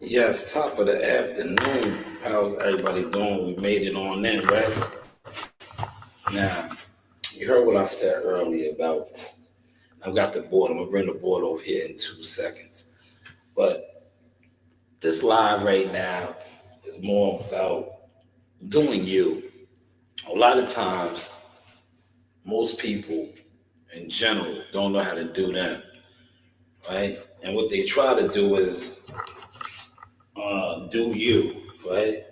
Yes, top of the afternoon. How's everybody doing? We made it on in, right? Now, you heard what I said earlier about I've got the board. I'm gonna bring the board over here in 2 seconds. But this live right now is more about doing you. A lot of times, most people in general don't know how to do them, right? And what they try to do is do you, right?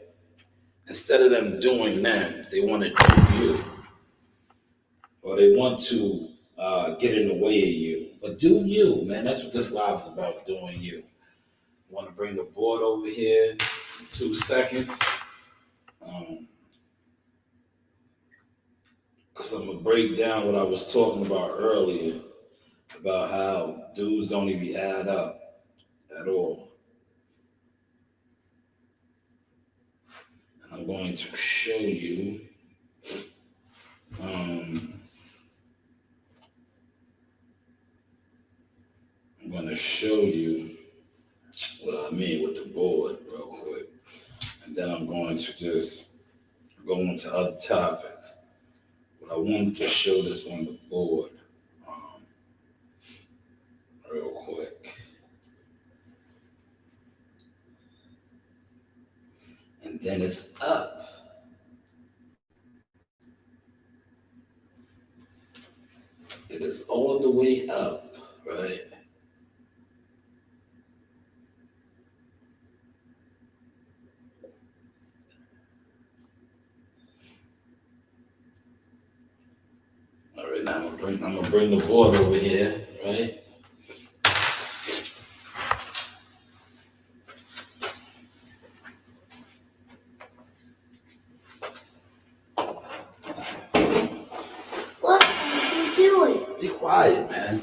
Instead of them doing them, they want to do you. Or they want to get in the way of you. But do you, man. That's what this live is about, doing you. Want to bring the board over here in 2 seconds. Because I'm going to break down what I was talking about earlier about how dudes don't even add up at all. And I'm going to show you. Um, I'm going to show you what I mean with the board real quick. And then I'm going to just go into other topics. But I wanted to show this on the board um, real quick. And then it's up. It is all the way up, right? All right, now I'm gonna bring the board over here, right? What are you doing? Be quiet, man.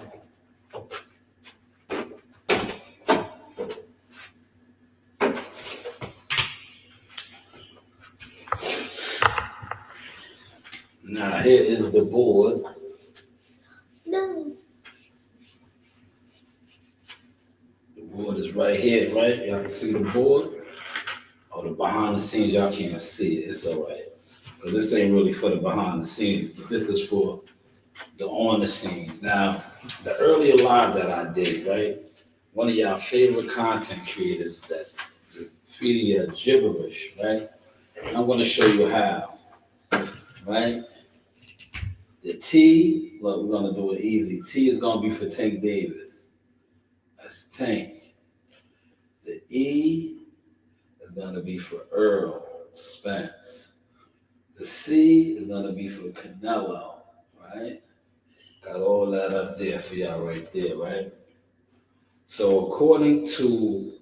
Now here is the board. No. The board is right here, right? Y'all can see the board. Oh, the behind the scenes, y'all can't see it. It's all right. Because this ain't really for the behind the scenes, but this is for the on the scenes. Now, the earlier live that I did, right? One of y'all favorite content creators that is feeding you gibberish, right? And I'm going to show you how, right? The T, look, we're going to do it easy. T is going to be for Tank Davis. That's Tank. The E is going to be for Earl Spence. The C is going to be for Canelo, right? Got all that up there for y'all right there, right? So according to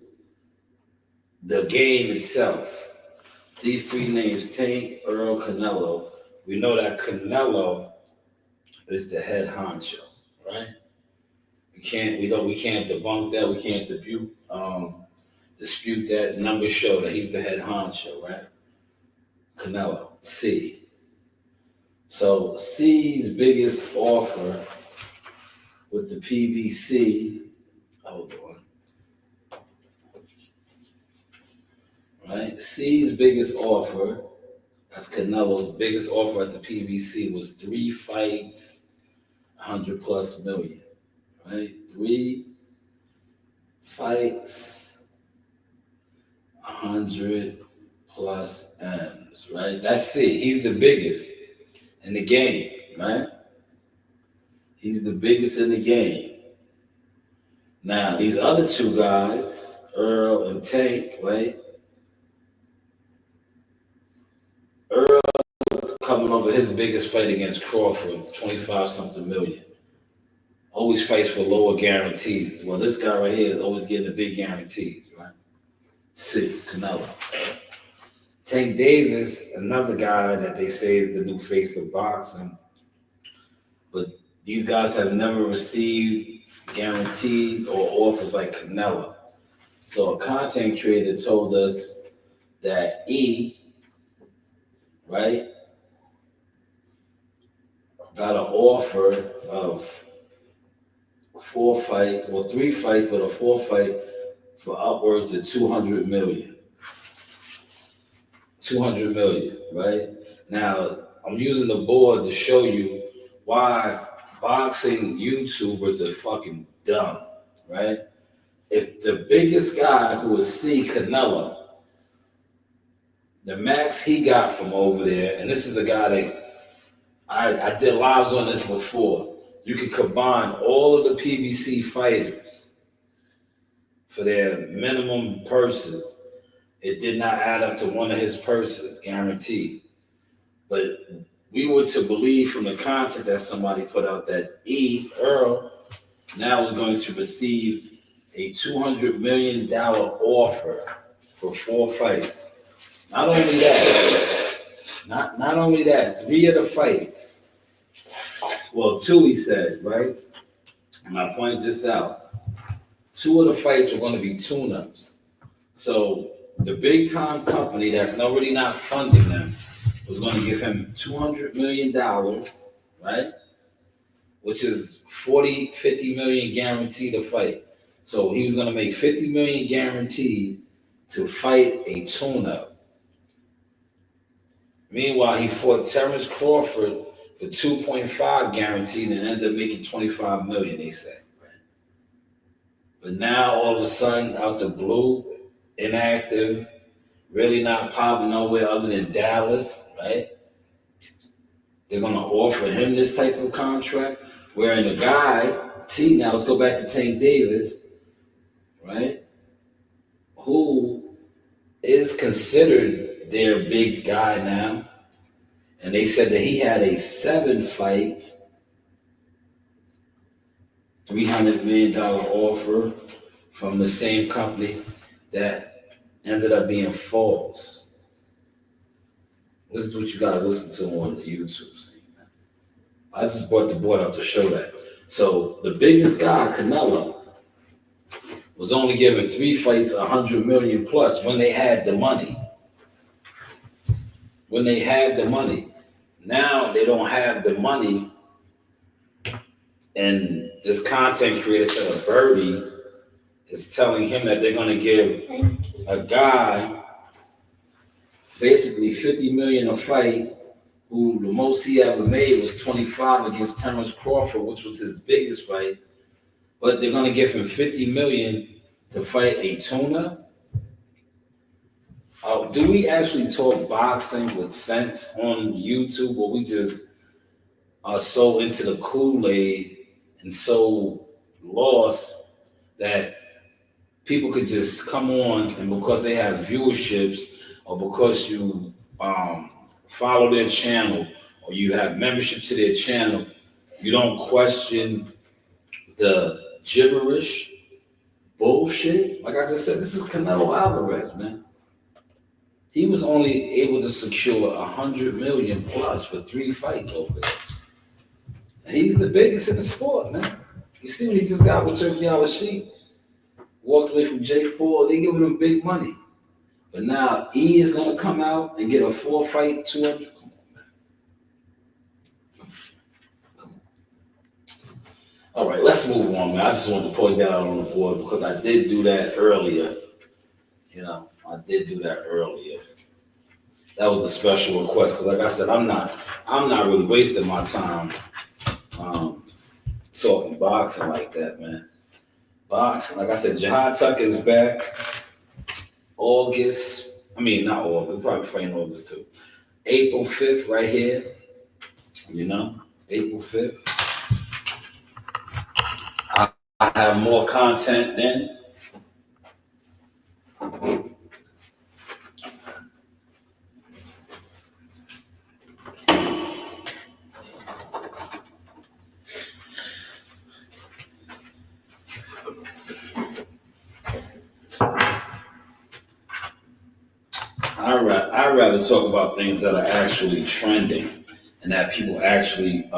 the game itself, these three names, Tank, Earl, Canelo, we know that Canelo is the head honcho, right? We can't debunk that. We can't dispute that. Numbers show that he's the head honcho, right? Canelo, C. So C's biggest offer with the PBC, hold on, right? C's biggest offer, that's Canelo's biggest offer at the PBC, was 3 fights, 100 plus million, right? 3 fights, 100 plus M's, right? That's it. He's the biggest in the game, right? He's the biggest in the game. Now, these other two guys, Earl and Tank, right? Earl coming over his biggest fight against Crawford, 25 something million. Always fights for lower guarantees. Well, this guy right here is always getting the big guarantees, right? See, Canelo. Tank Davis, another guy that they say is the new face of boxing, but these guys have never received guarantees or offers like Canelo. So a content creator told us that E, right, got an offer of 4 fights or 3 fights, but a 4 fight for upwards of 200 million. 200 million, right? Now, I'm using the board to show you why boxing YouTubers are fucking dumb, right? If the biggest guy who is C. Canelo, the max he got from over there, and this is a guy that I did lives on this before. You could combine all of the PBC fighters for their minimum purses. It did not add up to one of his purses, guaranteed. But we were to believe from the content that somebody put out that Earl, now is going to receive a $200 million offer for 4 fights. Not only that, 3 of the fights, well, 2 he said, right? And I pointed this out. 2 of the fights were going to be tune-ups. So the big time company that's already not funding them was going to give him $200 million, right? Which is 50 million guaranteed to fight. So he was going to make 50 million guaranteed to fight a tune-up. Meanwhile, he fought Terrence Crawford for 2.5 guaranteed and ended up making 25 million, they say. Right? But now all of a sudden, out the blue, inactive, really not popping nowhere other than Dallas, right? They're gonna offer him this type of contract. Wherein the guy, now let's go back to Tank Davis, right? Who is considered their big guy now. And they said that he had a 7-fight, $300 million offer from the same company that ended up being false. This is what you guys listen to on the YouTube scene. I just brought the board out to show that. So the biggest guy, Canelo, was only given 3 fights, 100 million plus when they had the money. When they had the money. Now they don't have the money, and this content creator said a birdie is telling him that they're going to give a guy basically 50 million a fight, who the most he ever made was 25 against Terrence Crawford, which was his biggest fight. But they're going to give him 50 million to fight a tuna. Do we actually talk boxing with sense on YouTube, or we just are so into the Kool-Aid and so lost that people could just come on and because they have viewerships or because you follow their channel or you have membership to their channel, you don't question the gibberish bullshit? Like I just said, this is Canelo Alvarez, man. He was only able to secure 100 million plus for 3 fights over there. And he's the biggest in the sport, man. You see what he just got with Turkey Al-Sheikh? Walked away from Jake Paul. They giving him big money. But now E is going to come out and get a 4-fight, 200. Come on, man. Come on. All right, let's move on, man. I just wanted to point that out on the board because I did do that earlier. I did do that earlier. That was a special request because, like I said, I'm not really wasting my time talking boxing like that, man. Boxing, like I said, Jihad Tucker is back. Not August, probably fighting August too. April 5th, right here. April 5th. I have more content then. I'd rather talk about things that are actually trending and that people actually,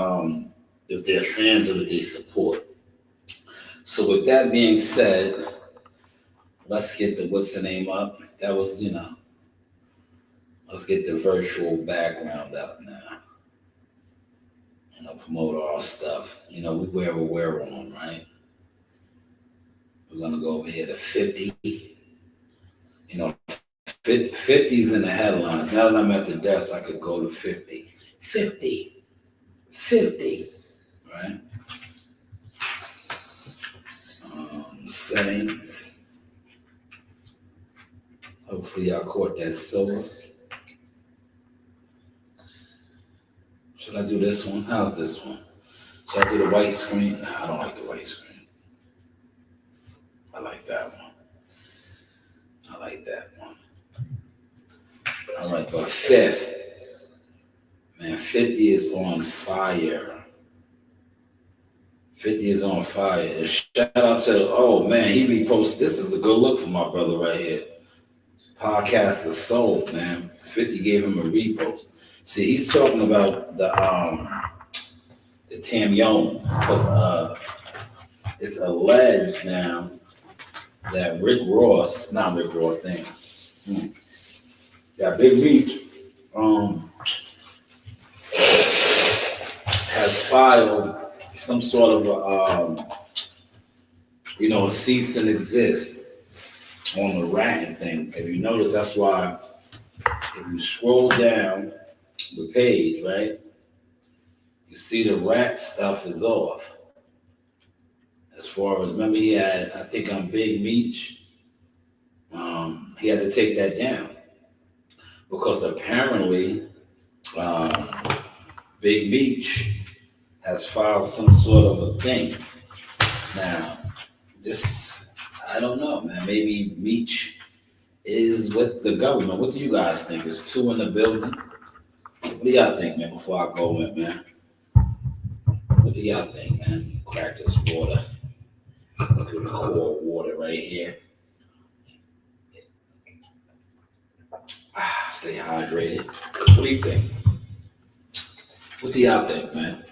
if they're fans of it, they support. So with that being said, let's get the what's the name up. That was, let's get the virtual background up now. Promote our stuff. We wear what we're on, right? We're gonna go over here to 50. You know, 50's in the headlines. Now that I'm at the desk, I could go to 50. 50. 50. Right? Settings. Hopefully y'all caught that source. Should I do this one? How's this one? Should I do the white screen? Nah, I don't like the white screen. I like that one. I like that one. All right, but fifth. Man, 50 is on fire. 50 is on fire. And shout out to, oh man, he reposted. This is a good look for my brother right here. Podcast is sold, man. 50 gave him a repost. See, he's talking about the Shanewz, because it's alleged now that Rick Ross, not Rick Ross, that Big Meech has filed some sort of a cease and desist on the ratting thing. If you notice, that's why if you scroll down the page, right, you see the rat stuff is off. As far as, remember he had, I think on Big Meech, he had to take that down because apparently Big Meech has filed some sort of a thing. Now, this, I don't know, man. Maybe Meech is with the government. What do you guys think? Is two in the building? What do y'all think, man, before I go in, man? What do y'all think, man? Crack this water. Look at the cold water right here. Stay hydrated. What do you think? What do y'all think, man?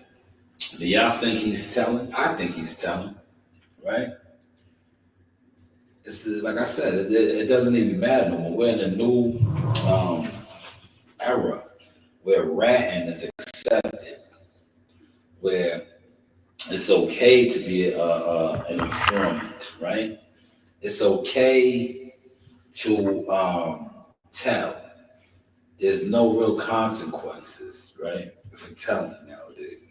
Do y'all think he's telling? I think he's telling, right? It's like I said, it doesn't even matter no more. We're in a new era where ratting is accepted, where it's okay to be an informant, right? It's okay to tell. There's no real consequences, right, for telling nowadays.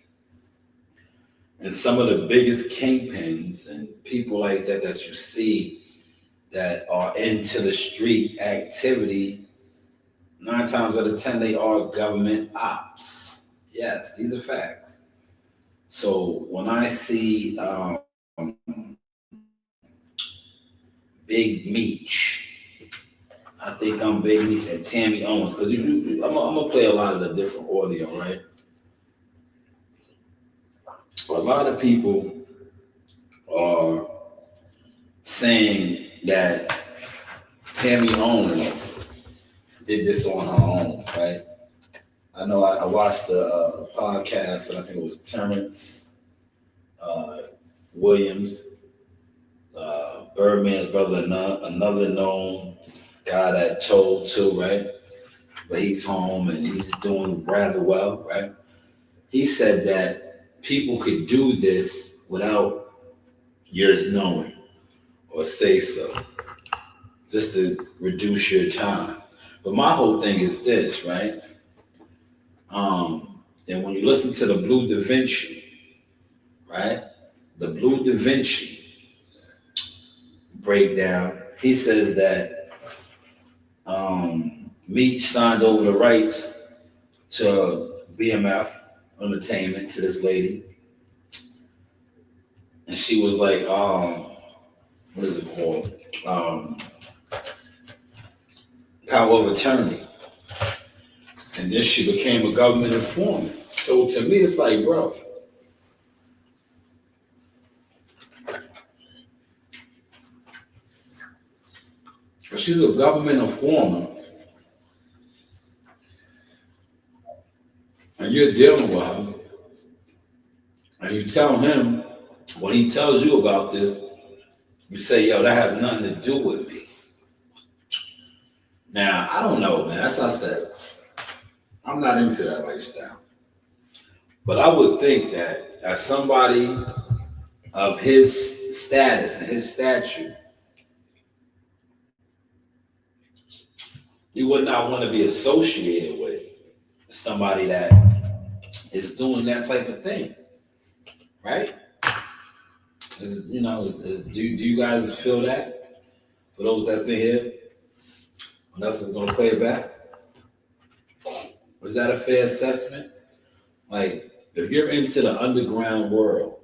And some of the biggest kingpins and people like that you see that are into the street activity, 9 times out of 10, they are government ops. Yes, these are facts. So when I see Big Meech, I think I'm Big Meech and Tammy Owens, because I'm gonna play a lot of the different audio, right? A lot of people are saying that Tammy Owens did this on her own, right? I know I watched a podcast, and I think it was Terrence Williams, Birdman's brother, another known guy that told too, right? But he's home and he's doing rather well, right? He said that people could do this without yours knowing or say so, just to reduce your time. But my whole thing is this, right? And when you listen to the Blue Da Vinci, right? The Blue Da Vinci breakdown, he says that Meech signed over the rights to BMF Entertainment to this lady. And she was like, what is it called? Power of attorney. And then she became a government informant. So to me, it's like, bro, if she's a government informant and you're dealing with her, and you tell him, when he tells you about this, you say, yo, that has nothing to do with me. Now, I don't know, man. That's what I said. I'm not into that lifestyle. But I would think that as somebody of his status and his stature, you would not want to be associated with somebody that is doing that type of thing, right? Do you guys feel that? For those that's in here, and that's going to play it back. Was that a fair assessment? Like, if you're into the underground world,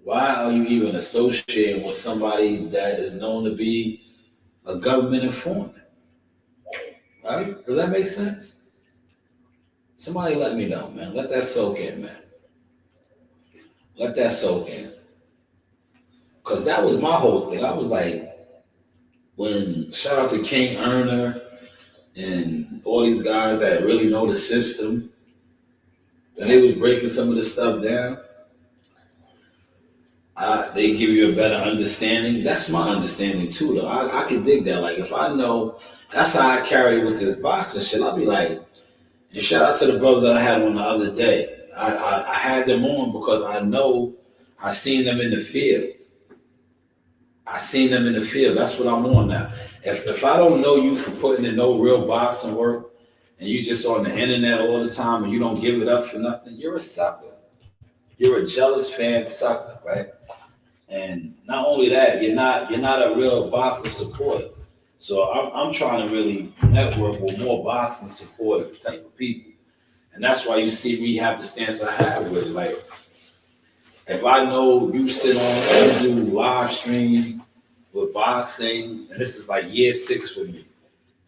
why are you even associating with somebody that is known to be a government informant? Right? Does that make sense? Somebody let me know, man. Let that soak in, man. Let that soak in. Because that was my whole thing. I was like, when shout out to King Erner and all these guys that really know the system, and they was breaking some of the stuff down. They give you a better understanding. That's my understanding too, though. I can dig that. Like, if I know, that's how I carry with this box and shit. I'll be like, and shout out to the brothers that I had on the other day. I had them on because I know I seen them in the field. I seen them in the field. That's what I'm on now. If I don't know you for putting in no real boxing work and you just on the internet all the time and you don't give it up for nothing, you're a sucker. You're a jealous fan sucker, right? And not only that, you're not a real boxing supporter. So I'm trying to really network with more boxing supporter type of people. And that's why you see me have the stance I have with it. Like, if I know you sit on and do live streams with boxing, and this is like year 6 for me,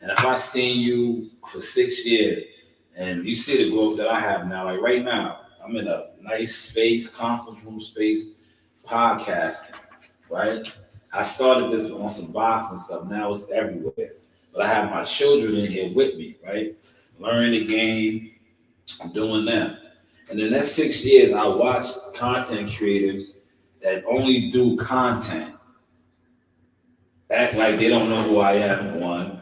and if I seen you for 6 years, and you see the growth that I have now, like right now, I'm in a nice space, conference room space, podcasting, right? I started this on some boxing stuff. Now it's everywhere. But I have my children in here with me, right? Learning the game. I'm doing that. And in that 6 years, I watched content creators that only do content act like they don't know who I am, one.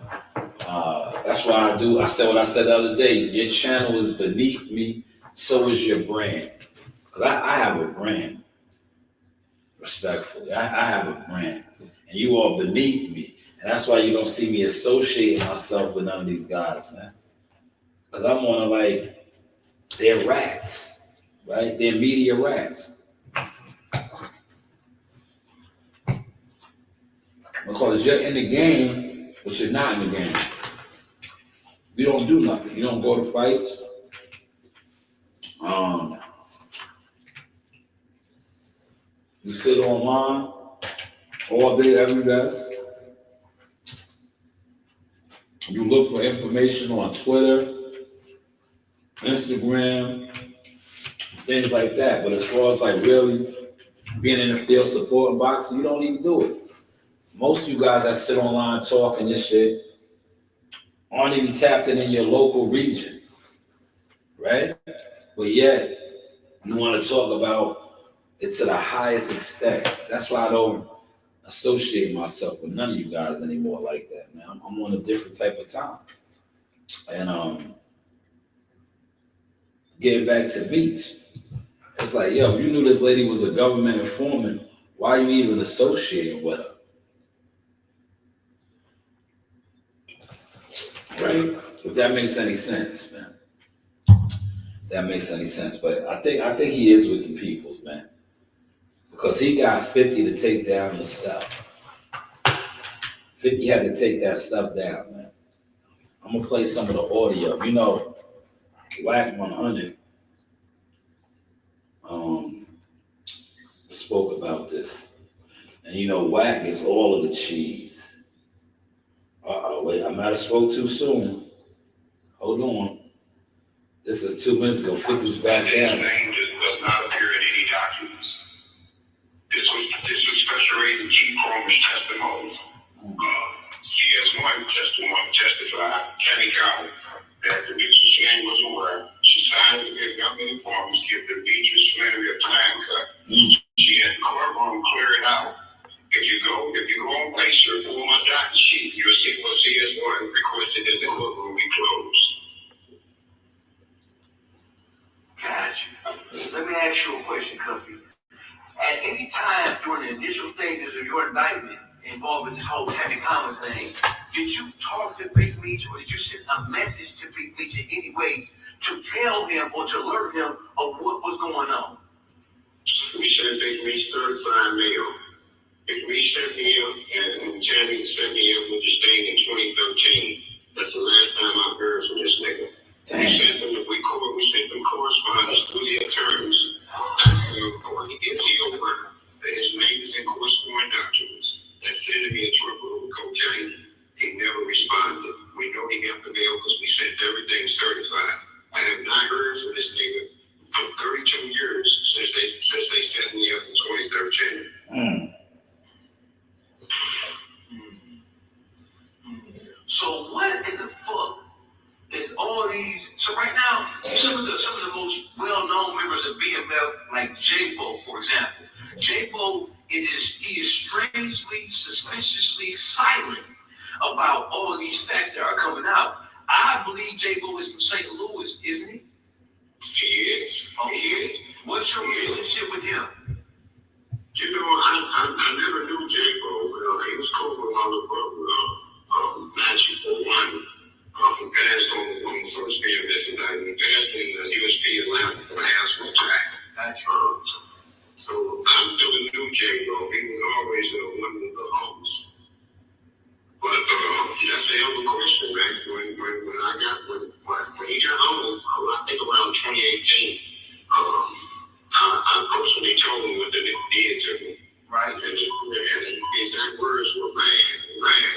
That's why I said what I said the other day. Your channel is beneath me, so is your brand. Because I have a brand, respectfully. I have a brand. And you are beneath me. And that's why you don't see me associating myself with none of these guys, man. Because I'm on like, they're rats, right? They're media rats. Because you're in the game, but you're not in the game. You don't do nothing. You don't go to fights. You sit online all day, every day. You look for information on Twitter, Instagram, things like that. But as far as like really being in the field supporting boxing, you don't even do it. Most of you guys that sit online talking this shit aren't even tapped in your local region, right? But yet, you want to talk about it to the highest extent. That's why I don't associate myself with none of you guys anymore like that, man. I'm on a different type of time. And getting back to Beach, it's like, yo, if you knew this lady was a government informant, why are you even associating with her? Right? If that makes any sense, man. If that makes any sense. But I think he is with the peoples, man. Because he got 50 to take down the stuff. 50 had to take that stuff down, man. I'm gonna play some of the audio. You know, Whack 100 spoke about this. And you know, Whack is all of the cheese. Wait, I might have spoke too soon. Hold on. This is 2 minutes ago. 50's back down. His name does not appear in any documents. This was Special Agent Chief Cromer's testimony. CS1 testified, Kenny Collins, that Demetrius Shanewz was aware. She signed with the government informers, give Demetrius Flannery a time cut. She had the courtroom clear it out. If you go on Glacier or my docket sheet, you'll see what CS1 requested that the courtroom be closed. Gotcha. Let me ask you a question, Cuffy. At your indictment involving this whole Tammy Collins thing, did you talk to Big Meech or did you send a message to Big Meech in any way to tell him or to alert him of what was going on? We sent Big Meech certified mail. Big Meech sent me up and Tammy sent me up with this thing in 2013. That's the last time I heard from this nigga. Damn. We sent them correspondence through the attorneys. That's is he aware that his name is in corresponding documents that said to be a truckload of cocaine? He never responded. We know he got the mail because we sent everything certified. I have not heard from this nigga for 32 years since they set me up in 2013. So what in the fuck is all these? So right now, some of the most well-known members of BMF, like J-Bo, for example, J-Bo, he is strangely, suspiciously silent about all of these facts that are coming out. I believe J-Bo is from St. Louis, isn't he? He is. Oh, he is. What's your relationship with him? You know, I never knew J-Bo. He was cool with my little brother. Magic for one, he passed on the first day of this indictment. He passed in the USP Atlanta for a household attack. That's right. So I never knew J-Bo. He was always one of the homes. But that's the other question, man. When he got home, I think around 2018, I personally told him what the nigga did to me. Right. And the exact words were, man,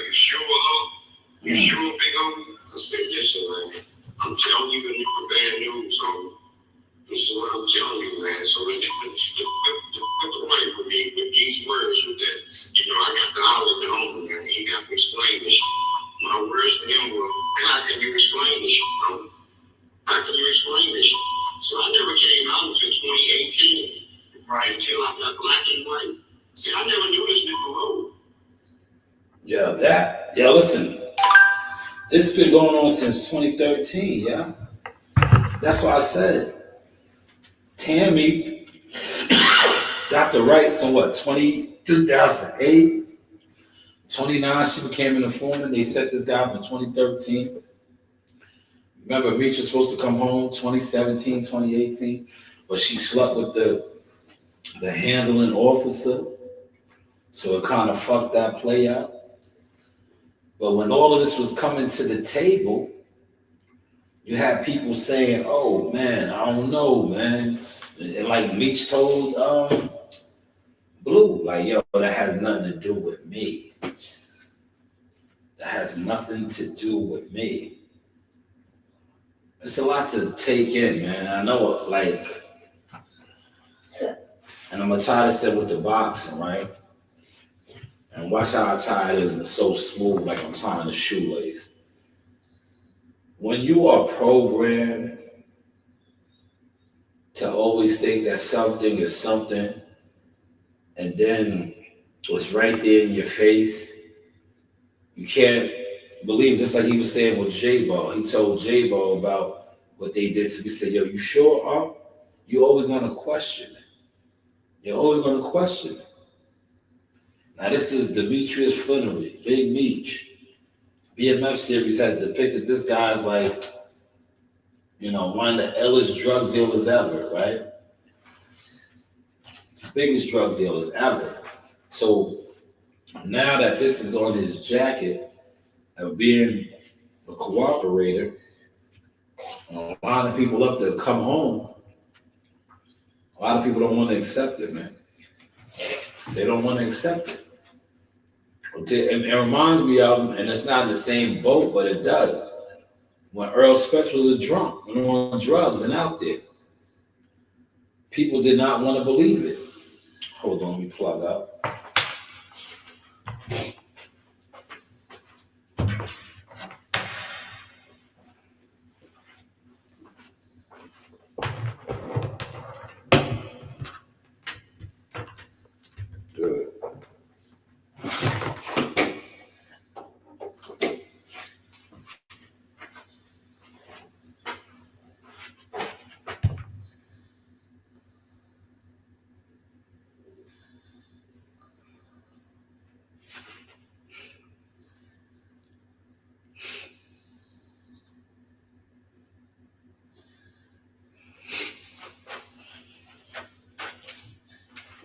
you sure, huh? You sure, big homie? I said, listen, man, I'm telling you the bad news, homie. This is what I'm telling you, man. So the point with me, with these words, with that, I got the holler at the homie, man. He got to explain this. My words to him were, how can you explain this, homie? How can you explain this? So I never came out until 2018. Right. Until I got black and white. See, I never knew this nigga road. Yo, listen. This been going on since 2013, yeah? That's why I said Tammy got the rights in 2008? 29, she became an informant. They set this guy up in 2013. Remember, Meech was supposed to come home 2017, 2018, but she slept with the handling officer. So it kind of fucked that play out. But when all of this was coming to the table, you had people saying, oh, man, I don't know, man. And like Meech told Blue, like, yo, that has nothing to do with me. That has nothing to do with me. It's a lot to take in, man. I know, like, and I'm going to tie this in with the boxing, right? And watch how I tie it in so smooth, like I'm tying a shoelace. When you are programmed to always think that something is something, and then it's right there in your face, you can't believe, just like he was saying with J-Bo. He told J-Bo about what they did to me. He said, yo, you sure are? You're always going to question it. You're always going to question it. Now, this is Demetrius Flannery, Big Meech. BMF series has depicted this guy as like, one of the illest drug dealers ever, right? Biggest drug dealers ever. So now that this is on his jacket of being a cooperator, lining people up to come home, a lot of people don't want to accept it, man. They don't want to accept it. It reminds me of, and it's not the same boat, but it does. When Earl Spence was a drunk, when he was on drugs and out there, people did not want to believe it. Hold on, let me plug up. Good.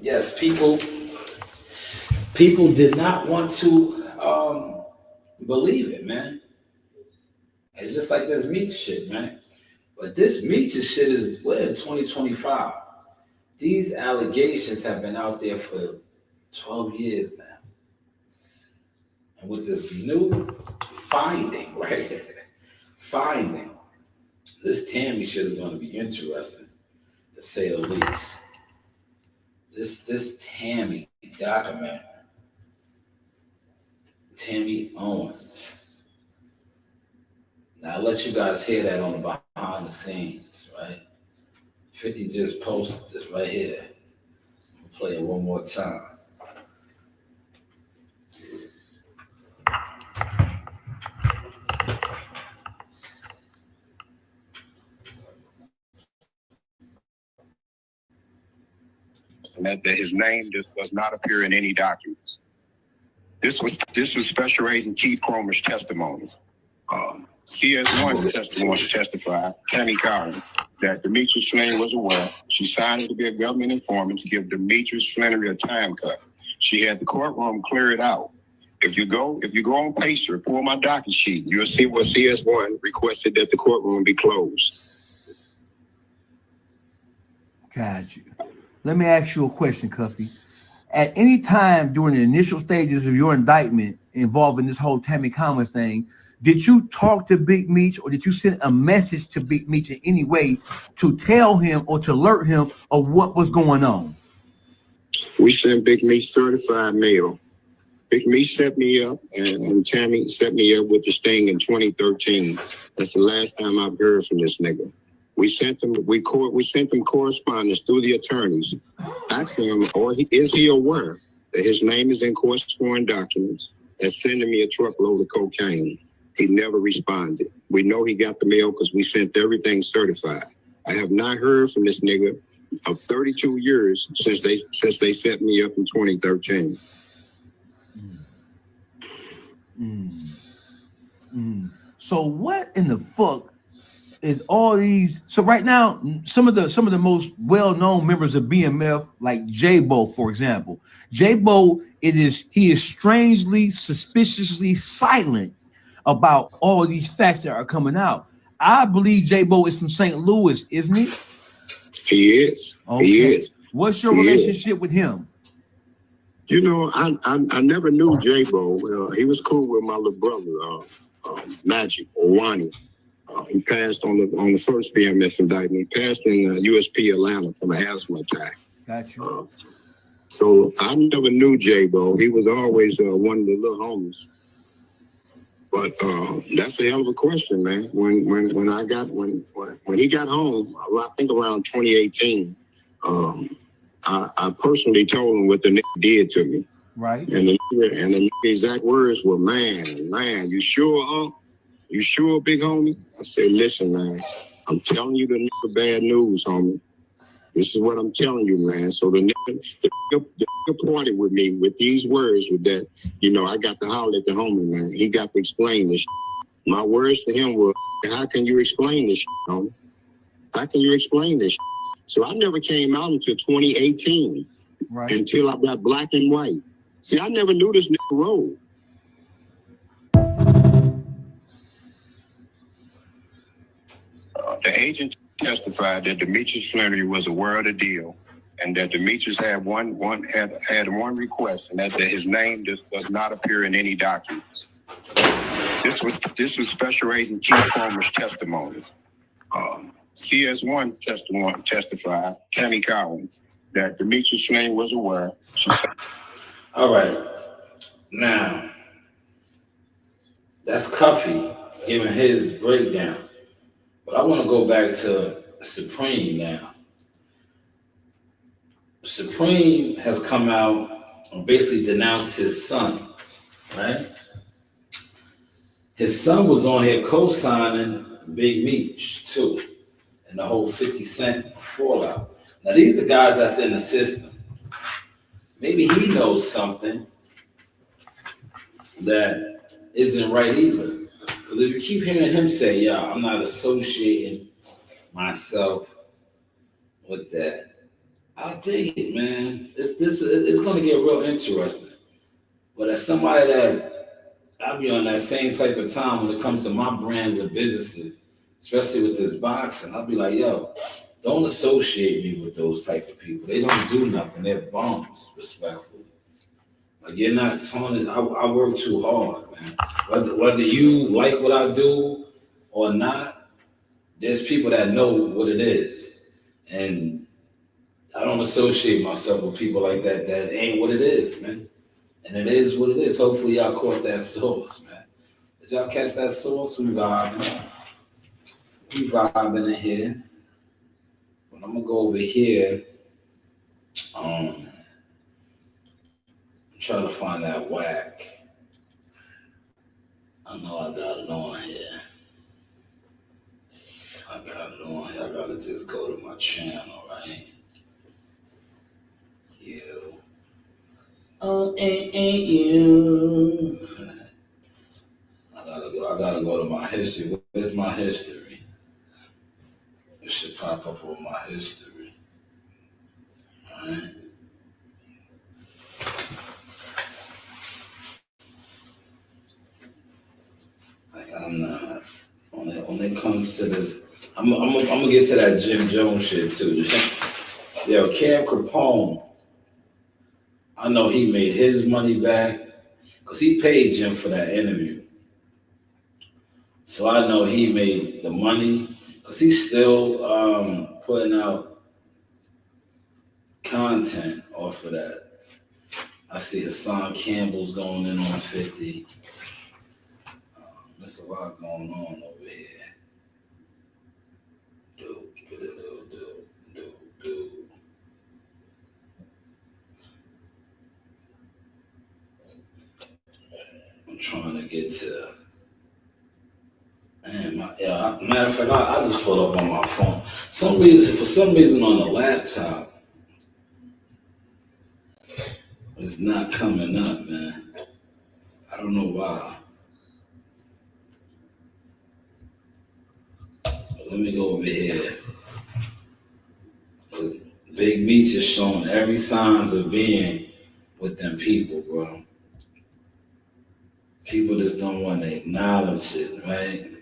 yes, people did not want to believe it, man. It's just like this meat shit, man. But this meat shit is we're in 2025. These allegations have been out there for 12 years now. And with this new finding, right? Finding, this Tammy shit is going to be interesting, to say the least. This Tammy documentary, Tammy Owens. Now, I'll let you guys hear that on the behind the scenes, right? 50 just posted this right here. I'll play it one more time. And that his name does not appear in any documents. This was Special Agent Keith Cromer's testimony. CS1 testified, Tammy Collins, that Demetrius Flannery was aware. She signed it to be a government informant to give Demetrius Flannery a time cut. She had the courtroom clear it out. If you go on Pacer, pull my docket sheet, you'll see what CS1 requested that the courtroom be closed. Got you. Let me ask you a question, Cuffy. At any time during the initial stages of your indictment involving this whole Tammy Collins thing, did you talk to Big Meech or did you send a message to Big Meech in any way to tell him or to alert him of what was going on? We sent Big Meech certified mail. Big Meech set me up, and Tammy set me up with the sting in 2013. That's the last time I've heard from this nigga. We sent them correspondence through the attorneys. Asked him, is he aware that his name is in court sworn documents and sending me a truckload of cocaine? He never responded. We know he got the mail because we sent everything certified. I have not heard from this nigga of 32 years since they set me up in 2013. So what in the fuck is all these? So right now, some of the most well-known members of BMF, like J-Bo, for example, J-Bo, he is strangely, suspiciously silent about all these facts that are coming out. I believe J-Bo is from St. Louis, isn't he? He is. Okay. He is. What's your relationship with him? You know, I never knew J-Bo. He was cool with my little brother, Magic or Wani. He passed on the first BMS indictment. He passed in USP Atlanta from an asthma attack. Gotcha. So I never knew J-Bo. He was always one of the little homies. But that's a hell of a question, man. When he got home, I think around 2018, I personally told him what the nigga did to me. Right. And the exact words were, man, you sure, huh? You sure, big homie? I said, listen, man, I'm telling you the nigga bad news, homie. This is what I'm telling you, man. So the nigga parted with me with these words with that, I got to holler at the homie, man. He got to explain this. My words to him were, how can you explain this, homie? How can you explain this? So I never came out until 2018, right, until I got black and white. See, I never knew this nigga rolled. The agent testified that Demetrius Flannery was aware of the deal and that Demetrius had one request, and that his name does not appear in any documents. This was Special Agent Keith Cromer's testimony. CS1 testified, Tammy Collins, that Demetrius Flannery was aware. All right. Now, that's Cuffy giving his breakdown. But I want to go back to Supreme now. Supreme has come out and basically denounced his son, right? His son was on here co-signing Big Meech, too, and the whole 50 Cent fallout. Now, these are guys that's in the system. Maybe he knows something that isn't right either. Because if you keep hearing him say, yeah, I'm not associating myself with that, I dig it, man. It's gonna get real interesting. But as somebody that I be on that same type of time when it comes to my brands and businesses, especially with this boxing, I'll be like, yo, don't associate me with those type of people. They don't do nothing. They're bums, respectfully. Like you're not taunting. I work too hard, man. Whether you like what I do or not, there's people that know what it is, and I don't associate myself with people like that. That ain't what it is, man. And it is what it is. Hopefully, y'all caught that sauce, man. Did y'all catch that sauce? We vibing. We vibing in here. But I'm gonna go over here. I'm trying to find that whack. I know I got it on here. I got it on here. I gotta just go to my channel, right? You. Oh, ain't you. I gotta go to my history. Where's my history? It should pop up on my history. Alright. Like I'm not when it comes to this, I'm gonna get to that Jim Jones shit too. Yo, Cam Capone, I know he made his money back because he paid Jim for that interview. So I know he made the money because he's still putting out content off of that. I see Hassan Campbell's going in on 50. There's a lot going on over here. Do. I'm trying to get to. Man, matter of fact, I just pulled up on my phone. For some reason on the laptop, it's not coming up, man. I don't know why. But let me go over here. Big Meech is showing every signs of being with them people, bro. People just don't want to acknowledge it, right?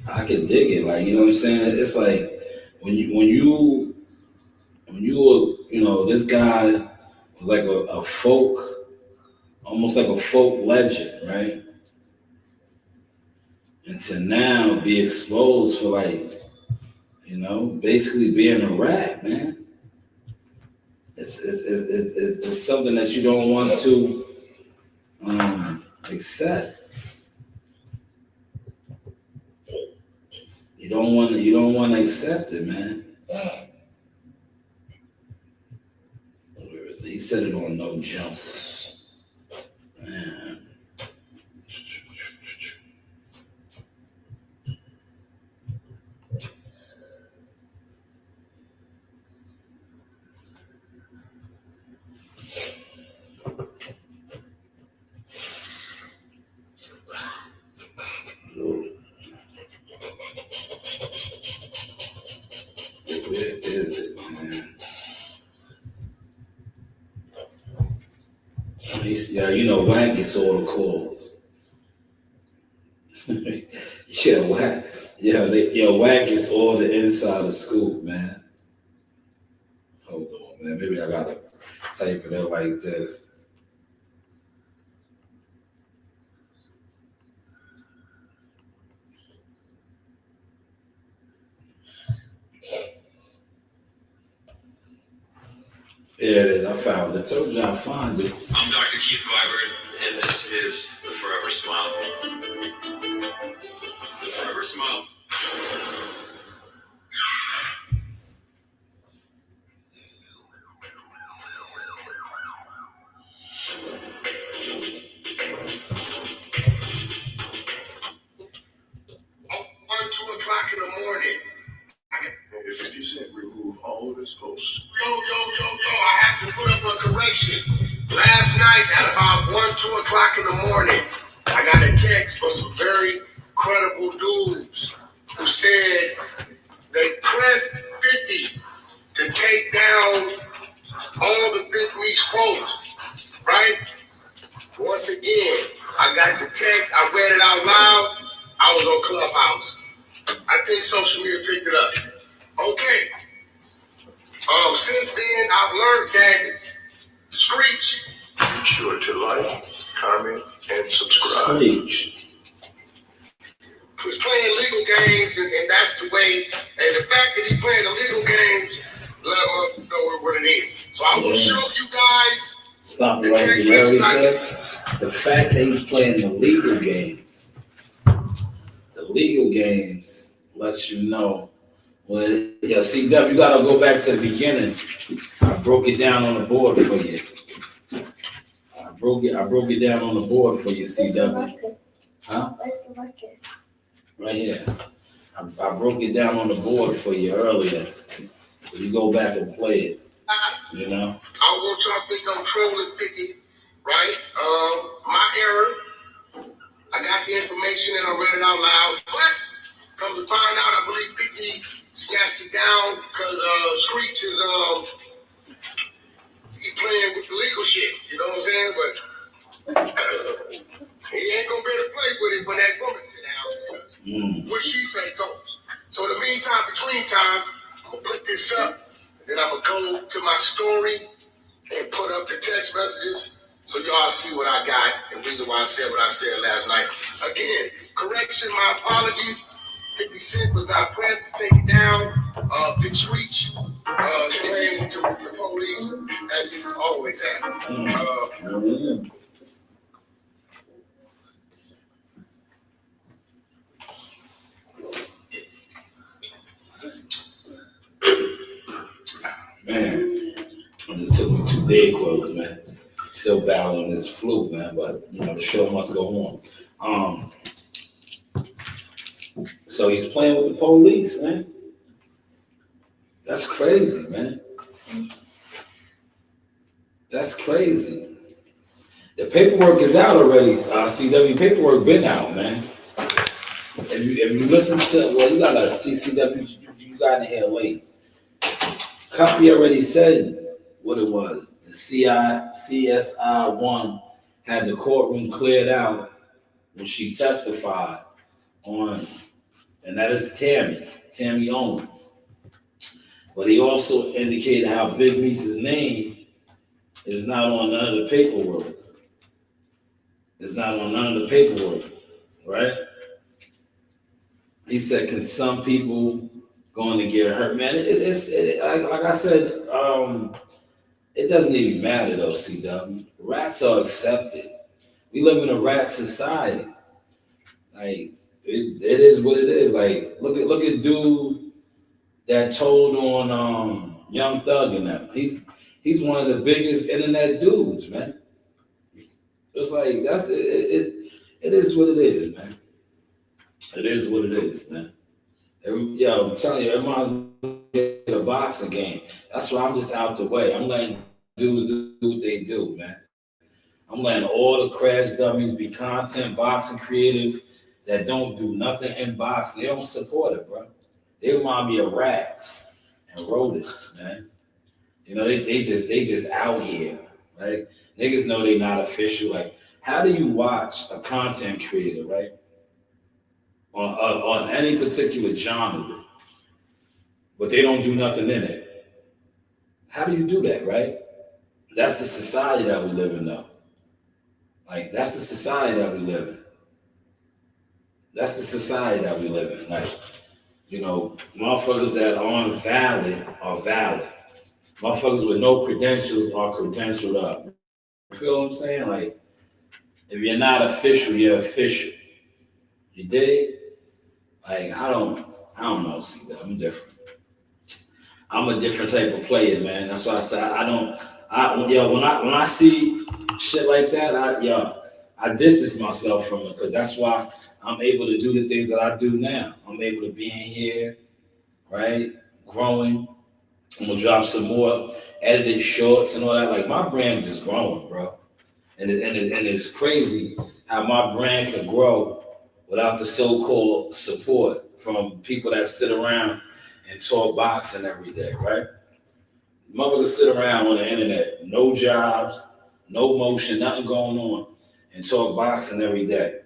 I can dig it, like, you know what I'm saying? It's like when you were, this guy was like a folk, almost like a folk legend, right? And to now be exposed for like, basically being a rat, man. It's something that you don't want to accept. You don't want to accept it, man. Where is it? He said it on No Jumper. Man. Where is it, man? Whack gets all the calls. Whack gets all the inside scoop, man. Hold on, man. Maybe I gotta type it in like this. There it is. I found it. I told you I'd find it. I'm Dr. Keith Vibert, and this is the Forever Smile. The Forever Smile. At 2:00 in the morning. If 50 Cent remove all of his posts. Yo, I have to put up a correction. Last night at about 2 o'clock in the morning, I got a text from some very credible dudes who said they pressed 50 to take down all the Big Meats quotes, right? Once again, I got the text, I read it out loud, I was on Clubhouse. I think social media picked it up. Okay. Since then, I've learned that Screech. Be sure to like, comment, and subscribe. Screech. Was playing legal games, and that's the way. And the fact that he's playing the legal games, let him know what it is. So I will show you guys. Stop it right here. You already said the fact that he's playing the legal games. The legal games lets you know. Well, yeah, CW, you gotta go back to the beginning. I broke it down on the board for you. I broke it down on the board for you, CW. Huh? Where's the marker? Right here. I broke it down on the board for you earlier. You go back and play it. You know? I want y'all to think I'm trolling 50, right? My error. I got the information and I read it out loud. But come to find out, I believe 50 snatched it down because Screech is he playing with the legal shit. You know what I'm saying? But he ain't gonna be able to play with it when that woman sit down because what she say goes. So in the meantime, between time, I'm gonna put this up, and then I'm gonna go to my story and put up the text messages so y'all see what I got and the reason why I said what I said last night. Again, correction, my apologies. 50 Cent was not pressed to take it down. Big Screech came with the police as he's always at. Man, it just took me 2 Dayquils, man. Still battling this flu, man, but you know the show must go on. So he's playing with the police, man. That's crazy, man. That's crazy. The paperwork is out already. CW paperwork been out, man. If you listen to, well, you gotta CCW. You got in here late. Cuffy already said what it was. The CSI 1 had the courtroom cleared out when she testified on, and that is Tammy Owens. But he also indicated how Big Meats' name is not on none of the paperwork. It's not on none of the paperwork, right? He said, can some people going to get hurt? Man, like I said, it doesn't even matter though, CW. Rats are accepted. We live in a rat society. Like, it is what it is. Like, look at dude that told on Young Thug and them. He's one of the biggest internet dudes, man. It's like that's it. It is what it is, man. It is what it is, man. Yo, I'm telling you, it reminds me of a boxing game. That's why I'm just out the way. I'm letting dudes do what they do, man. I'm letting all the crash dummies be content boxing creators that don't do nothing in boxing. They don't support it, bro. They remind me of rats and rodents, man. You know, they just out here, right? Niggas know they not official. Like, how do you watch a content creator, right? On any particular genre, but they don't do nothing in it? How do you do that, right? That's the society that we live in, though. Like, that's the society that we live in. That's the society that we live in. Like, you know, motherfuckers that aren't valid are valid. Motherfuckers with no credentials are credentialed up. You feel what I'm saying? Like, if you're not official, you're official. You dig? Like, I don't know, see that. I'm different. I'm a different type of player, man. That's why I say when I see shit like that, I distance myself from it, because that's why I'm able to do the things that I do now. I'm able to be in here, right? Growing. I'm gonna drop some more edited shorts and all that. Like, my brand is growing, bro. And it's crazy how my brand can grow without the so-called support from people that sit around and talk boxing every day, right? Motherfuckers sit around on the internet, no jobs, no motion, nothing going on, and talk boxing every day.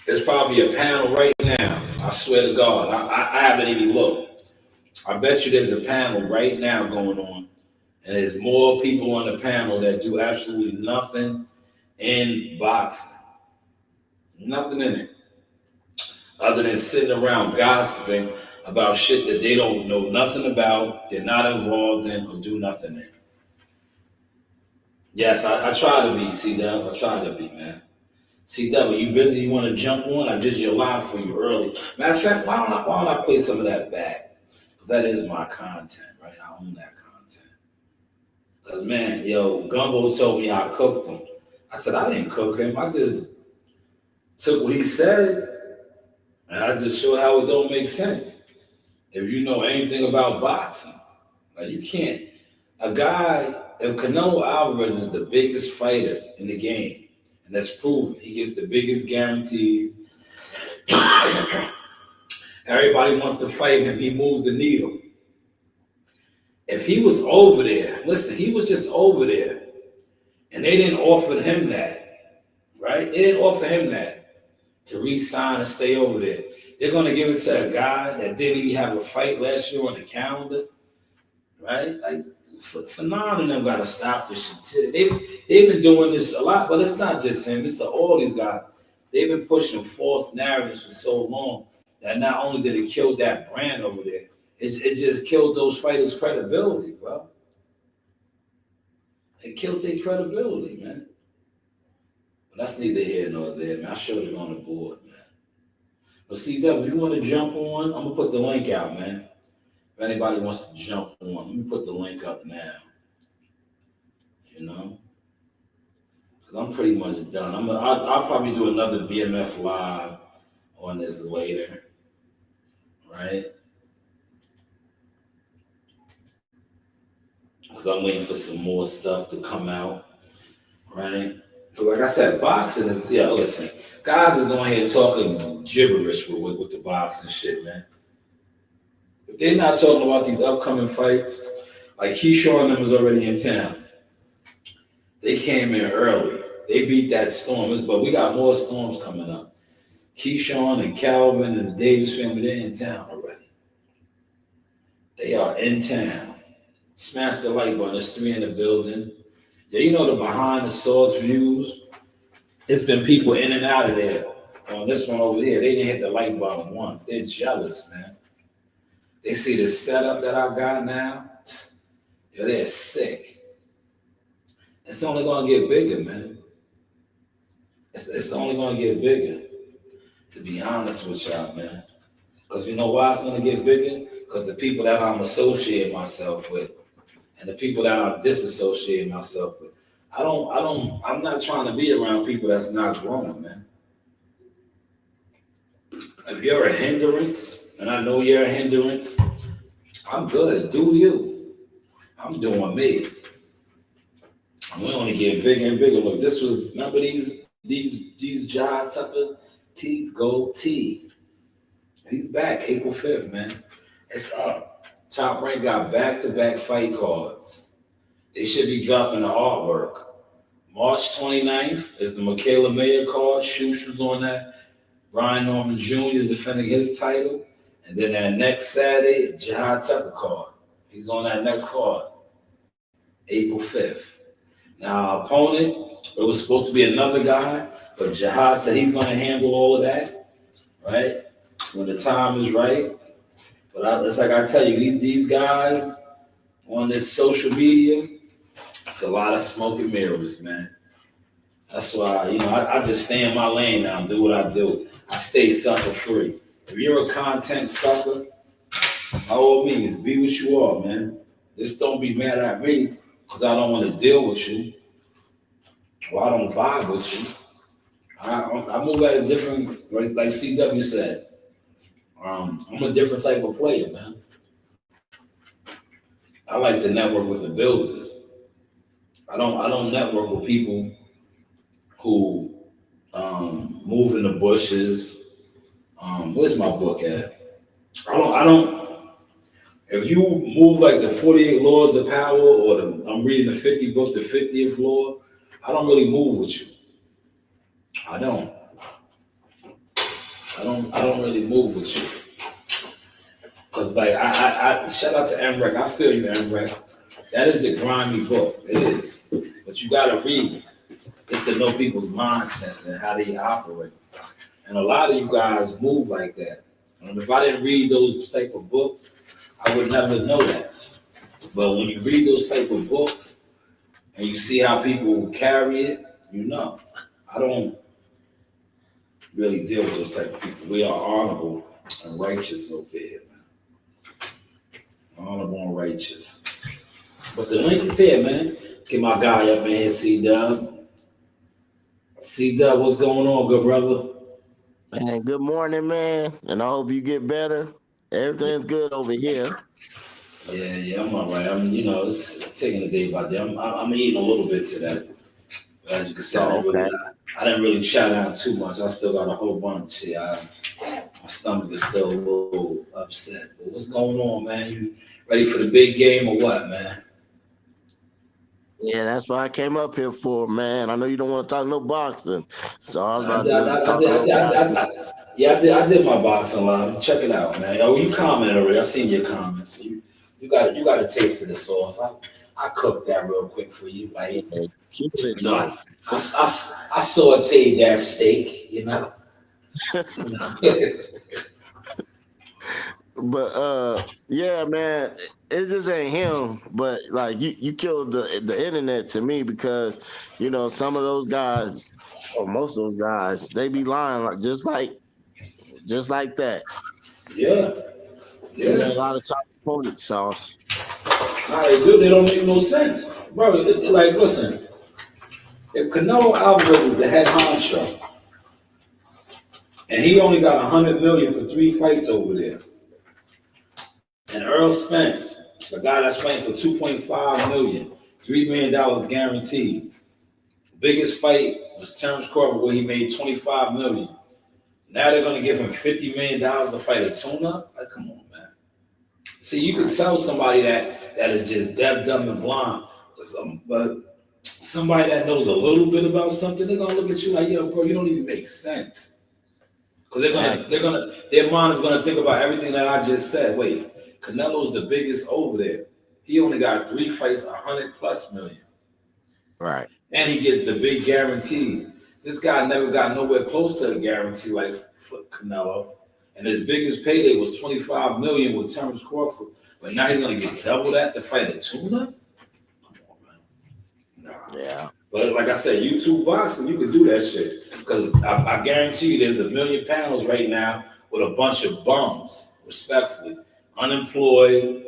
There's probably a panel right now. I swear to God, I haven't even looked. I bet you there's a panel right now going on, and there's more people on the panel that do absolutely nothing in boxing. Nothing in it. Other than sitting around gossiping about shit that they don't know nothing about, they're not involved in, or do nothing in. Yes, I try to be, C-Dub. I try to be, man. C-Dub, you busy? You want to jump on? I did your live for you early. Matter of fact, why don't I play some of that back? Because that is my content, right? I own that content. Because, man, yo, Gumbo told me I cooked him. I said, I didn't cook him. I just took what he said, and I just showed how it don't make sense. If you know anything about boxing, like you can't. A guy, if Canelo Alvarez is the biggest fighter in the game, and that's proven, he gets the biggest guarantees. Everybody wants to fight him. He moves the needle. If he was over there, listen, he was just over there, and they didn't offer him that, right? They didn't offer him that to re-sign and stay over there. They're going to give it to a guy that didn't even have a fight last year on the calendar, right? Like, for none of them got to stop this shit. They've been doing this a lot, but it's not just him. It's all these guys. They've been pushing false narratives for so long that not only did it kill that brand over there, it just killed those fighters' credibility, bro. It killed their credibility, man. But that's neither here nor there, man. I showed it on the board, man. But CW, if you want to jump on, I'm gonna put the link out, man. If anybody wants to jump on, let me put the link up now. You know, because I'm pretty much done. I'll probably do another BMF live on this later, right? Because I'm waiting for some more stuff to come out, right? But like I said, boxing is, yeah, listen, guys is on here talking gibberish with the boxing shit, man. If they're not talking about these upcoming fights, like Keyshawn and them was already in town. They came in early. They beat that storm, but we got more storms coming up. Keyshawn and Calvin and the Davis family, they're in town already. They are in town. Smash the like button. There's 3 in the building. Yeah, you know the behind the source views. It's been people in and out of there. On this one over here, they didn't hit the like button once. They're jealous, man. They see the setup that I got now. Yeah, they're sick. It's only gonna get bigger, man. It's only gonna get bigger. To be honest with y'all, man. Because you know why it's gonna get bigger? Because the people that I'm associating myself with, and the people that I'm disassociating myself with, I'm not trying to be around people that's not growing, man. If you're a hindrance, and I know you're a hindrance, I'm good. Do you? I'm doing me. We only get bigger and bigger. Look, this was, remember these John Tucker tees, gold tee. He's back April 5th, man. It's up. Top Rank got back-to-back fight cards. They should be dropping the artwork. March 29th is the Michaela Mayer card. Shusha's on that. Brian Norman Jr. is defending his title. And then that next Saturday, Jihad Tucker card. He's on that next card, April 5th. Now, our opponent, it was supposed to be another guy, but Jihad said he's going to handle all of that, right? When the time is right. But it's like I tell you, these guys on this social media, it's a lot of smoke and mirrors, man. That's why, I just stay in my lane now and do what I do. I stay sucker free. If you're a content sucker, by all means, be what you are, man. Just don't be mad at me because I don't want to deal with you or I don't vibe with you. I move at a different, like CW said. I'm a different type of player, man. I like to network with the builders. I don't network with people who moving the bushes. Where's my book at? I don't. If you move like the 48 laws of power, or I'm reading the 50 book, the 50th law, I don't really move with you. I don't. I don't really move with you. Cause like I shout out to Emrek. I feel you, Emrek. That is the grimy book. It is. But you gotta read just to know people's mindsets and how they operate. And a lot of you guys move like that. And if I didn't read those type of books, I would never know that. But when you read those type of books and you see how people carry it, you know. I don't really deal with those type of people. We are honorable and righteous over here, man. Honorable and righteous. But the link is here, man. Get my guy up in here, C-Dub. C-Dub, what's going on, good brother? Man, good morning, man. And I hope you get better. Everything's good over here. Yeah, I'm all right. It's taking it day by day. I'm eating a little bit today. As you can see, Okay. I didn't really chat out too much. I still got a whole bunch here. My stomach is still a little upset. But what's going on, man? You ready for the big game or what, man? Yeah, that's what I came up here for, man. I know you don't want to talk no boxing. So I was I about did, to talk a little basketball. I did my boxing live. Check it out, man. Oh, you commented already. I seen your comments. You got a taste of the sauce. I cooked that real quick for you. Like, Yeah, keep it you know, though. I sauteed that steak, you know. But yeah, man, it just ain't him. But like you killed the internet to me because some of those guys, or most of those guys, they be lying just like that. Yeah, You got yeah. a lot of soft opponents, sauce. Nah, they do. They don't make no sense, bro. Like, listen, if Canelo Alvarez is the head honcho, and he only got 100 million for 3 fights over there, and Earl Spence, the guy that's fighting for 2.5 million, $3 million guaranteed. Biggest fight was Terrence Crawford, where he made 25 million. Now they're gonna give him $50 million to fight a tuna. Like, come on, man. See, you can tell somebody that is just deaf, dumb, and blind. But somebody that knows a little bit about something, they're gonna look at you like, yo, bro, you don't even make sense. Because their mind is gonna think about everything that I just said. Wait, Canelo's the biggest over there. He only got 3 fights, 100+ million. Right. And he gets the big guarantees. This guy never got nowhere close to a guarantee like Canelo. And his biggest payday was 25 million with Terrence Crawford. But now he's gonna get double that to fight a tuna? Come on, man. Nah. Yeah. But like I said, YouTube boxing, you can do that shit. Because I guarantee you there's a million panels right now with a bunch of bums, respectfully. Unemployed,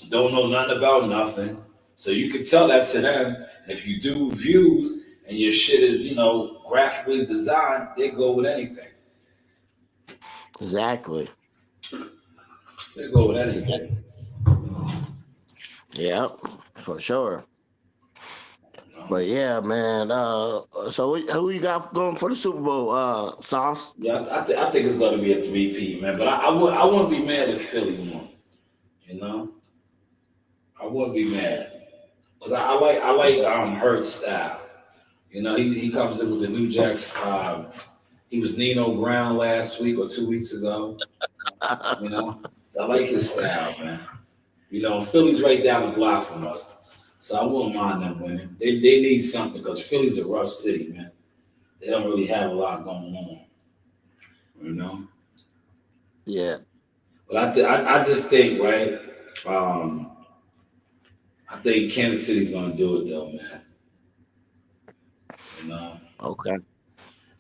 don't know nothing about nothing. So you can tell that to them. And if you do views and your shit is, graphically designed, they go with anything. Exactly. They go with anything. Yeah, for sure. You know? But yeah, man. So who you got going for the Super Bowl? Sauce. Yeah, I think it's gonna be a 3-peat, man. But I wouldn't be mad if Philly won. You know, I wouldn't be mad because I like Hurt's style. He comes in with the New Jacks. He was Nino Brown last week or 2 weeks ago. I like his style, man. Philly's right down the block from us, so I wouldn't mind them winning. They need something because Philly's a rough city, man. They don't really have a lot going on, Yeah. But I just think, right? I think Kansas City's gonna do it though, man. Okay.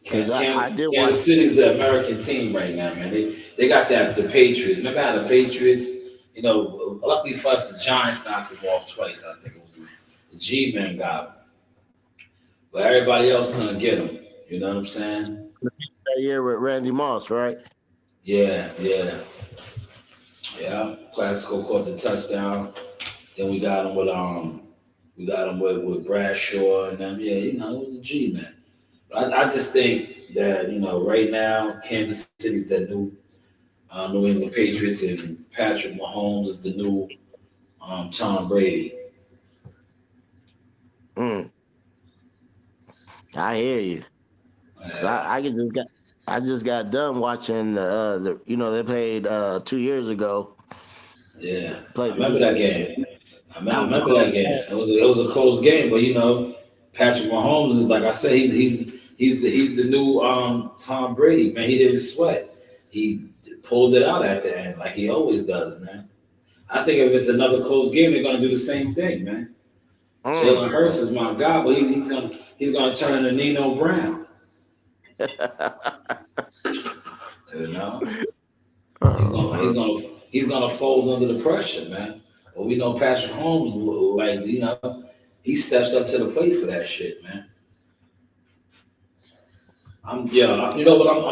Because I did watch. Kansas City's the American team right now, man. They got the Patriots. Remember how the Patriots, luckily for us, the Giants knocked them off twice. I think it was the G-Men got them. But everybody else couldn't get them. You know what I'm saying? That year with Randy Moss, right? Yeah. Classico caught the touchdown. Then we got him with Bradshaw and them. Yeah, it was the G-Men. But I just think that right now Kansas City's that new New England Patriots, and Patrick Mahomes is the new Tom Brady. Mm, I hear you. 'Cause I just got done watching they played 2 years ago. Yeah, I Played the remember that Jets. game. I That was a remember that close game. game. It was a close game, but Patrick Mahomes is like I said, he's the new Tom Brady, man. He didn't sweat. He pulled it out at the end like he always does, man. I think if it's another close game, they're gonna do the same thing, man. Jalen Hurts is my guy, but he's gonna turn into Nino Brown. You know, he's gonna fold under the pressure, man. But we know Patrick Holmes, like he steps up to the plate for that shit, man. I'm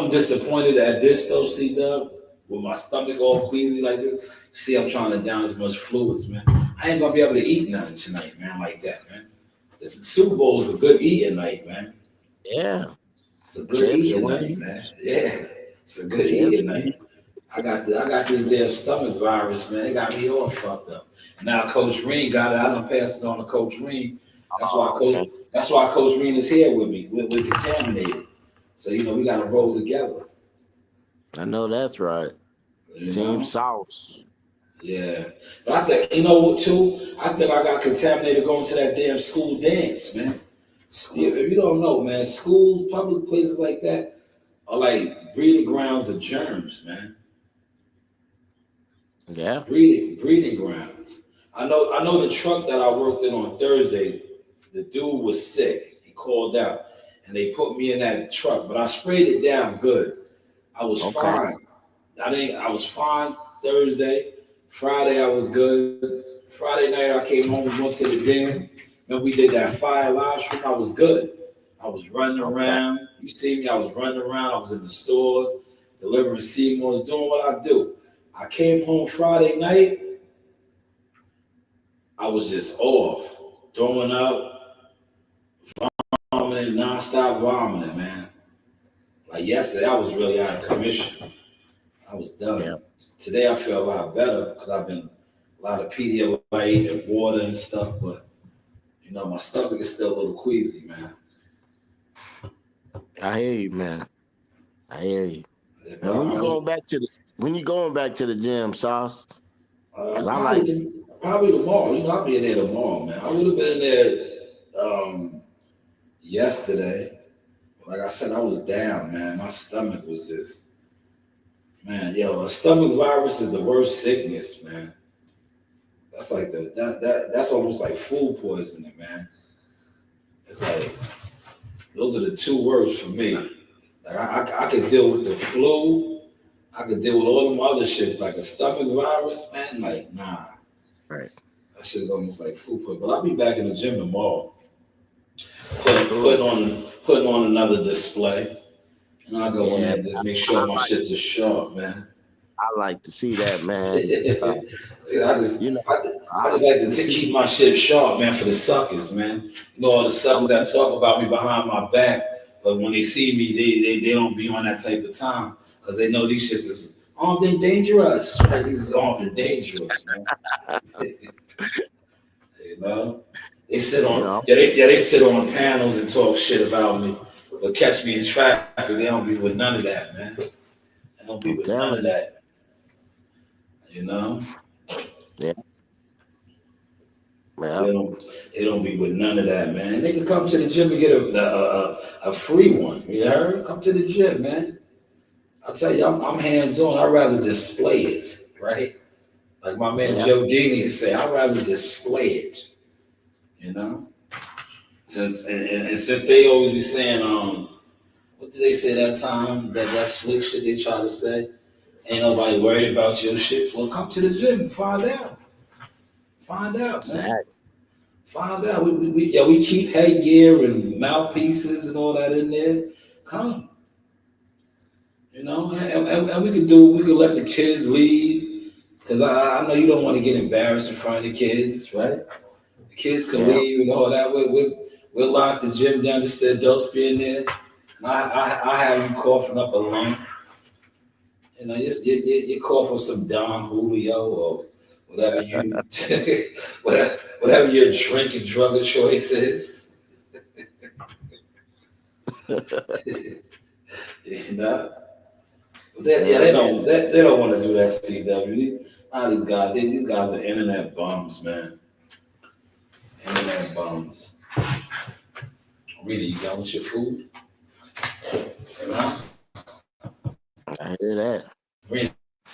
disappointed at this though, C-Dub, with my stomach all queasy like this. See, I'm trying to down as much fluids, man. I ain't gonna be able to eat nothing tonight, man, like that, man. This Super Bowl is a good eating night, man. Yeah. It's a good Chips, eating night, wings. man. Yeah, it's a good Chips. eating night. I got this damn stomach virus, man. It got me all fucked up. And now Coach Reen got it. I done passed it on to Coach Reen. That's why Coach Reen is here with me. We're contaminated. So we gotta roll together. I know that's right. Team Sauce. Yeah. But I think what too? I think I got contaminated going to that damn school dance, man. If you don't know, man, schools, public places like that are like breeding grounds of germs, man. Yeah. Breeding grounds. I know the truck that I worked in on Thursday, the dude was sick. He called out and they put me in that truck, but I sprayed it down good. I was fine. I was fine Thursday. Friday I was good. Friday night I came home and went to the dance. And we did that fire live stream. I was good. I was running around. You see me, I was running around. I was in the stores, delivering Seymour's, doing what I do. I came home Friday night. I was just off, throwing up, vomiting, nonstop vomiting, man. Like yesterday, I was really out of commission. I was done. Yeah. Today, I feel a lot better because I've been a lot of Pedialyte and water and stuff, but my stomach is still a little queasy, man. I hear you, man. I hear you. Yeah, Now, when you going back to the gym, Sauce? Probably tomorrow. I'll be in there tomorrow, man. I would have been in there yesterday. Like I said, I was down, man. My stomach was just, man, a stomach virus is the worst sickness, man. That's like that's almost like food poisoning, man. It's like those are the two words for me. Like I could deal with the flu, I could deal with all them other shit, like a stomach virus, man. Like nah, Right. that shit's almost like food poisoning. But I'll be back in the gym tomorrow, putting on another display, and I'll go in there and just make sure my shits are sharp, man. I like to see that, man. I just like to keep my shit sharp, man, for the suckers, man. All the suckers that talk about me behind my back, but when they see me, they don't be on that type of time because they know these shits is armed and dangerous. Right? These is armed and dangerous, man. They sit on they sit on panels and talk shit about me, but catch me in traffic, they don't be with none of that, man. They don't be with none of that. Yeah. They don't be with none of that, man. They can come to the gym and get a free one. You heard? Come to the gym, man. I tell you, I'm hands on. I'd rather display it, right? Like my man Joe Dini say, I'd rather display it. Since they always be saying, what did they say that time? That slick shit they try to say. Ain't nobody worried about your shit. Well, come to the gym and find out. Find out, Exactly. man. Find out. We keep headgear and mouthpieces and all that in there. Come. And we could let the kids leave. Because I know you don't want to get embarrassed in front of the kids, right? The kids can leave and all that. We'll lock the gym down, just the adults being there. And I have you coughing up a lung. You know, you cough with some Don Julio or whatever you, whatever your drinking drug of choice is. You know, but they don't want to do that. CW. All these guys, these guys are internet bums, man. Internet bums. Really, you done with your food? You know? I hear that. Rena,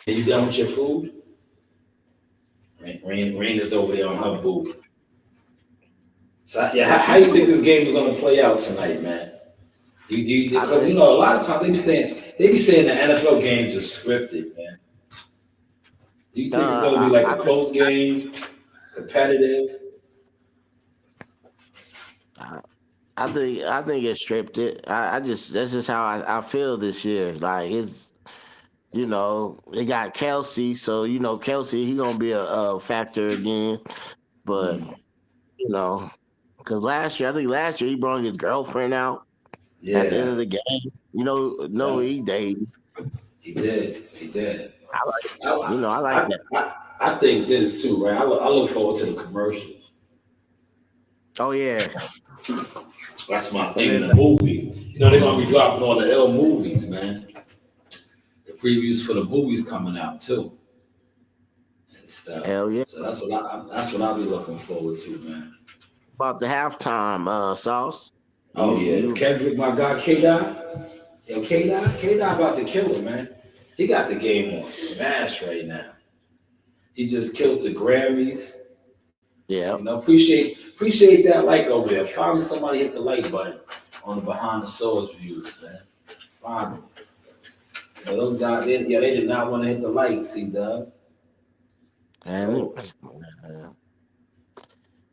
you done with your food? Rena's over there on her booth. So yeah, how you think this game is gonna play out tonight, man? Because you know a lot of times they be saying the NFL games are scripted, man. Do you think it's gonna be like a close game, competitive? I think it's scripted. I just that's just how I feel this year. Like it's they got Kelsey, so Kelsey he gonna be a factor again. But Mm, because I think last year he brought his girlfriend out at the end yeah, of the game. No, yeah, he dated. he did. He did. I like I like I, that. I think this too, right? I look forward to the commercials. Oh yeah, That's my and thing in then the movies. You know, they're gonna be dropping all the L movies, man. The previews for the movies coming out too and stuff. hell yeah. So that's what I'll be looking forward to, man. About the halftime sauce. Oh You yeah, you Kendrick, my guy, K Dot. Yo, K Dot about to kill it, man. He got the game on smash right now. He just killed the Grammys. yeah. You know, appreciate that like over there. Finally, somebody hit the like button on the behind the source views, man. Finally. You know, those guys, they did not want to hit the like, see, Doug. And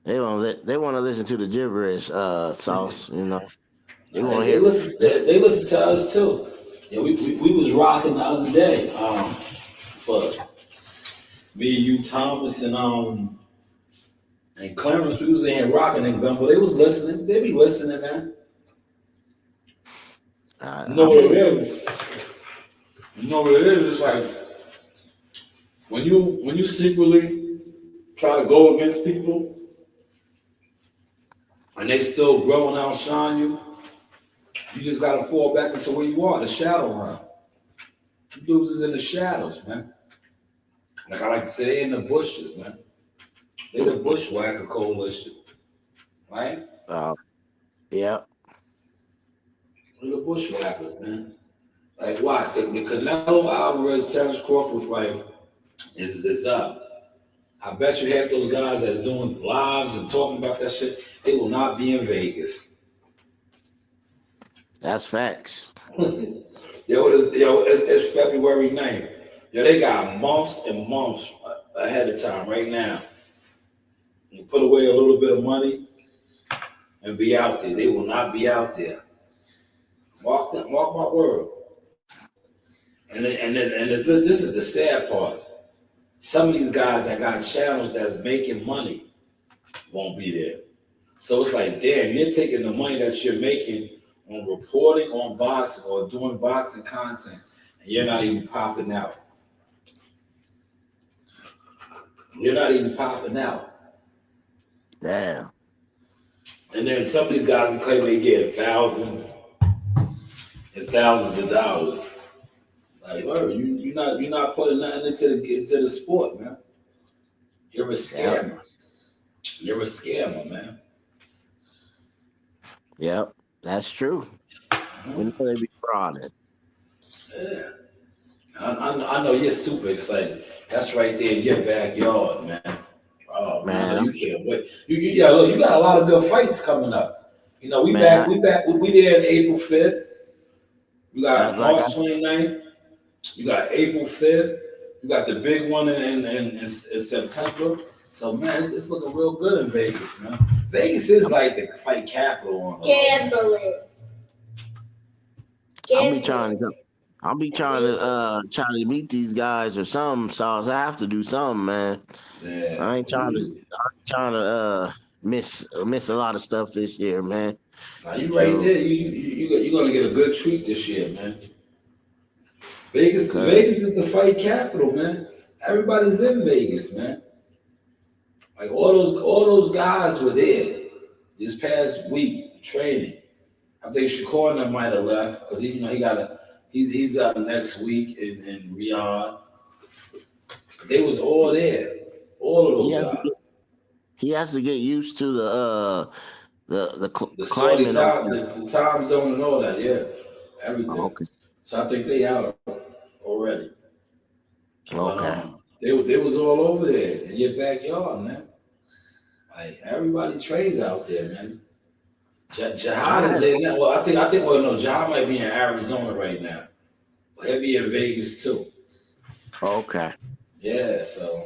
they want to listen to the gibberish sauce. They want to hear. They listen to us too. Yeah, we was rocking the other day. For me, you, Thomas, and Clarence, we was in here rocking and Gumbo. They was listening. They be listening, man. You know I what it believe. is? You know what it is? It's like when you secretly try to go against people and they still grow and outshine you, you just gotta fall back into where you are, the shadow realm. You dudes is in the shadows, man. Like I like to say, they in the bushes, man. They the bushwhacker coalition, right? Uh, yeah. They the bushwhackers, man. Like watch the Canelo Alvarez Terrence Crawford fight is up. I bet you half those guys that's doing lives and talking about that shit, they will not be in Vegas. That's facts. It's February 9th. Yo, they got months and months ahead of time right now. You put away a little bit of money and be out there. They will not be out there. Mark my word. This is the sad part. Some of these guys that got channels that's making money won't be there. So it's like, damn, you're taking the money that you're making on reporting on boxing or doing boxing content, and you're not even popping out. You're not even popping out. Damn. And then some of these guys be claiming they get thousands and thousands of dollars. Like, word, you're not putting nothing into the sport, man. You're a Yep. scammer. You're a scammer, man. Yep. That's true. We know they be frauding. Yeah. I know you're super excited. That's right there in your backyard, man. Oh man, I Man, know you can't wait. Look, you got a lot of good fights coming up. You know, man, we there in April 5th. We got like March I said, 29th. You got April 5th. You got the big one in September. So man, it's looking real good in Vegas, man. Vegas is like the fight capital on Gambling. I'll be trying to meet these guys or something, so I have to do something, man. Yeah. I ain't trying to miss a lot of stuff this year, man. Now you right So, there. You're gonna get a good treat this year, man. Vegas cause is the fight capital, man. Everybody's in Vegas, man. Like all those guys were there this past week training. I think Shakur and them might have left because he's out next week in Riyadh. They was all there, all of he those has to guys. get used to the The Saudi climate over time, there. the time zone and all that, yeah, Oh, everything. okay, So I think they out already. But okay. they was all over there in your backyard, man. Like everybody trades out there, man. I Jihad is had there now. Well, well, no, Jihad might be in Arizona right now, but he'll be in Vegas too. okay. Yeah, so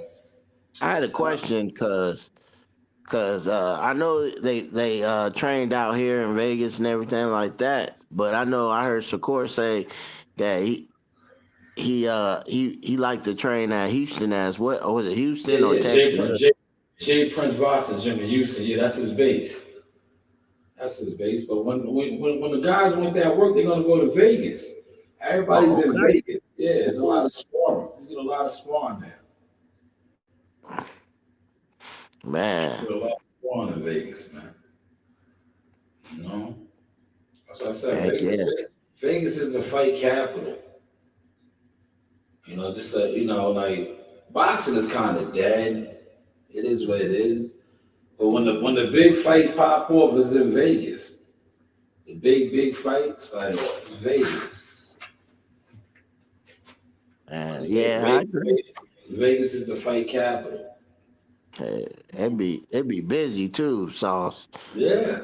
I had a it's question because I know they trained out here in Vegas and everything like that, but I heard Shakur say that he liked to train at Houston as well. Or was it yeah, Houston or yeah. Texas? Jay Prince Boston, Jim in Houston. Yeah, that's his base. That's his base. But when the guys want that work, they're gonna go to Vegas. Everybody's Oh, in okay. Vegas. Yeah, it's a lot of sparring. You get a lot of sparring there. Man, You get a lot of sparring in Vegas, man. You know, that's what I said. heck yeah. Vegas is the fight capital. You know, just like boxing is kind of dead. It is what it is. But when the big fights pop off, it's in Vegas. The big fights, like Vegas. Man, Like, yeah, I agree. Vegas is the fight capital. It'd be busy too, Sauce. Yeah,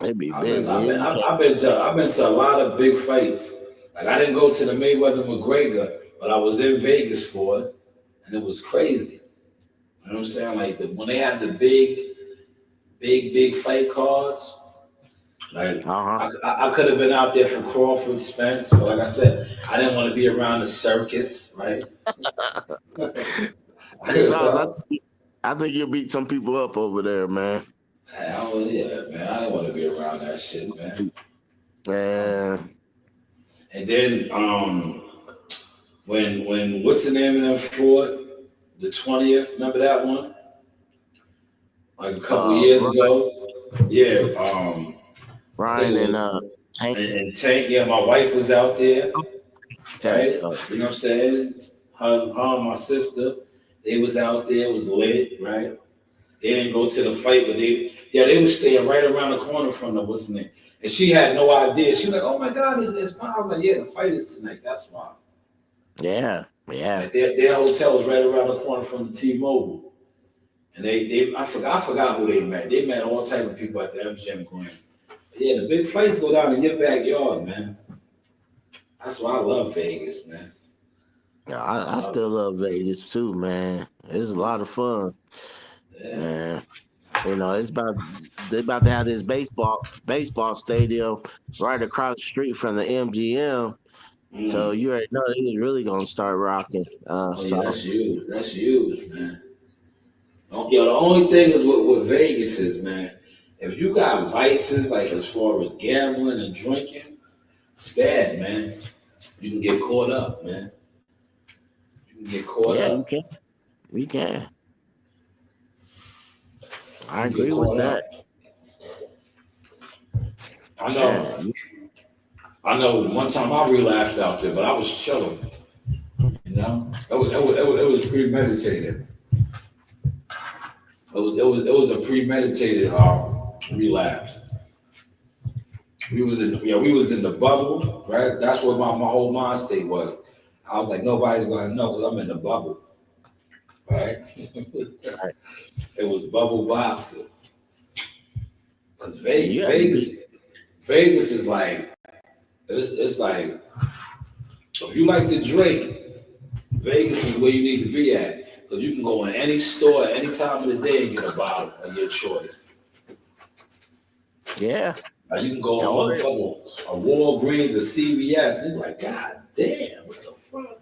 It'd be busy. You can't. I've been to a lot of big fights. Like I didn't go to the Mayweather McGregor, but I was in Vegas for it, and it was crazy. You know what I'm saying? Like when they have the big fight cards. Like Uh I could have been out there for Crawford Spence, but like I said, I didn't want to be around the circus, right? huh. I Hey, didn't Sauce, want, I think you'll beat some people up over there, man. yeah, man, I didn't want to be around that shit, man. Man, And then when what's the name of them fought? The 20th, remember that one? Like a couple years ago. Yeah, I think Ryan it and was Tank. and Tank, yeah, my wife was out there, Tank. right? You know what I'm saying? Her and my sister, they was out there, it was lit, right? They didn't go to the fight, but they was staying right around the corner from the what's the name. And she had no idea. She was like, "Oh my God, it's mine." I was like, "Yeah, the fight is tonight. That's why." Yeah, yeah. Like their hotel was right around the corner from the T-Mobile, and I forgot who they met. They met all type of people at the MGM Grand. But yeah, the big fights go down in your backyard, man. That's why I love Vegas, man. Yeah, I I love still love Vegas too, man. It's a lot of fun, it. Yeah. man. You know, they about to have this baseball stadium right across the street from the MGM. So Mm. you already know they really gonna start rocking. Oh yeah, So that's huge. That's huge, man. Yo, the only thing is with Vegas is, man, if you got vices like as far as gambling and drinking, it's bad, man. You can get caught up, man. You can get caught yeah, up. you can. I You can get agree with caught up. that. I know. Man, I know. One time I relapsed out there, but I was chilling. You know, it was premeditated. It was a premeditated relapse. We was in the bubble, right? That's what my whole mind state was. I was like, nobody's gonna know because I'm in the bubble, right? right. It was bubble boxing. Because You have to be. Vegas is like it's like if you like to drink, Vegas is where you need to be at because you can go in any store at any time of the day and get a bottle of your choice. Yeah. Like you can go on Or motherfucker a Walgreens or CVS and you're like, God damn, what the fuck?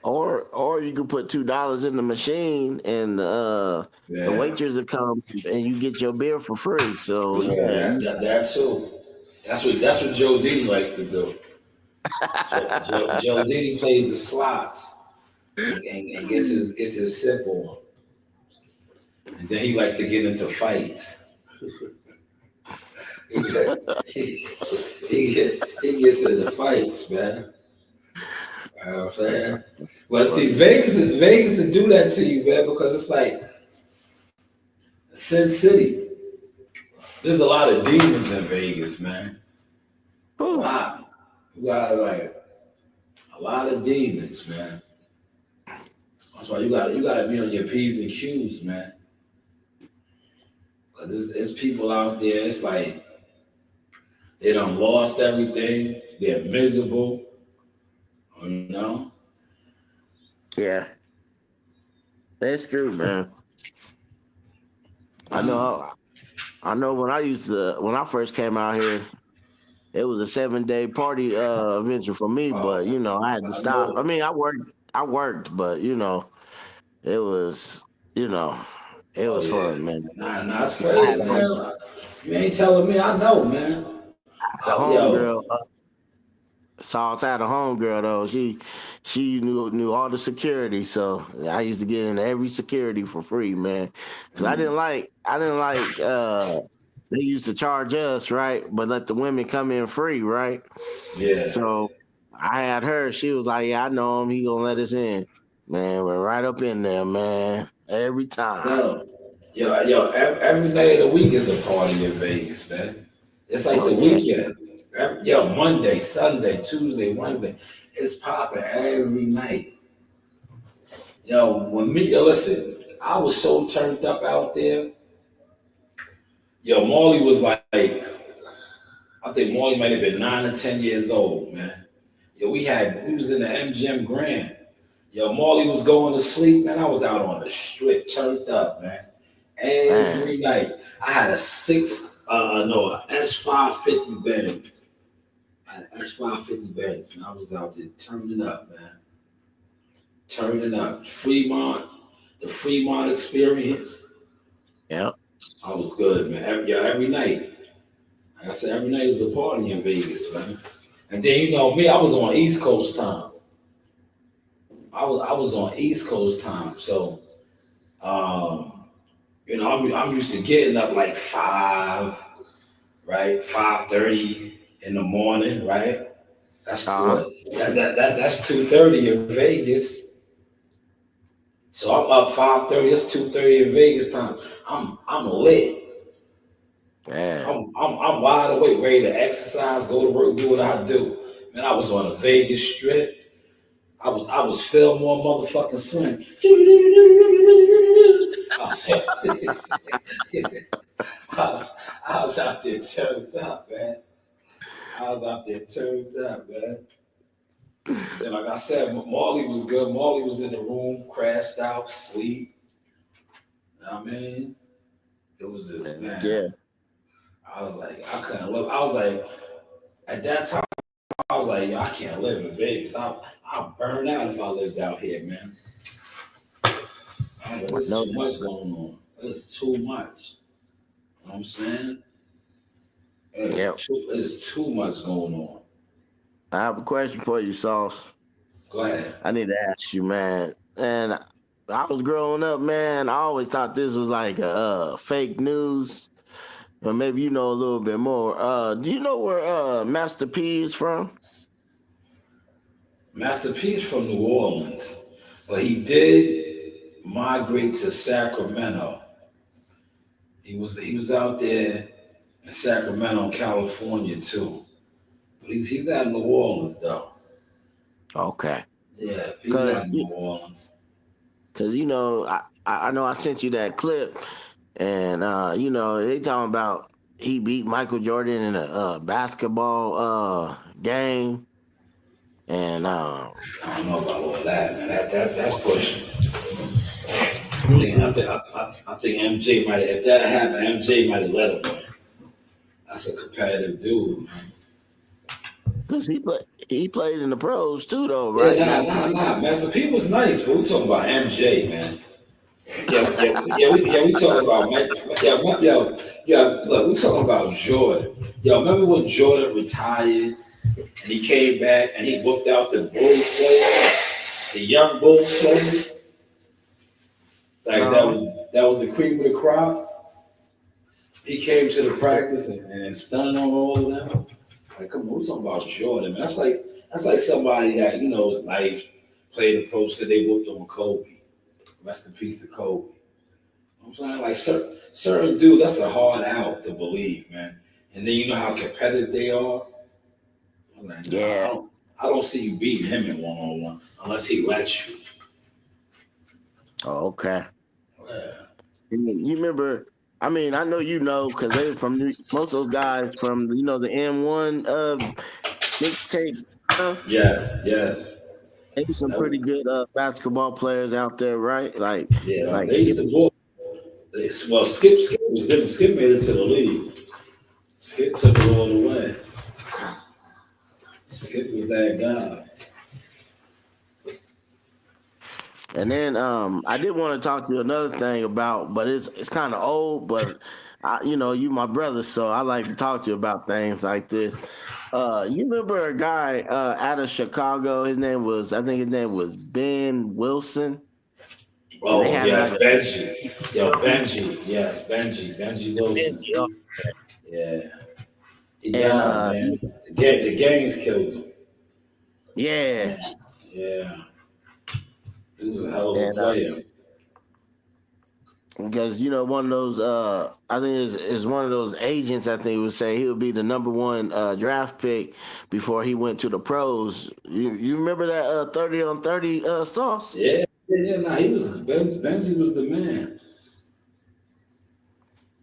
Or you could put $2 in the machine and the Yeah, waitress will come and you get your beer for free. So yeah, yeah, that too. That's what Joe Didi likes to do. Joe Didi plays the slots and gets his sip on, and then he likes to get into fights. he, he gets into fights, man. You know what I'm saying? Well, see, Vegas will do that to you, man, because it's like Sin City. There's a lot of demons in Vegas, man. A whew, lot. You got like a lot of demons, man. That's why you gotta be on your P's and Q's, man. Cause it's people out there. It's like they done lost everything. They're miserable. You know. yeah, that's true, man. I Uh, know. I know when I first came out here, it was a 7-day party venture for me, but oh, I had to I stop. I know. mean, I worked, but it was you know it Oh was yeah. fun, man. Nah, it's I had crazy, man. You ain't telling me. I know, man. a Yo, homegirl. Salt's had a homegirl though. She knew all the security, so I used to get into every security for free, man. Because I didn't like they used to charge us, right, but let the women come in free, right? yeah. So I had her. She was like, "Yeah, I know him. He gonna let us in." Man, we're right up in there, man. Every time. Yo, yo. Every night of the week is a party in Vegas, man. It's like Oh the yeah. weekend. Yo, Monday, Sunday, Tuesday, Wednesday. It's popping every night. Yo, listen, I was so turned up out there. Yo, Marley was like, I think Marley might have been 9 or 10 years old, man. Yo, we was in the MGM Grand. Yo, Marley was going to sleep, man. I was out on the strip, turned up, man. Man. Every night. I had a no, a S550 Benz. I had an S550 Benz, man. I was out there turning up, man. Turning up. The Fremont experience. Yeah. I was good, man. Every night. Like I said, every night is a party in Vegas, man. And then you know me, I was on East Coast time. I was on East Coast time, so I'm used to getting up like 5, right, 5:30 in the morning, right. That's Uh-huh. what that's 2:30 in Vegas. So I'm up 5:30. It's 2:30 in Vegas time. I'm lit. Yeah. I'm wide awake, ready to exercise, go to work, do what I do. Man, I was on a Vegas strip. I was Fillmore motherfucking Slim. I was, I was I was out there turned up, man. I was out there turned up, man. Then, like I said, Marley was good. Marley was in the room, crashed out, sleep. You know what I mean? It was just, man. Yeah. I was like, I couldn't live. I was like, at that time, I was like, yo, I can't live in Vegas. I'll burn out if I lived out here, man. I was like, I there's know too that. much going on. There's too much. You know what I'm saying? Yeah. There's too much going on. I have a question for you, Sauce. Go ahead. I need to ask you, man. And I was growing up, man. I always thought this was like fake news, but maybe you know a little bit more. Do you know where Master P is from? Master P is from New Orleans, but he did migrate to Sacramento. He was out there in Sacramento, California too. But he's out of New Orleans though. Okay, Yeah, he's out cause of New Orleans. I know I sent you that clip, and they talking about he beat Michael Jordan in a basketball game, and I don't know about all that, man. That's pushing. sneakers. I think MJ might have, if that happened, MJ might have let him win. That's a competitive dude, man. Because he played in the pros too, though, Yeah, right? Master P. Master P was nice, but we talking about MJ, man. We talking about look, we talking about Jordan. Yo, remember when Jordan retired and he came back and he booked out the Bulls players, the young Bulls players? Like Uh-huh. that was the cream of the crop. He came to the practice and stunned on all of them. Like, come on, we're talking about Jordan, man. That's like somebody that you know is nice, played the pro, said they whooped on Kobe. Rest in peace to Kobe. I'm saying like certain dude, that's a hard out to believe, man. And then you know how competitive they are. I'm like, nah, Yeah. I don't see you beating him in 1-on-1 unless he lets you. Oh, okay. Yeah. You remember? I mean, I know you know because they from most of those guys from the M1 mixtape. Yes. There's some pretty That, good basketball players out there, right? Like yeah, like they used Skip. to book. Well, Skip was different. Skip made it to the league. Skip took it all the way. Skip was that guy. And then I did want to talk to you another thing about, but it's kind of old, but you my brother, so I like to talk to you about things like this. You remember a guy out of Chicago? I think his name was Ben Wilson, and they Oh had yes, like Benji. Yo, Benji. Yes, Benji Wilson. Benji, Yeah, he and died, man. The gangs killed him. yeah, Yeah, he was a hell of a and player. because one of those I think is one of those agents, I think would say he would be the number one draft pick before he went to the pros. You remember that 30 on 30 sauce? Nah, he was Benji was the man.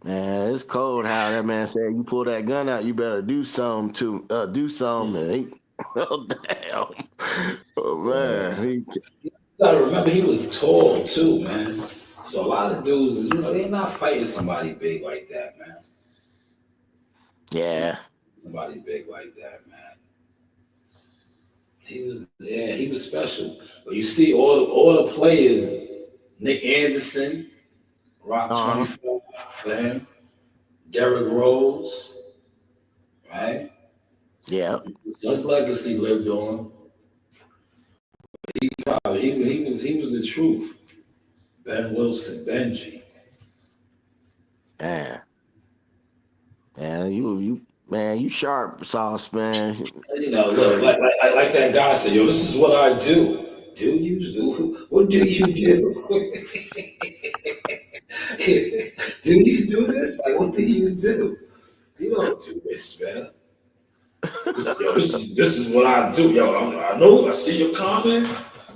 Man, it's cold how that man said you pull that gun out, you better do something to do something. And he, oh damn, oh Yeah. man, You gotta remember he was tall too, man. So a lot of dudes, they're not fighting somebody big like that, man. yeah, Somebody big like that, man. He was special. But you see all the players, Nick Anderson, Rock uh huh, 24 for him, Derrick Rose, right? yeah, His legacy lived on. He was the truth. Ben Wilson, Benji. man, man, you sharp sauce, man. You know, look, like that guy said, yo, this is what I do. Do you do? What do you do? Do you do this? Like, what do you do? You don't do this, man. This is what I do. Yo, I know, I see your comment.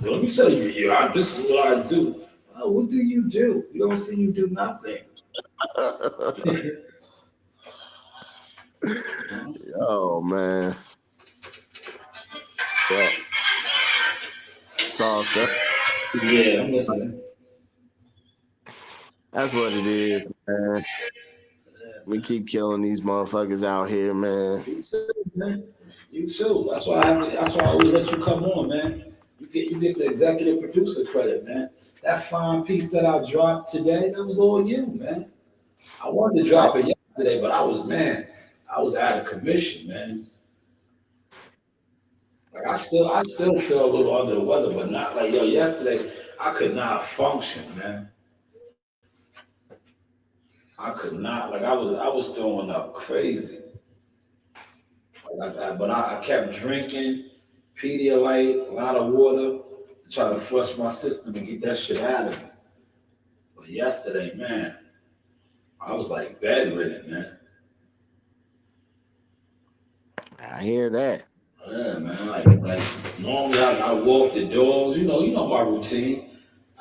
Yo, let me tell you, this is what I do. Oh, what do you do? We don't see you do nothing. Oh man, yeah, sauce. Yeah, I'm listening. That's what it is, man. We keep killing these motherfuckers out here, man. You too, man. You too. That's why I always let you come on, man. You get the executive producer credit, man. That fine piece that I dropped today, that was all you, man. I wanted to drop it yesterday, but I was out of commission, man. Like I still feel a little under the weather, but not like yesterday I could not function, man. I could not. Like I was throwing up crazy. But I kept drinking Pedialyte, a lot of water, to try to flush my system and get that shit out of me. But yesterday, man, I was like bedridden, man. I hear that. Yeah, man. Like normally I walk the dogs, you know my routine.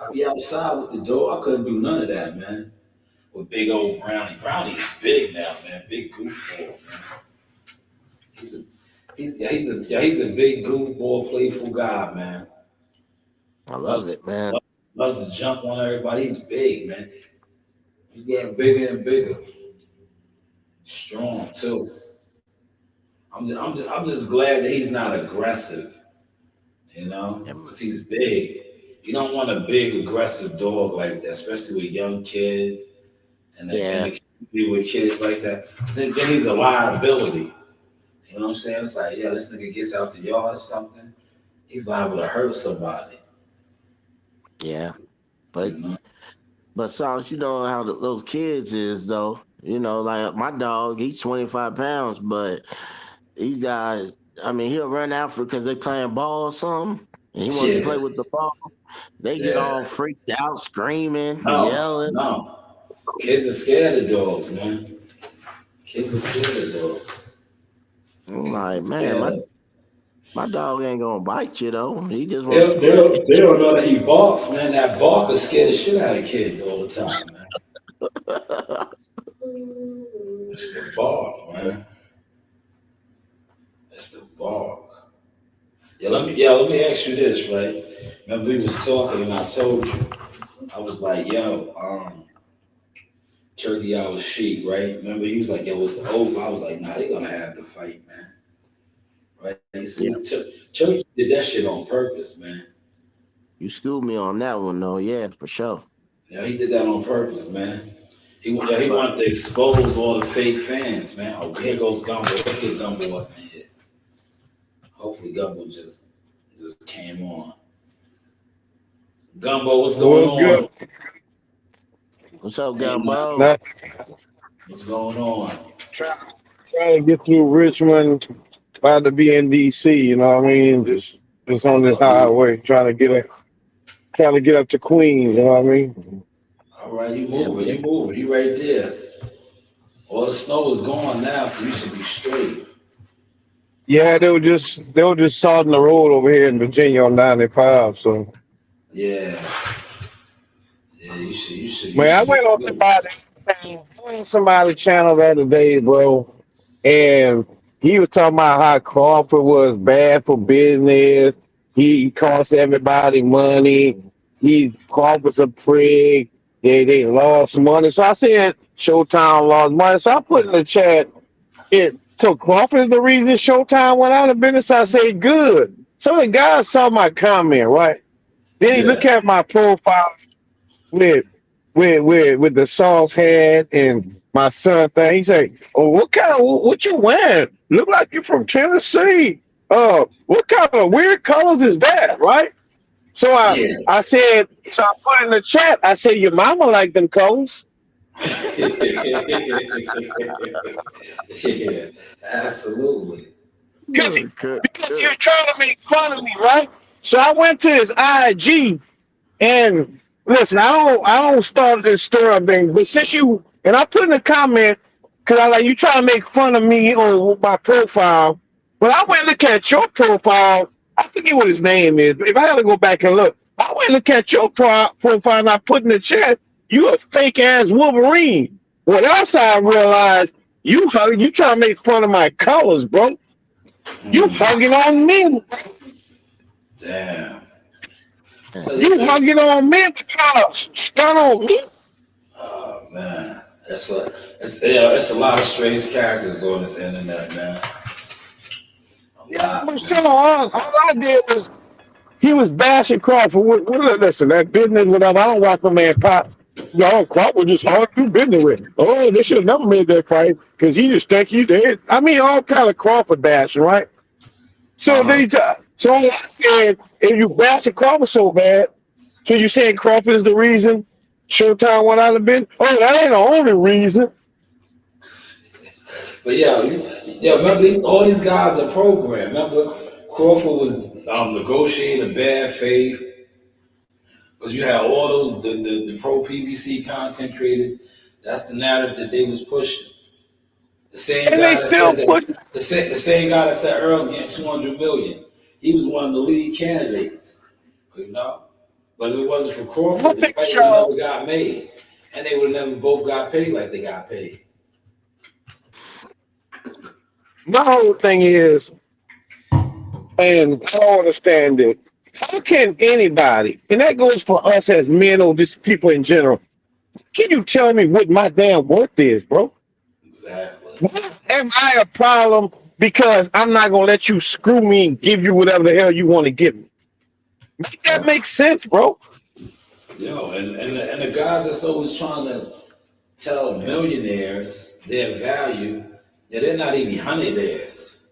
I be outside with the dog. I couldn't do none of that, man. With big old Brownie. Brownie is big now, man. Big goofball, man. He's a he's a big goofball, playful guy, man. I love Loves it, man. loves to jump on everybody. He's big, man. He's getting bigger and bigger. Strong too. I'm just glad that he's not aggressive, you know, And- because he's big. You don't want a big aggressive dog like that, especially with young kids and Yeah, the community with kids like that. Then he's a liability. You know what I'm saying? It's like, yeah, this nigga gets out the yard or something, he's liable to hurt somebody. yeah. You But know? Sauce, you know how those kids is though. You know, like my dog, he's 25 pounds, but these guys, I mean, he'll run out for because they playing ball or something, and he wants to play Yeah, with the ball. They get all yeah. freaked out, screaming, No, yelling. no. Kids are scared of dogs, man. Kids are scared of dogs. I'm Kids are like, man, scared of. my dog ain't gonna bite you though. He just wants to play. They don't know that he barks, man. That bark will scare the shit out of kids all the time, man. It's the bark, man. It's the bark. Let me ask you this, right? Remember we was talking and I told you, I was like, yo, Turkey I was sheep, right? Remember he was like, yo, it's over. I was like, nah, they gonna have to fight, man. Right? He Yeah, said, Turkey did that shit on purpose, man. you schooled me on that one though. Yeah, for sure. Yeah, he did that on purpose, man. He But wanted to expose all the fake fans, man. Oh, here goes Gumbo. Let's get Gumbo up in here. Hopefully Gumbo just came on. Gumbo, what's going What's on? good? what's up, Ain't nothing. Gumbo? Not What's going on? trying, trying to get through Richmond, about to be in DC. You know what I mean? Just on this Oh, you highway, trying to get up to Queens. You know what I mean? all right? You Yeah, moving? You moving? You right there? All the snow is gone now, so you should be straight. Yeah, they were just salting the road over here in Virginia on 95. So Yeah, yeah. You man, I should be went on good. somebody's channel the other day, bro, and he was talking about how Crawford was bad for business. He cost everybody money. Crawford's a prig. They lost money. So I said Showtime lost money. So I put in the chat so Crawford is the reason Showtime went out of business. I said good. So the guy saw my comment, right? Then he looked Yeah, at my profile with with the sauce hat and my son thing. He say, "Oh, what you wearing? Look like you're from Tennessee. What kind of weird colors is that?" Right? So yeah. I put in the chat. I said, "Your mama like them colors." Yeah, absolutely. Because good, because good. you're trying to make fun of me, right? So I went to his IG. And listen, I don't start this stir up thing, but since you and I put in a comment because I like you trying to make fun of me on my profile, but I went and look at your profile. I forget what his name is. If I had to go back and look, I went and look at your profile and I put in the chat, you a fake ass Wolverine. What else I realized you trying to make fun of my colors, bro. You Mm, hugging on me. damn. Man, So You it's hugging on me, trying to stun on me. oh man, it's a lot of strange characters on this internet, man. A Yeah, lot, but man. so all I did was he was bashing Crawford. Listen, that business, whatever. I don't watch my man pop. No, Crawford just hard to do business with. Oh, they should have never made that fight because he just think he's dead. I mean, all kind of Crawford bashing, right? Uh So huh. so I said, if you bashing Crawford so bad, so you saying Crawford is the reason Showtime went out of business? Oh, that ain't the only reason. But yeah, remember all these guys are programmed. Remember Crawford was negotiating bad faith because you had all those the pro PBC content creators. That's the narrative that they was pushing. The same And they guy that said still that put. the same guy that said Earl's getting 200 million. He was one of the lead candidates, you know. But if it wasn't for I Crawford, the think fight would have so. never got made, and they would have never both got paid like they got paid. My whole thing is, and I don't understand it. How can anybody, and that goes for us as men or just people in general, can you tell me what my damn worth is, bro? Exactly. Why am I a problem because I'm not gonna let you screw me and give you whatever the hell you want to give me. Make that Yeah. make sense, bro? Yo, and the guys that's always trying to tell millionaires their value, yeah, they're not even honey theirs.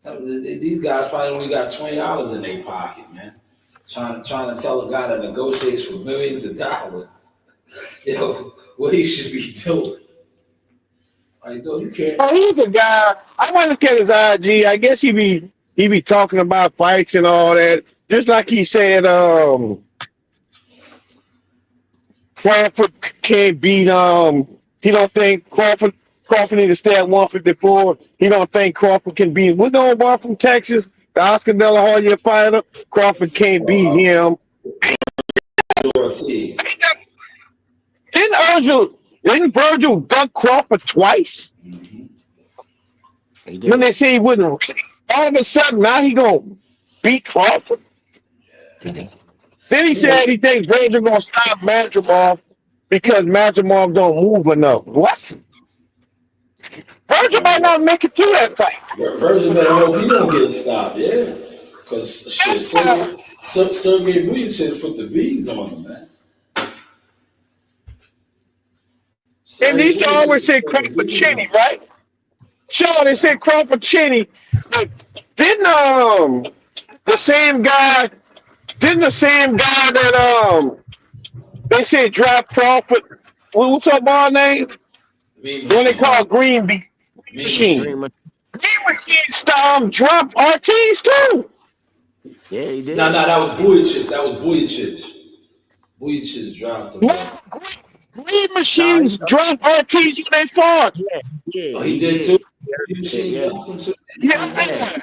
These guys probably only got $20 in their pocket, man. Trying to tell a guy that negotiates for millions of dollars, you know, what he should be doing. Like, though, you can't. Oh, he's a guy. I want to look at his IG. I guess he be talking about fights and all that. Just like he said, Crawford can't beat. He don't think Crawford need to stay at 154. He don't think Crawford can beat. We're going one from Texas, the Oscar De La Hoya fighter. Crawford can't beat him. Ortiz. Didn't Virgil duck Crawford twice? Mhm. He did. When they say he wouldn't, all of a sudden now he gonna beat Crawford. Then he said he thinks Virgil gonna stop Madrimov because Madrimov don't move enough. What? Virgil might not make it through that fight. Virgil better hope he don't get stopped, yeah. Because shit, Sergey Vujic put the bees on him, man. And they used to always say Crawford Cheney, right? Sure, they said Crawford Cheney. But didn't the same guy that they said draft Crawford, what's up our name? Mean When they Machine. call Green Mean Machine. Dreamer. Green Machine dropped Ortiz too. Yeah, he did. No, that was Vujic. Vujic dropped the No, ball. Green Machines dropped Ortiz when they fought. Yeah, Oh, he did too? Green Machine Yeah. dropped him too? Yeah.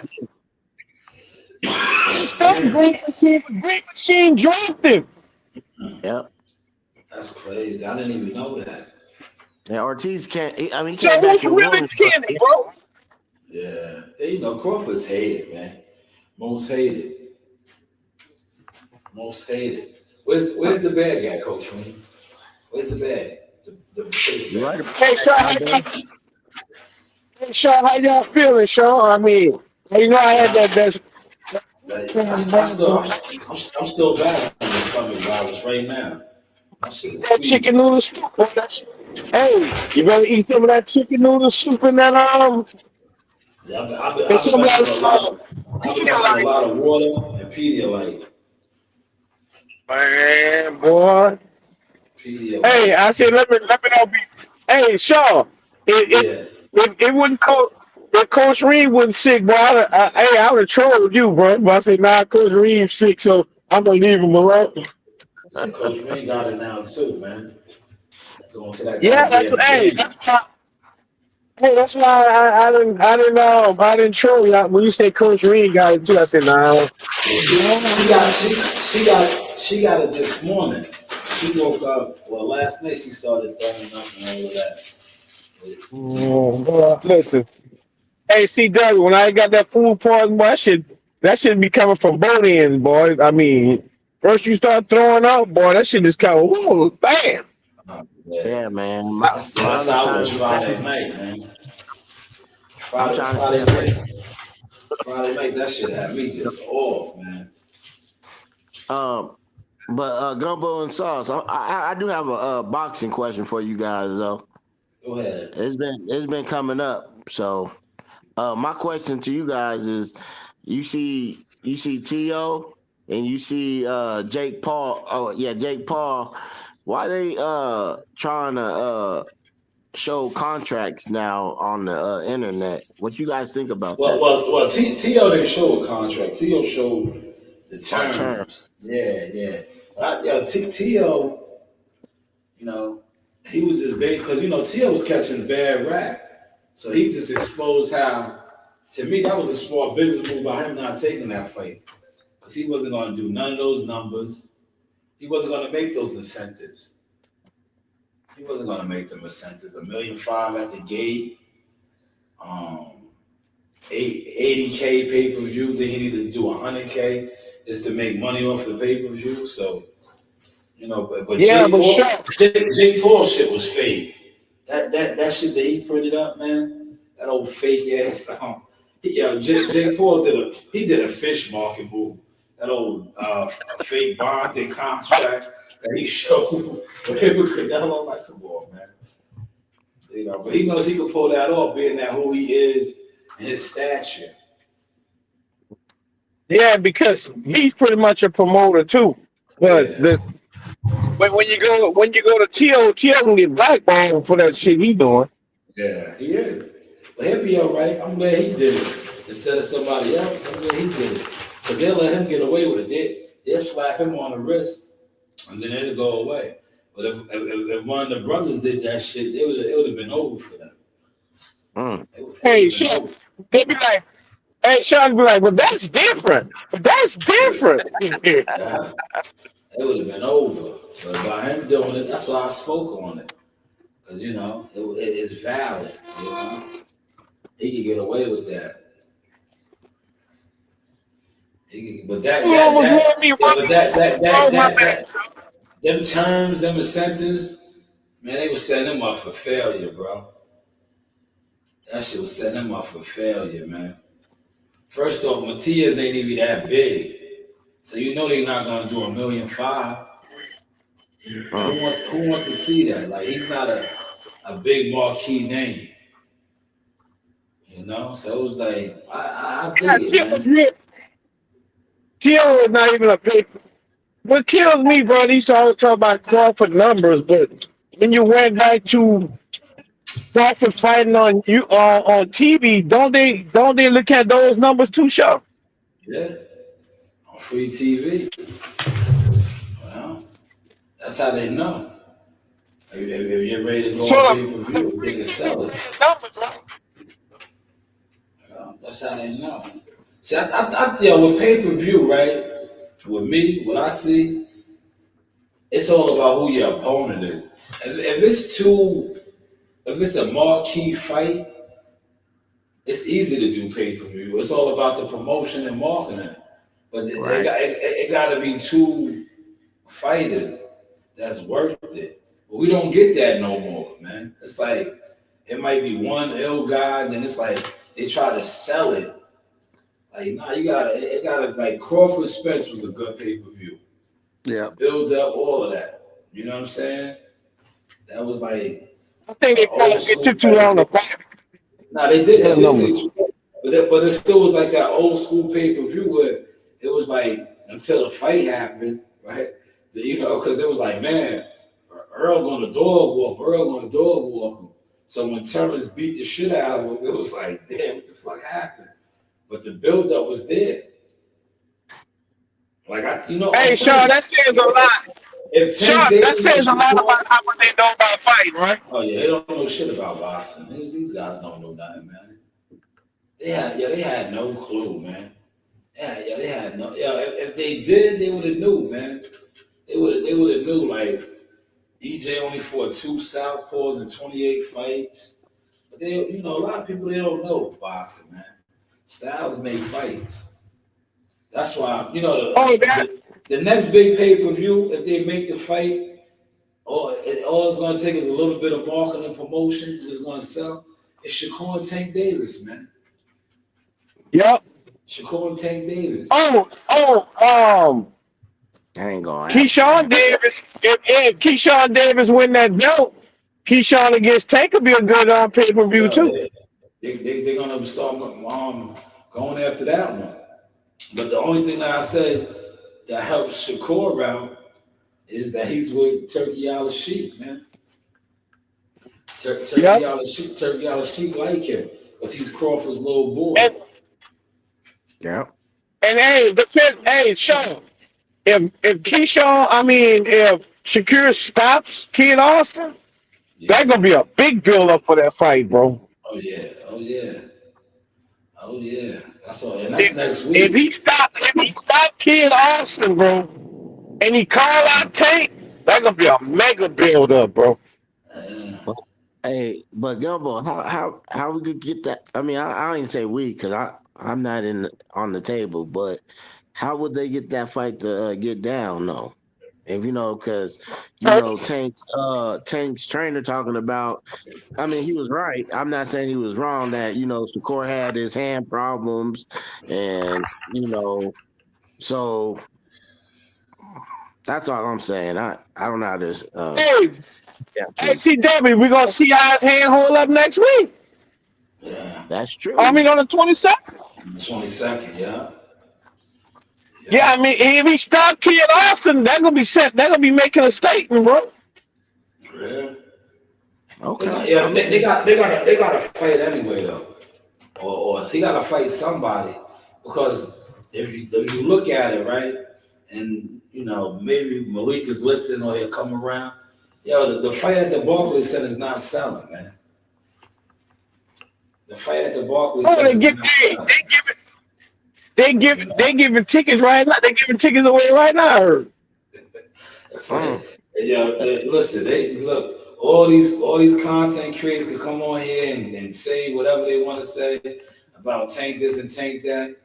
He started Green Machine, but Green Machine dropped him. Yep. That's crazy. I didn't even know that. And Ortiz can't. He So came back who's and really won. Cheney, bro? Yeah. And, you know, Crawford's hated, man. Most hated. Most hated. Where's the bad guy, Coach? Where's the bag? The You're right. Hey, Sean, how y'all feeling, Sean? I mean, you know I had that best. I'm still back on the stomach virus right now. That shit is That chicken squeezing. noodle soup. Boy, hey, you better eat some of that chicken noodle soup and that Yeah, and some of that I've been messing with a lot of water and Pedialyte. man, boy. Pedialyte. Hey, I said let me know. Hey, Sean, it wouldn't if Coach Reed wasn't sick, bro. I would have trolled you, bro. But I said, nah, Coach Reed's sick, so I'm gonna leave him alone. Yeah, Coach Green got it now too, man. Going to that Yeah, that's goddamn what. Hey, game. that's why I didn't troll you when you said Coach Reed got it too. I said, nah. She got it this morning. She woke up. Well, last night she started throwing up and all of that. Listen, hey, CW, when I got that food poison, boy, that should be coming from both ends, boy. I mean, first you start throwing up, boy, that shit is kind of whoa, bam. Yeah, man. That's how it was Friday night, man. Friday night, that shit had me just off, man. But Gumbo and Sauce, I do have a boxing question for you guys though. Go ahead. It's been coming up. So my question to you guys is, you see T.O. and you see Jake Paul. Oh yeah, Jake Paul. Why they trying to show contracts now on the internet? What you guys think about that? Well, T.O. didn't show a contract. T.O. showed the terms. Yeah. T.O., you know, he was just big because, you know, T.O. was catching bad rap. So he just exposed how, to me, that was a smart business move by him not taking that fight. Because he wasn't going to do none of those numbers. He wasn't going to make those incentives. He wasn't going to make them incentives. $1.5 million at the gate. 80K pay-per-view. Then he needed to do 100K just to make money off the pay-per-view. So, you know, but Yeah, Jake Paul shit was fake. That shit that he printed up, man, that old fake ass. Yeah, Jake Paul did a fish market move. That old fake bonding contract that he showed with him with Canelo. Like, come on, man. You know, but he knows he can pull that off, being that who he is and his stature. Yeah, because he's pretty much a promoter too. But Yeah, when you go to T.O. can get blackballed for that shit he doing. yeah, he is. But he'll be all right. I'm glad he did it instead of somebody else. I'm glad he did it because they'll let him get away with it. They'll slap him on the wrist and then it'll go away. But if one of the brothers did that shit, it would have been over for them. Mm. It would Hey, have been Sean, over. they be like, hey, Sean be like, well, that's different. That's Yeah, different. yeah. It would have been over. But by him doing it, that's why I spoke on it. Because, you know, it's valid. You know, he could get away with that. But You almost made me yeah, run but this. Oh, my bad. them terms, them incentives, man, they was setting them up for failure, bro. That shit was setting them up for failure, man. First off, Matias ain't even that big. So you know they're not gonna do 1,500,000. And Mm. who wants to see that? Like he's not a big marquee name, you know? So it was like I Yeah, dig it, man. T.O. is not even a big. What kills me, bro, they used to always talk about Crawford numbers, but when you went back to Crawford fighting on TV, don't they look at those numbers too, sharp? Yeah. On free TV. Well, that's how they know. If you're ready to go So on pay per the view, they free can TV sell look it. at numbers, right? That's how they know. See, yo, with pay per view, right? With me, what I see, it's all about who your opponent is. If it's a marquee fight, it's easy to do pay per view. It's all about the promotion and marketing. But Right. it got to be two fighters that's worth it. But we don't get that no more, man. It's like it might be one ill guy, and then it's like they try to sell it. Like, nah, it gotta like Crawford Spence was a good pay per view. The Yeah. build up, all of that. You know what I'm saying? That was like I think an old it school took too type. long to fight Nah, the they did take numbers. two, but it still was like that old school pay per view where it was like until the fight happened, right? You know, because it was like, man, Earl going to dog walk, Earl going to dog walk him. So when Terrence beat the shit out of him, it was like, damn, what the fuck happened? But the build up was there. Like I'm Hey, telling Sean, you, that says a lot. if Tank Sean, that Davis says was a lot Shakur, about how much they know about fighting, right? oh yeah, they don't know shit about boxing. These guys don't know nothing, man. They had no clue, man. Yeah, they had no. Yeah, if they did, they would have knew, man. They would have knew. Like EJ only fought two southpaws in 28 fights, but a lot of people they don't know boxing, man. Styles make fights. That's why Oh, that. the next big pay per view, if they make the fight, all it's gonna take is a little bit of marketing and promotion, and it's gonna sell. It's Shakur and Tank Davis, man. Yep. Shakur and Tank Davis. Oh. Ain't gonna happen, Keyshawn man. Davis. If Keyshawn Davis win that belt, Keyshawn against Tank could be a good pay per view Yeah, too. they're gonna start going after that one. But the only thing that I say that helps Shakur out is that he's with Turkey Al Sheik, man. Yep. Turkey Al Sheik like him because he's Crawford's little boy. And Yeah. hey, Sean, if Shakir stops Kid Austin, that's Yeah. gonna be a big build up for that fight, bro. Oh yeah. Oh yeah. Oh yeah. That's all. And that's If next if week. he stop Kid Austin, bro, and he call out Tank, that's gonna be a mega build up, bro. Uh, But, hey, but Gumbo, how we could get that? I mean, I ain't say we because I'm not on the table, but how would they get that fight to get down? No. If because Turks. Tank's trainer talking about. I mean, he was right. I'm not saying he was wrong that Shakur had his hand problems, and so that's all I'm saying. I don't know how this. Hey, Yeah, hey, CW, we're gonna see how his hand hold up next week. Yeah. that's I true. mean, on the 22nd. 22nd, yeah. Yeah, Yeah. I mean, if he stop Kid Austin, that gonna be sent. That gonna be making a statement, bro. Yeah. Okay, Yeah, okay. they gotta fight anyway though. Or he gotta fight somebody. Because if you look at it, right, and maybe Malik is listening or he'll come around. Yo, the fight at the Barclays Center is not selling, man. The fight at the Barclays Oh, Center they is give, not hey, selling. You they know? giving tickets right now. They giving tickets away right now. I heard. The fight, Mm. listen, they look, all these content creators can come on here and say whatever they want to say about tank this and tank that.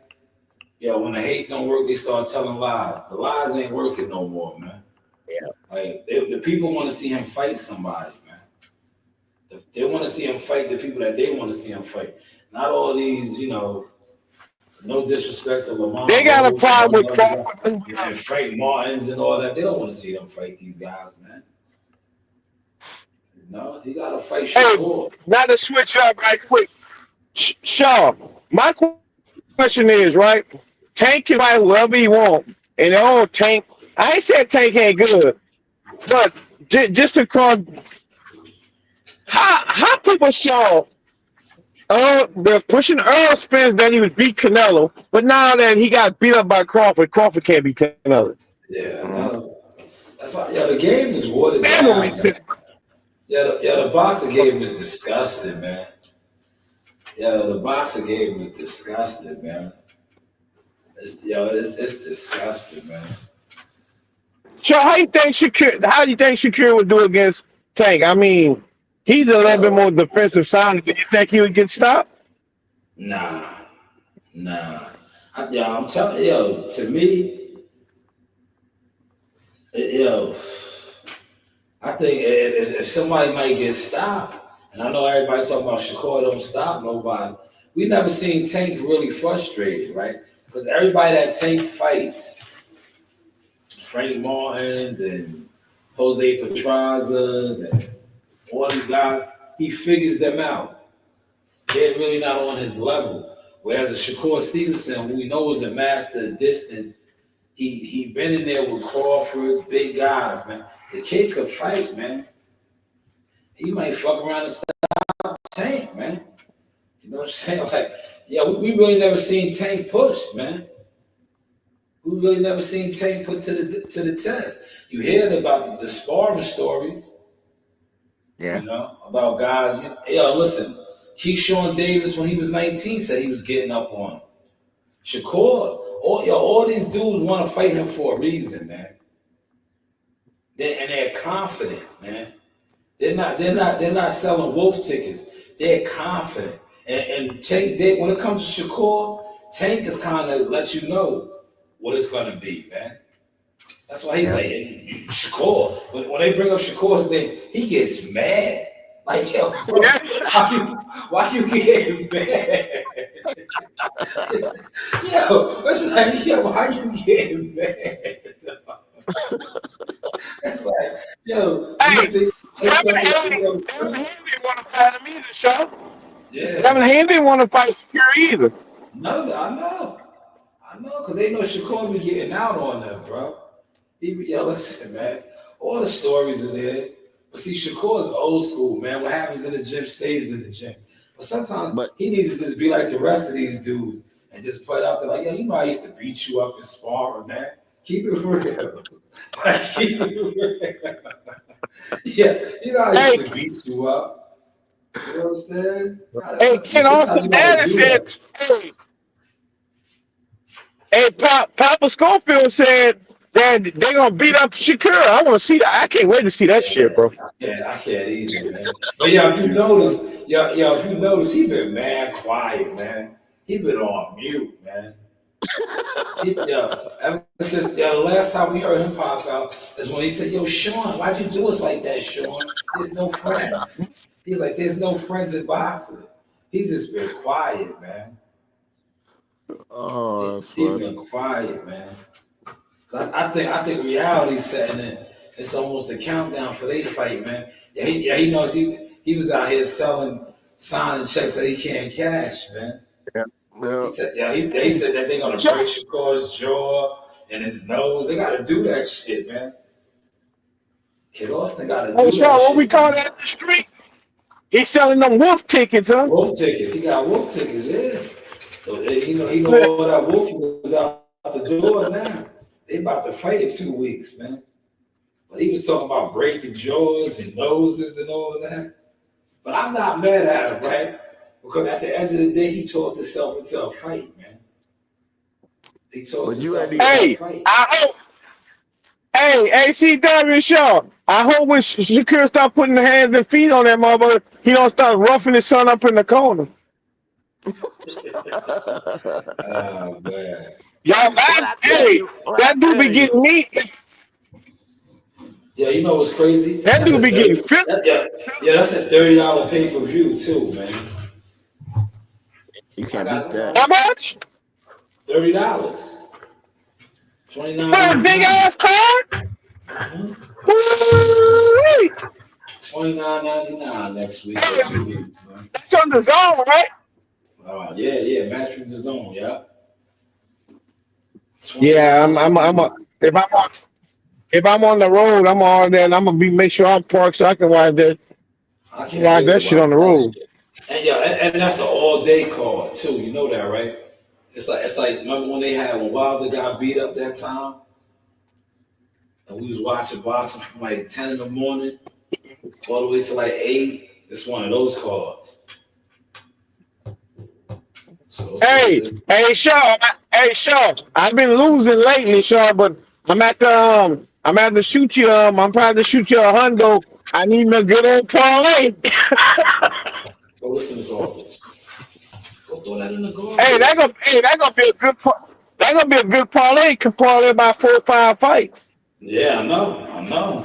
When the hate don't work, they start telling lies. The lies ain't working no more, man. Yeah. Like the people want to see him fight somebody, man. They want to see him fight the people that they want to see him fight. Not all these, no disrespect to They Lamar got a Rose and all problem the with other guys, Crawford. and Frank Martins and all that. They don't want to see them fight these guys, man. No, he got to fight Hey, Shakur. now to switch up right quick. Shaw, my question is, right? Tank can fight whoever he want. And oh, Tank, I ain't said Tank ain't good, but just to call, how people saw they're pushing Earl Spence that he would beat Canelo, but now that he got beat up by Crawford, Crawford can't beat Canelo. Yeah, Mm. no. That's why. Yeah, the game is watered That don't down, make sense. man. Yeah, the boxing game is disgusting, man. Yeah, the boxing game is disgusting, man. It's disgusting, man. So how do you think Shakir would do against Tank? I mean, he's a little bit Yo, more defensive sounding. Do you think he would get stopped? nah, nah. I'm telling yo. To me, yo, I think if somebody might get stopped, and I know everybody talking about Shakur don't stop nobody. We never seen Tank really frustrated, right? Because everybody that Tank fights, Frank Martins and Jose Petraza and all these guys, he figures them out. They're really not on his level. Whereas a Shakur Stevenson, who we know is a master of distance, he been in there with Crawford's big guys, man. The kid could fight, man. He might fuck around and stop Tank, man. You know what I'm saying? Like, yeah, we really never seen Tank pushed, man. We really never seen Tank put to the test. You hear about the sparring stories, Yeah. about guys. Listen, Keyshawn Davis when he was 19 said he was getting up on him. Shakur, all these dudes want to fight him for a reason, man. They're confident, man. They're not selling wolf tickets. They're confident. And Tank, when it comes to Shakur, Tank is kind of let you know what it's gonna be, man. That's why he's Yeah. like Shakur. When they bring up Shakur's name, he gets mad. Like, yo, bro, why you getting mad? Yo, it's like, yo, why you getting mad? It's like, yo, do you Hey, think there's Devin something Haney, you Devin know? Haney didn't want to fight him either, Shaw. Devin Yeah. Haney didn't want to fight Shakir either. No, I know. Because they know Shakur be getting out on them, bro. Listen, man. All the stories are there. But see, Shakur is old school, man. What happens in the gym stays in the gym. But sometimes But he needs to just be like the rest of these dudes and just put out there like, I used to beat you up in sparring, man. Keep it real. Like, keep it real. Yeah, I used Hey, to beat you up. You know what I'm saying? hey, Ken Sometimes Austin you gotta daddy do said, that. hey, Papa Schofield said that they're gonna beat up Shakir. I want to see that. I can't wait to see that shit, bro. Yeah, I can't either, man. But yeah, if you notice, he been mad quiet, man. He been on mute, man. Ever since the last time we heard him pop out is when he said, "Yo, Sean, why'd you do us like that, Sean? There's no friends." He's like, "There's no friends in boxing." He's just been quiet, man. Oh, that's He's funny. been quiet, man. I think reality's setting in. It's almost a countdown for they fight, man. He knows he was out here selling, signing checks that he can't cash, man. Yeah. He Yeah. said, they said that they're gonna break Shakur's jaw and his nose. They gotta do that shit, man. Kid Austin gotta Hey, do that Sean, what we shit, call man. that in the street? He's selling them wolf tickets, huh? Wolf tickets. He got wolf tickets, yeah. So he know all that wolf was out the door now. They about to fight in 2 weeks, man. But he was talking about breaking jaws and noses and all of that. But I'm not mad at him, right? Because at the end of the day, he talked himself into a fight, man. He talked But you himself ain't into a Hey, fight. I hope. Hey, ACW Shaw. I hope when Shakur start putting the hands and feet on that motherfucker, he don't start roughing his son up in the corner. Oh man. Y'all, what that, I tell hey, you? What I that dude tell be you? getting me. Yeah, you know what's crazy? That dude be getting fit. That's a $30 pay-per-view too, man. You I can't beat got that. How much? $30. Twenty nine For a ninety big nine. ass card? Mm-hmm. Woo-wee. $29.99 next week or Hey, 2 weeks, man. that's on the zone, right? Yeah, match with the zone, yeah. Twenty Yeah, nine ninety I'm a, nine. if I'm on the road, I'm on there and I'm gonna be make sure I'm parked so I can I can't watch wait to that shit watch on the that road. shit. And that's an all day card too. You know that, right? It's like remember when they had when Wilder got beat up that time, and we was watching boxing from like 10 in the morning all the way to like 8. It's one of those cards. So Hey, it's Shaw. I've been losing lately, Shaw, but I'm at the shoot you I'm trying to shoot you a hundo. I need me a good old parlay. go listen to garbage. Go throw that in the Hey, garbage. that gonna be a that gonna be a good parlay. Can parlay about 4 or 5 fights. Yeah, I know.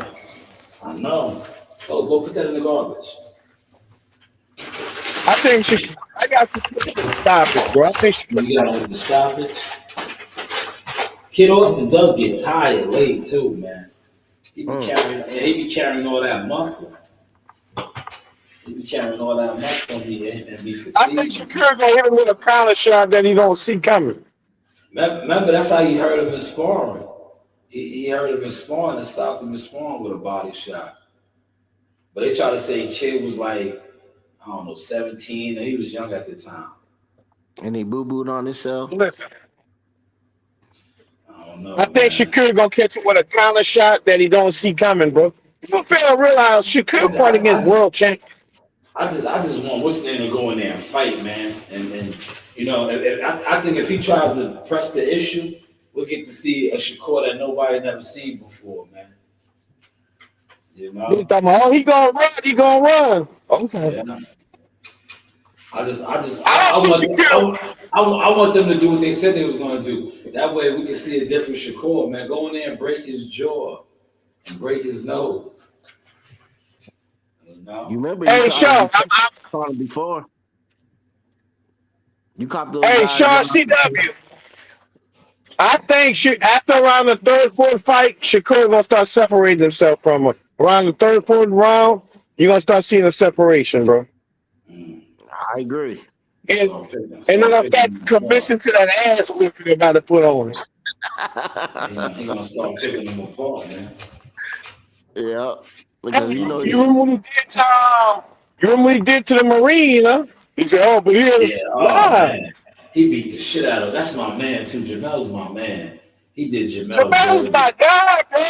Go put that in the garbage. I think I got to stop it, bro. I think You gotta get the stoppage. Kid Austin does get tired late too, man. Mm. He be carrying all that muscle. He be carrying all that muscle and be I think fatigued. Shakur gonna hit him with a counter shot that he don't see coming. Remember, that's how he hurt him in sparring. He hurt him in sparring and stopped him in sparring with a body shot. But they try to say Kid was like, I don't know, 17, and he was young at the time. And he boo booed on himself. Listen, I don't know, I think man. Shakur gonna catch him with a counter shot that he don't see coming, bro. People fail to realize Shakur I, fighting against I, world champion. I just want what's name to go in there and fight, man. And I think if he tries to press the issue, we'll get to see a Shakur that nobody never seen before, man. You He know? talking about, oh, he gonna run, he gonna run. Okay. Yeah. I I don't want see Shakur. I want them to do what they said they was going to do. That way we can see a different Shakur, man. Go in there and break his jaw and break his nose. You You know? remember Hey, Shaw, caught him before. You caught those hey, guys Shaw out before. CW. I think after around the third, fourth fight, Shakur gonna start separating himself from him. Around the third, fourth round, you're gonna start seeing a separation, bro. Mm. I agree. And and then Start I got picking to them apart. commission to that ass whipping they're about to put on him. He gonna start picking them apart, man. Yeah, because Hey, you know you remember what he did to you remember what he did to the Marine, huh? He said, oh, but here, Yeah, oh nah. man. He beat the shit out of That's my man too. Jamel's my man. He did Jamel Jamel's dirty. my guy, bro.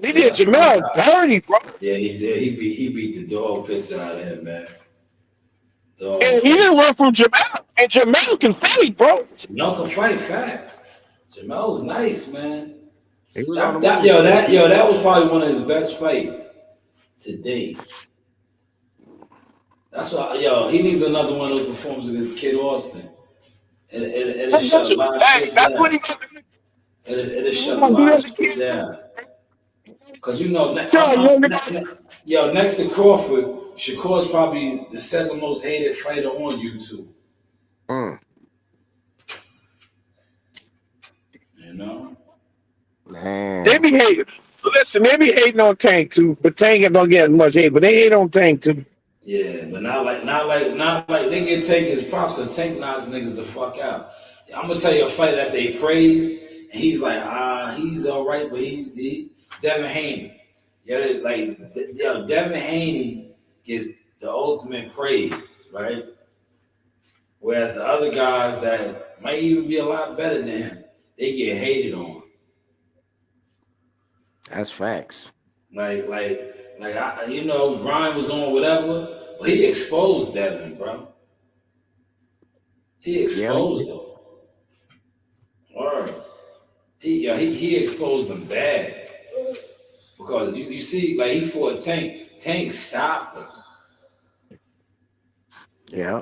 He Yeah, did that's my Jamel guy. dirty, bro. Yeah, he did. He beat the dog piss out of him, man. And Dog he piss. didn't run from Jamel. And Jamel can fight, bro. Jamel can fight fast. Jamel's nice, man. he was on the That that winning yo streak. that yo that was probably one of his best fights to date. That's why he needs another one of those performances against Kid Austin. It'll That's, shut that's, a lot of hey, shit that's what down. he got to do. It'll He shut a gonna do lot of that to shit kids. down. Cause you know, Sean, you only yo, next to Crawford, Shakur's probably the second most hated fighter on YouTube. Mm, You know? they man. be hating. Listen, they be hating on Tank too, but Tank ain't don't get as much hate. But they hate on Tank too. Yeah, but not like they can take his props because Tank knocks niggas the fuck out. I'm gonna tell you a fight that they praise, and he's like, he's all right, but Devin Haney. Yeah, Devin Haney gets the ultimate praise, right? Whereas the other guys that might even be a lot better than him, they get hated on. That's facts. Ryan was on whatever, but he exposed Devin, bro. He Yeah, he exposed did. him. Word. He exposed them bad because you see, like he fought Tank. Tank stopped him. Yeah.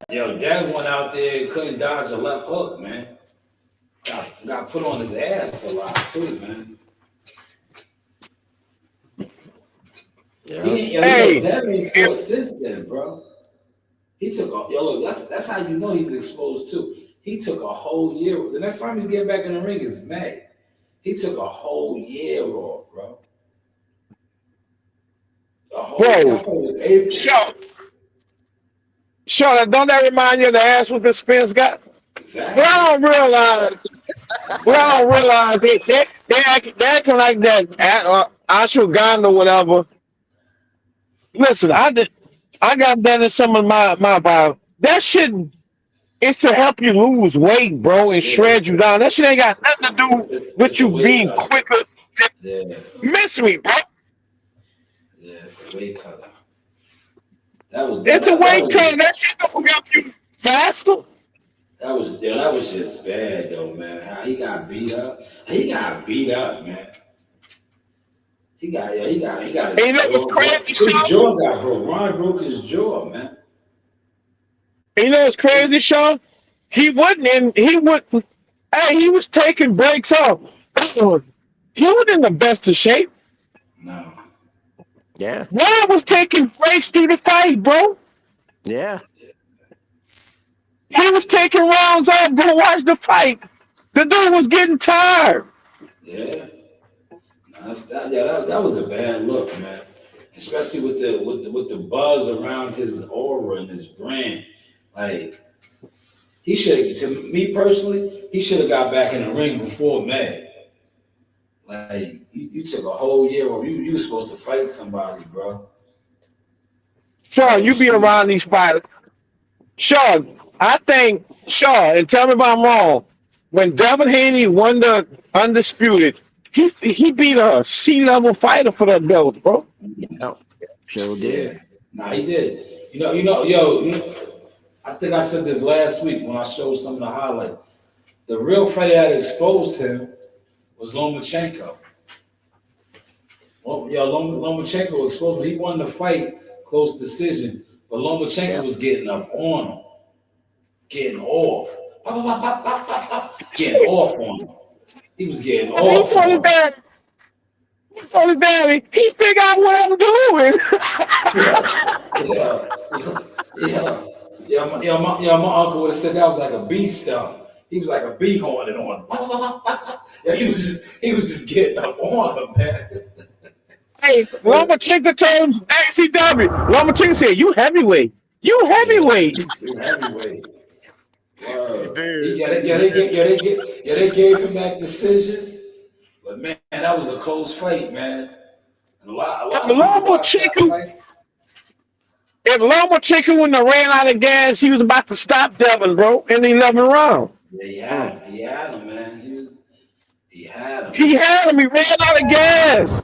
Dad went out there and couldn't dodge a left hook, man. Got put on his ass a lot too, man. Yeah. Hey, Devin ain't if fought since then, bro. He took a look. That's how you know he's exposed too. He took a whole year. The next time he's getting back in the ring is May. He took a whole year off, bro. That bro, fight was April. Sean, Sean, don't that remind you of the ass whooping Spence got? Well, Exactly. I don't realize. Well, I don't Exactly. realize they acting like that. Ashwagandha or whatever. Listen, I got that in some of my bio. That shit is to help you lose weight, bro, and Yeah, shred you down. That shit ain't got nothing to do with it's a you weight being cutter. quicker. Yeah, Miss me, bro. yeah, it's a weight cutter. That was It's a that weight was cut. That shit don't help you faster. that was just bad though, man. How he got beat up. He got beat up, man. He got And his you know what's jaw broke. crazy, His Sean? jaw got broke. Ron broke his jaw, man. And you know what's crazy, Sean? He wasn't in. He would. Hey, he was taking breaks off. He wasn't in the best of shape. No. Yeah. Ron was taking breaks through the fight, bro. Yeah. He was taking rounds off. Go watch the fight. The dude was getting tired. Yeah. That was a bad look, man. Especially with the buzz around his aura and his brand. Like he should, to me personally, he should have got back in the ring before May. Like you took a whole year off. You were supposed to fight somebody, bro. Sean, Like you be shoot. around these fighters. Sean, I think, Sean, and tell me if I'm wrong, when Devin Haney won the Undisputed, he beat a C-level fighter for that belt, bro. Yeah. Sure Yeah. did. Nah, he did. I think I said this last week when I showed some of the highlights. The real fighter that exposed him was Lomachenko. Well, Lomachenko exposed him. He won the fight, close decision, but Lomachenko Yeah. was getting up on him, getting off, pop, pop, pop, pop, pop, pop, getting off on him. He was getting He off told his on him. daddy, he told his daddy, he figured out what I'm doing. Yeah, yeah, yeah, my uncle would have said that was like a bee stung. He was like a bee hornet on him. Yeah, he was just getting up on him, man. Hey, Lomachenko told ACW. Lomachenko said, "You heavyweight. You Yeah, heavyweight." you heavyweight. He Word. did. They gave him that decision. But man, that was a close fight, man. And a If lot of people watched that Lomachenko, fight. if Lomachenko wouldn't have ran out of gas, he was about to stop Devin, bro, in the 11th round. Yeah, Mm. he had him, man. He had him. He had him. He ran out of gas.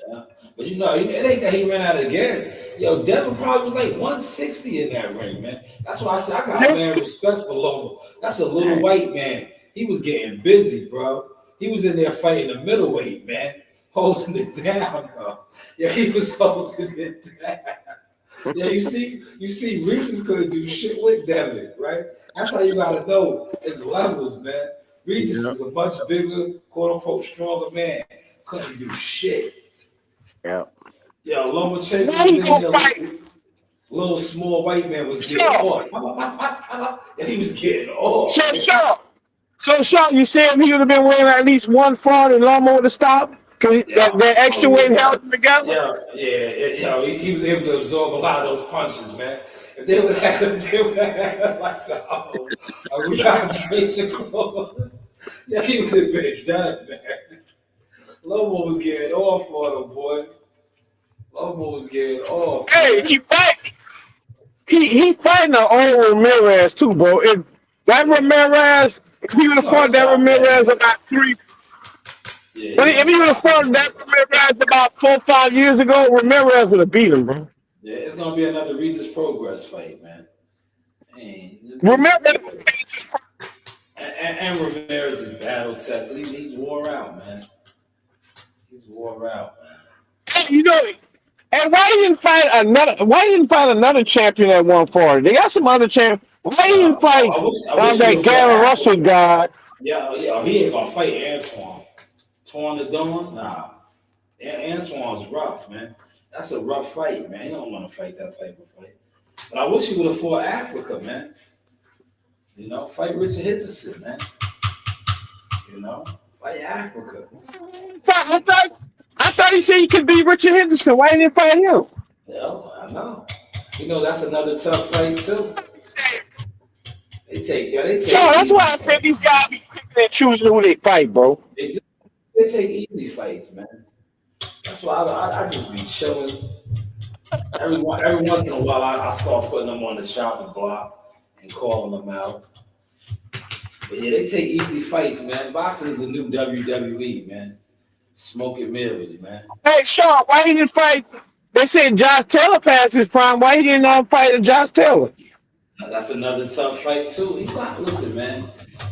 Yeah. But it ain't that he ran out of gas. Yo, Devin probably was like 160 in that ring, man. That's why I said I got man respect for Loma. That's a little white man. He was getting busy, bro. He was in there fighting the middleweight, man, holding it down, bro. Yeah, he was holding it down. Yeah, you see, Regis couldn't do shit with Devin, right? That's how you gotta know it's levels, man. Regis Yeah, is a much bigger, quote unquote, stronger man. Couldn't do shit. yeah. Yo, Lomachenko Now was he in gonna there. fight. Little small white man was getting Sure. off. And he was getting off. So sure. So Sean, you said he would have been wearing at least one fraud and Lomo would have stopped? Cause Yeah. that Oh extra weight yeah. held them together? He was able to absorb a lot of those punches, man. If they would have like a rehydration clause, yeah, he would have been done, man. Lobo was getting off on him, boy. Lobo was getting off, Hey, man. he fighting an old Ramirez too, bro. If that Yeah, Ramirez, if he would he have gonna fought that stop that, Ramirez man. about three, Yeah, he but gonna if he would have stop fought that. that Ramirez about 4 or 5 years ago, Ramirez would have beat him, bro. Yeah, it's gonna be another Regis Progress fight, man. Man, Ramirez, and Ramirez is battle tested. He's wore out, man. He's wore out, man. you know, and why he didn't fight another? Why he didn't fight another champion at 140? They got some other champion. Why he didn't fight I wish he would that have fought Gary Russell Africa. guy? Yeah, he ain't gonna fight Antoine. Torn the Dawn? Nah. Antoine's rough, man. That's a rough fight, man. You don't want to fight that type of fight. But I wish he would have fought Africa, man. You know, fight Richard Henderson, man. You know, fight Africa. I thought he said he could beat Richard Henderson. Why didn't he fight him? Yeah, I know. You know, that's another tough fight too. They So take that's why easy I said fights. these guys be picking and choosing who they fight, bro. They, just, they take easy fights, man. That's why I just be chilling. Every once in a while, I start putting them on the chopping block and calling them out. But yeah, they take easy fights, man. Boxing is the new WWE, man. Smoke and mirrors, man. Hey, Sean, why he didn't fight? They said Josh Taylor passed his prime. Why he didn't fight Josh Taylor? That's another tough fight too. He's not listen, man.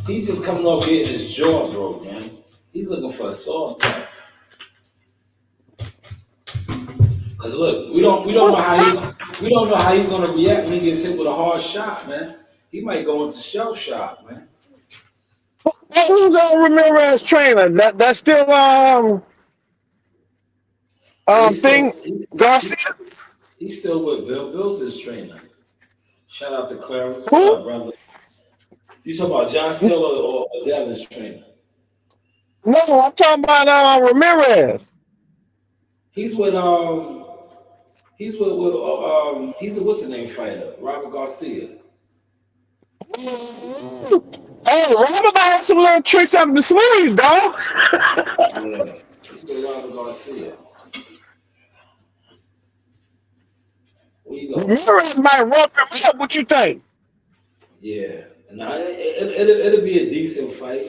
He's just coming off getting his jaw broke, man. He's looking for a soft touch. Cause look, we don't know how he's gonna react when he gets hit with a hard shot, man. He might go into shell shock, man. Who's Ramirez trainer? That's still Yeah, thing Garcia. he's still with Bill. Bill's his trainer. Shout out to Clarence. What Who? up, brother? You talking about Josh Taylor or Devin's trainer? No, I'm talking about Ramirez. He's with he's a what's the name fighter? Robert Garcia. Hey, Robert might have some little tricks up the sleeve, dog. Yeah. He's with Robert Garcia. Where you go? Ramirez might rough him up. What you think? Yeah. Nah, it'll be a decent fight.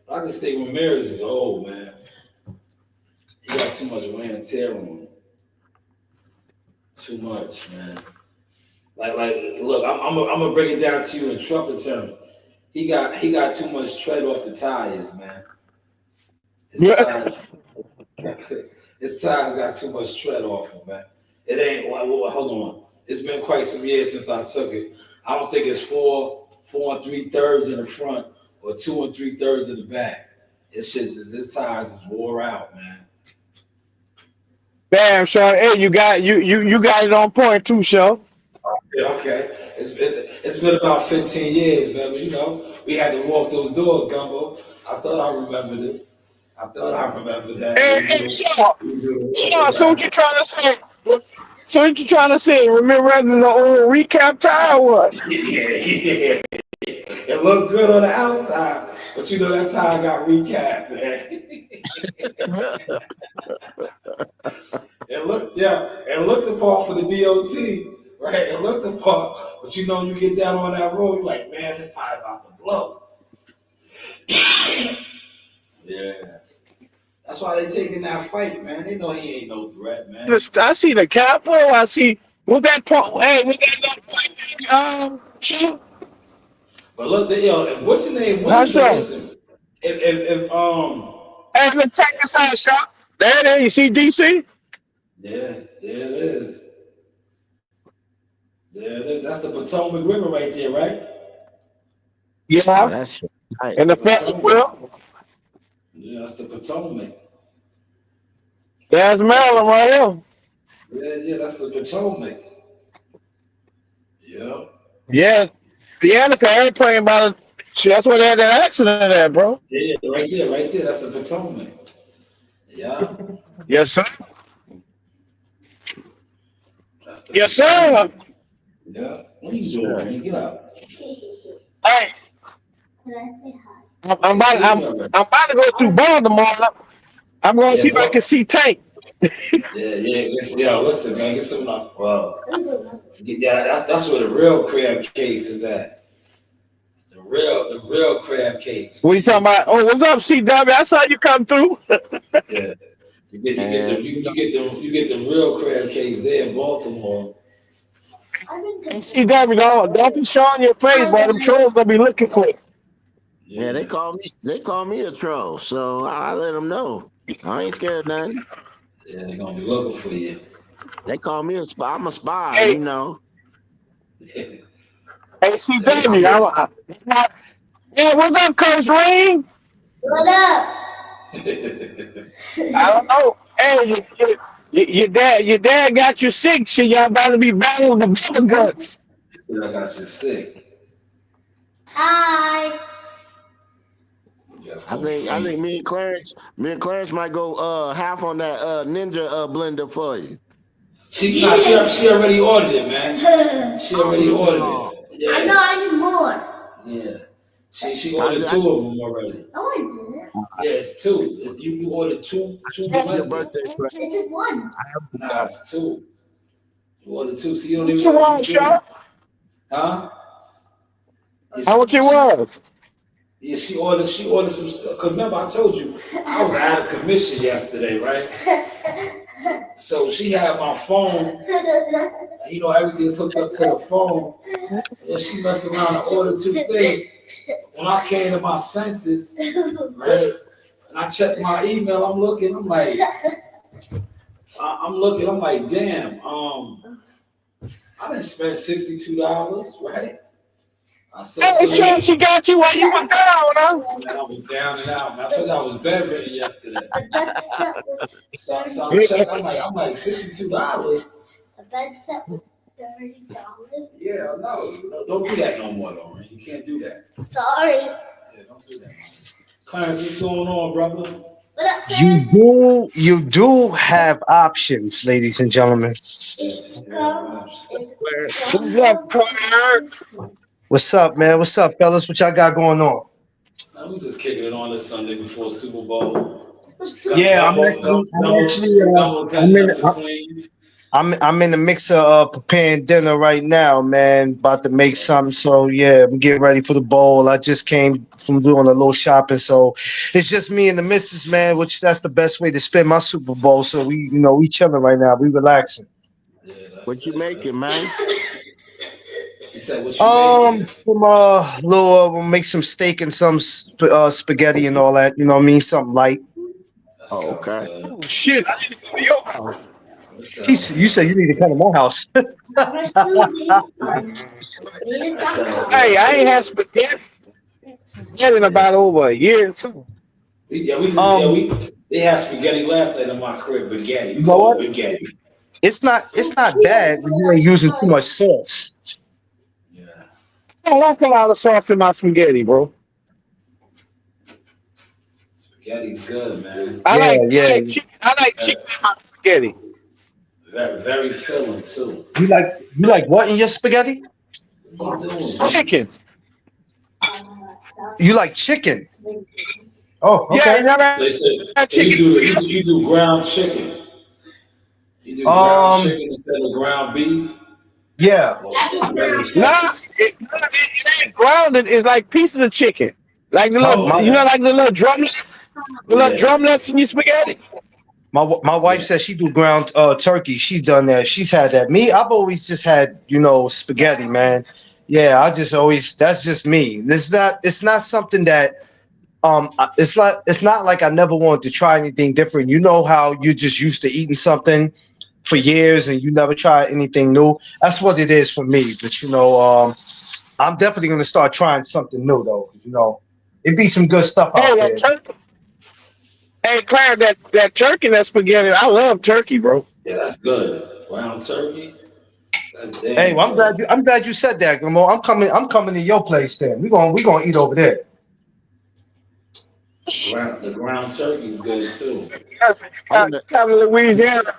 I just think Ramirez is old, man. He got too much wear and tear on him. Too much, man. Look, I'm gonna break it down to you in trumpet terms. He got too much tread off the tires, man. His Yeah. tires, his tires got too much tread off him, man. It ain't. Hold on. It's been quite some years since I took it. I don't think it's 4 3/3 in the front or 2 3/3 in the back. His tires is wore out, man. Damn, Sean. Hey, you got it on point too, Sean. Yeah, okay. It's been about 15 years, man. But you know, we had to walk those doors, Gumbo. I thought I remembered it. I thought I remembered that. Hey, Sean. We do the walk Sean, so what around. you trying to say? So what you trying to say? Ramirez is an old recap tire or what? Yeah. It looked good on the outside, but you know that tire got recapped, man. It looked the part for the DOT, right? It looked the part, but you know you get down on that road, you're like, man, this tire about to blow. Yeah. That's why they taking that fight, man. They know he ain't no threat, man. I see the capital. I see with that point. Hey, with that fight, Sean. But look, what's the name? How's that? Listen, if Hey, look, check this out, Sean. There it is. You see DC? yeah, there it is. That's the Potomac River right there, right? Oh, Yeah, that's shit. Right. and the family Potomac. well, Yeah, that's the Potomac. there's That's Maryland the right here. yeah, that's the Potomac. Yeah. Yeah, yeah, the airplane by the. Shit, that's where they had that accident at, bro. Yeah, right there. That's the Potomac. Yeah, Yes, sir. that's the Yes, sir. Potomac. Yeah. What are Yes, you doing, sir. man? Get out. Hey, Can I say hi? I'm They about, see I'm, you already. I'm about to go through Baltimore. I'm going to Yeah, see if I can bro. see Tank. Listen, man. Get some. Well, yeah, that's where the real crab cakes is at. The real crab cakes, What you talking man. about? Oh, what's up, CW? I saw you come through. Yeah. And You get the real crab cakes there in Baltimore. I've been Hey, to CW, don't be showing your face, boy. Them trolls gonna be looking for you. yeah, Yeah. they call me a troll, so I let them know. I ain't scared of nothing. Yeah, they're gonna be looking for you. They call me a spy. I'm a spy, Hey, you know. hey, They CW. see Yeah, what's up, Coach Ring? what up? it. I don't know. Hey, your dad got you sick. Shit, y'all about to be battling the bubble guts. I got you sick. Hi. Yes, I Coach think I Green. think me and Clarence might go half on that ninja blender for you. She already ordered it, man. She already ordered Oh, it. I know Yeah, I need more. yeah. She I, ordered I, two of them already. No, I didn't. Yeah, it's two. You ordered two happy your blenders. birthday, Clarence. It's just one. I have to Nah, it's two. You ordered two, so you don't What even you know if want, you do. Shaw? Huh? Yeah, How much it was? yeah, she ordered some stuff. Cause remember I told you I was out of commission yesterday, right? So she had my phone, everything's hooked up to the phone. And she messed around and ordered two things. When I came to my senses, right? And I checked my email, I'm looking, I'm like, damn, I didn't spend $62, right? I said, Hey, so Shaw, this, she got you while you were down, huh? man, I was down and out, man. I told you I was bedridden yesterday. The bed set was So I $30. checked, I'm like $62. The bed set was $30. Yeah, no, don't do that no more, though, man. You can't do that. Sorry. Yeah, don't do that, man. Clarence, what's going on, brother? What up, You Clarence? do have options, ladies and gentlemen. Come. What's up, Clarence? What's up, man? What's up, fellas? What y'all got going on? We just kicking it on this Sunday before Super Bowl. Yeah, Gumbo's heading up to Queens. I'm in the mix of preparing dinner right now, man. About to make something, so yeah, I'm getting ready for the bowl. I just came from doing a little shopping, so it's just me and the missus, man. Which that's the best way to spend my Super Bowl. So we chilling right now. We relaxing. Yeah, what you making, man? He said, "What you making?" Some we'll make some steak and some spaghetti and all that. You know what I mean? Something light. That Oh, sounds okay. good. Oh, shit, I need to go to your house. You said you need to come to my house. Hey, I ain't had spaghetti in about over a year. So. They had spaghetti last night in my crib. Spaghetti, we You know call what? it spaghetti. It's not bad when you ain't using too much sauce. Yeah, I like a lot of sauce in my spaghetti, bro. spaghetti's good, man. I Yeah, like I yeah. like chicken. I like chicken in my spaghetti. Very, very filling too. You like what in your spaghetti? What you doing, man? Chicken. You like chicken? Oh, Yeah, you okay. never So they said had so chicken spaghetti. you do ground chicken. You do ground Um, chicken instead of ground beef. yeah. Or regular Nah, chicken. it ain't grounded. It's like pieces of chicken, like the My little, my Oh yeah, like the little yeah. drumlets in your spaghetti. my wife Yeah. says she do ground turkey. She's done that. She's had that. Me, I've always just had spaghetti, man. Yeah, I just always that's just me. It's not something that it's not like I never wanted to try anything different. You know how you're just used to eating something for years and you never try anything new. That's what it is for me. But I'm definitely gonna start trying something new though. It be some good stuff Hey, out that there. turkey. Hey, Claire, that turkey, that spaghetti. I love turkey, bro. Yeah, that's good. Ground turkey. That's Hey, damn well, good. I'm glad you said that, Gamo. I'm coming to your place then. We gonna eat over there. The ground turkey is good too. That's I want to. kind of Louisiana.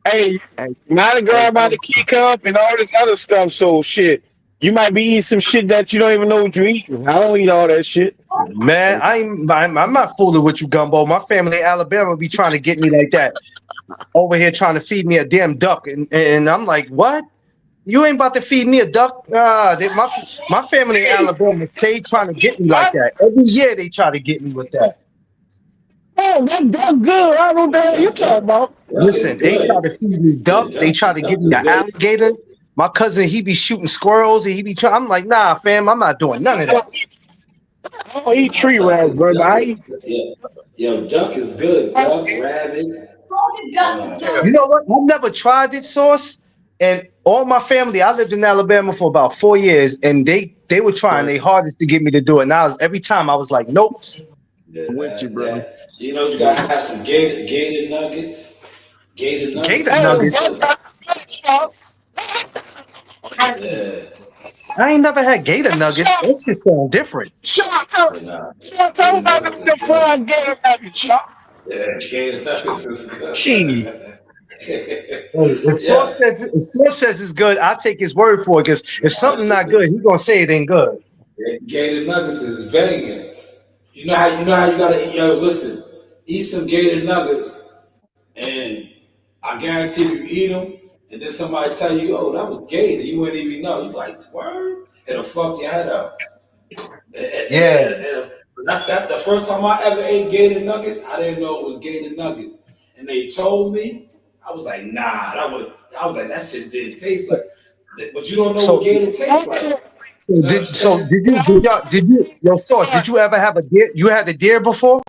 Hey, Hey, now the hey, girl about to kick up and all this other stuff. So shit, you might be eating some shit that you don't even know what you're eating. I don't eat all that shit. Man, hey, I'm not fooling with you, Gumbo. My family in Alabama be trying to get me like that. Over here trying to feed me a damn duck. And I'm like, what? You ain't about to feed me a duck? My family in Hey, Alabama stay trying to get me like I, that. Every year they try to get me with that. oh, that's good. I don't know what you Duck, talking duck, about. duck is Listen, they try good. to feed me Yeah, duck. They try to duck give me is an good. alligator. My cousin, he be shooting squirrels and he be trying. I'm like, nah, fam, I'm not doing none of that. I don't eat Nah, tree rats, bro. But I eat. yeah. Yo, duck is good. Duck, rabbit. You know what? I've never tried it, Sauce. And all my family, I lived in Alabama for about 4 years, and they were trying bro, their hardest to get me to do it. And every time I was like, nope. Yeah, I'm with you, bro. you know you With gotta have some gator nuggets. Gator nuggets Gator is Hey, good nuggets. too. that's good. Yeah, I ain't never had gator nuggets. That shit sound different. but nah, Tell gator about nuggets is the good. fried gator nuggets, y'all. Yeah, gator nuggets is Jeez. good. Hey, Yeah, If Sauce says it's good, I take his word for it. Because if nah, that something shit not good, he gonna say it ain't good. gator nuggets is banging. You know how you gotta eat. Yo, listen, eat some gator nuggets, and I guarantee you eat them, and then somebody tell you, "Oh, that was gator," you wouldn't even know. You be like, "Word," it'll fuck your head up. Yeah. And that's the first time I ever ate gator nuggets. I didn't know it was gator nuggets, and they told me. I was like, nah, I was like, that shit didn't taste like. But you don't know what So, gator tastes like. You know what I'm saying? yo, Sauce, did you ever have a deer? You had a deer before?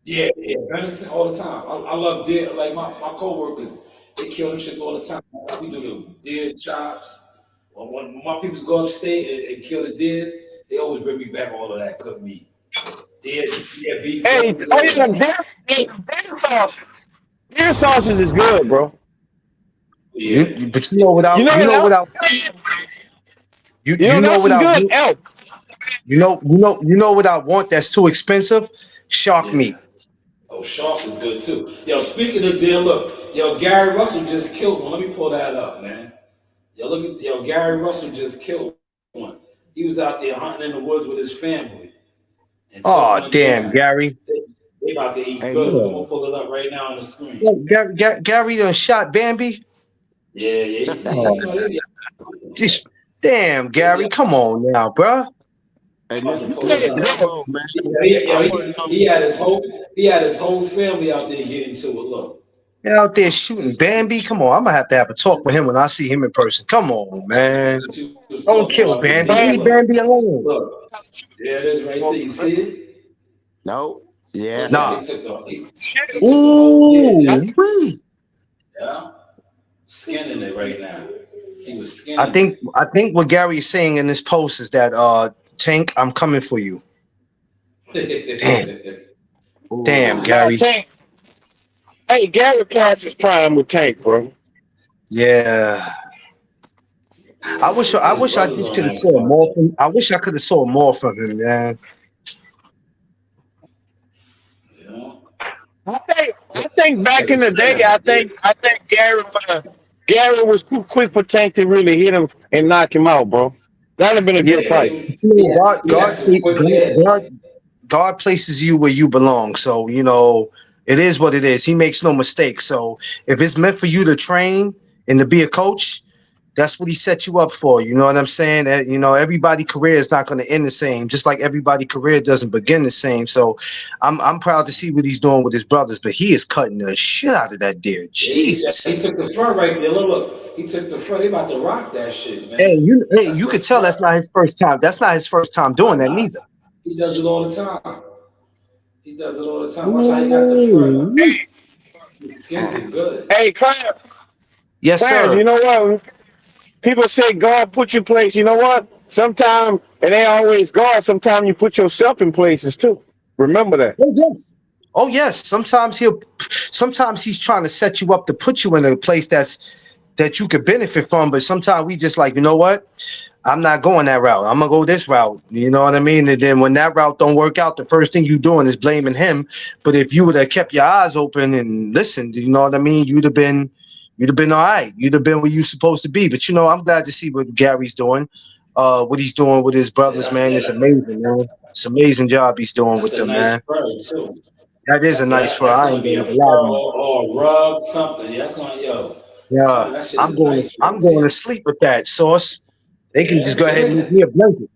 Yeah, yeah, venison all the time. I love deer. Like my coworkers, they kill them shits all the time. We do the deer chops. When my people go upstate and kill the deers, they always bring me back all of that cooked meat. Deer beef Hey, jerky, oh all of yeah, that. deer sausage. Deer sausage is good, bro. Yeah, But yeah. You know what else? You know you what know else is without good? Elk. what I want that's too expensive? Shark Yeah. meat. Oh, shark is good too. Yo, speaking of deer, look, yo, Gary Russell just killed one. Let me pull that up, man. Yo, Gary Russell just killed one. He was out there hunting in the woods with his family and took Oh one damn, down. Gary. They about to eat hey, good. Look, I'm listen. gonna pull it up right now on the screen. Look, Gary done shot Bambi. Yeah, yeah, Oh, you know they, just damn, yeah, Gary, come on now, bruh. Hey, I'm about to listen, pull it up. Gumbo, man. I want to know. He had his whole family out there getting to it. Look, You're out there shooting Bambi. Come on, I'm gonna have a talk with him when I see him in person. Come on, man. what you was Don't talking kill about the Bambi. deer. Leave Bambi alone. Look, there it is right there. You see it? No. Yeah. Look, look, Nah. he took the whole deer Ooh, down. wee. Yeah, skinning it right now. He was I skinning think it. I think what Gary is saying in this post is that Tank, I'm coming for you. Damn, damn, Ooh. Nah, Gary. Tank. Hey, Gary past his prime with Tank, bro. Yeah. I Yeah, wish I his wish I brother's just on could have that saw part. more from I wish I could have saw more from him, man. You know, I think that's back like in the day, killing a deer. I think Gary was too quick for Tank to really hit him and knock him out, bro. That'd have been a Yeah, good Yeah, fight. he had some quick head. God places you where you belong. So, it is what it is. He makes no mistakes. So if it's meant for you to train and to be a coach, that's what he set you up for. You know what I'm saying? Everybody's career is not going to end the same, just like everybody's career doesn't begin the same. So I'm proud to see what he's doing with his brothers, but he is cutting the shit out of that deer. Yeah, Jesus. he took the front right there. Look, he took the front. He about to rock that shit, Hey, man. That's you the could tell front. that's not his first time. That's not his first time doing that Nah, neither. he does it all the time. He does it all the time. Watch how he got the front. Ooh. He skinned it good. Hey, Clarence. Yes, Clarence, sir. you know what? People say God put you in place. You know what? Sometimes it ain't always God. Sometimes you put yourself in places too. Remember that. Oh yes. Oh yes. Sometimes he's trying to set you up to put you in a place that you could benefit from. But sometimes we just like, you know what? I'm not going that route. I'm gonna go this route. You know what I mean? And then when that route don't work out, the first thing you doing is blaming him. But if you would have kept your eyes open and listened, you know what I mean, you'd have been all right. You'd have been where you supposed to be. But I'm glad to see what Gary's doing. What he's doing with his Yeah, brothers, man. It's that's amazing, man. It's an amazing job he's doing with a them, nice man. spur too. That is a nice fur. That's I gonna ain't be gonna a even lie fur to you. or a rug, something. Yeah, that's gonna Yeah, son, that shit I'm is going to nice I'm right going to there. sleep with that sauce. They can just Yeah, go ahead and yeah. make me a blanket.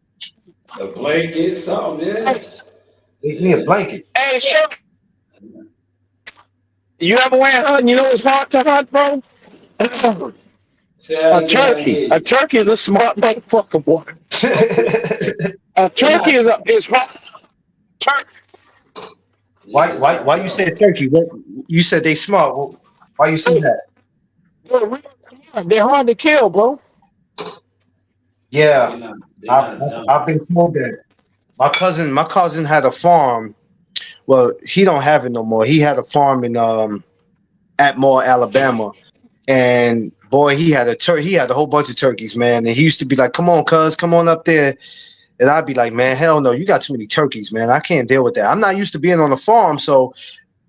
A blanket, something, Hey, yeah. Make me a Yeah. blanket. hey, sure. You ever went hunting? You know it's hard to hunt, bro. Say that A again, I turkey. hear A you. turkey is a smart motherfucker, boy. A They're turkey not is hard. Turkey. why yeah, why no, why you no. said turkey? You said they smart. Why you say that? They're real smart. They're hard to kill, bro. Yeah, Yeah, they're I've, not I've dumb. I've been told that. My cousin had a farm. Well, he don't have it no more. He had a farm in Atmore, Alabama, and boy, he had a whole bunch of turkeys, man. And he used to be like, "Come on, cuz, come on up there." And I'd be like, "Man, hell no, you got too many turkeys, man. I can't deal with that. I'm not used to being on a farm, so."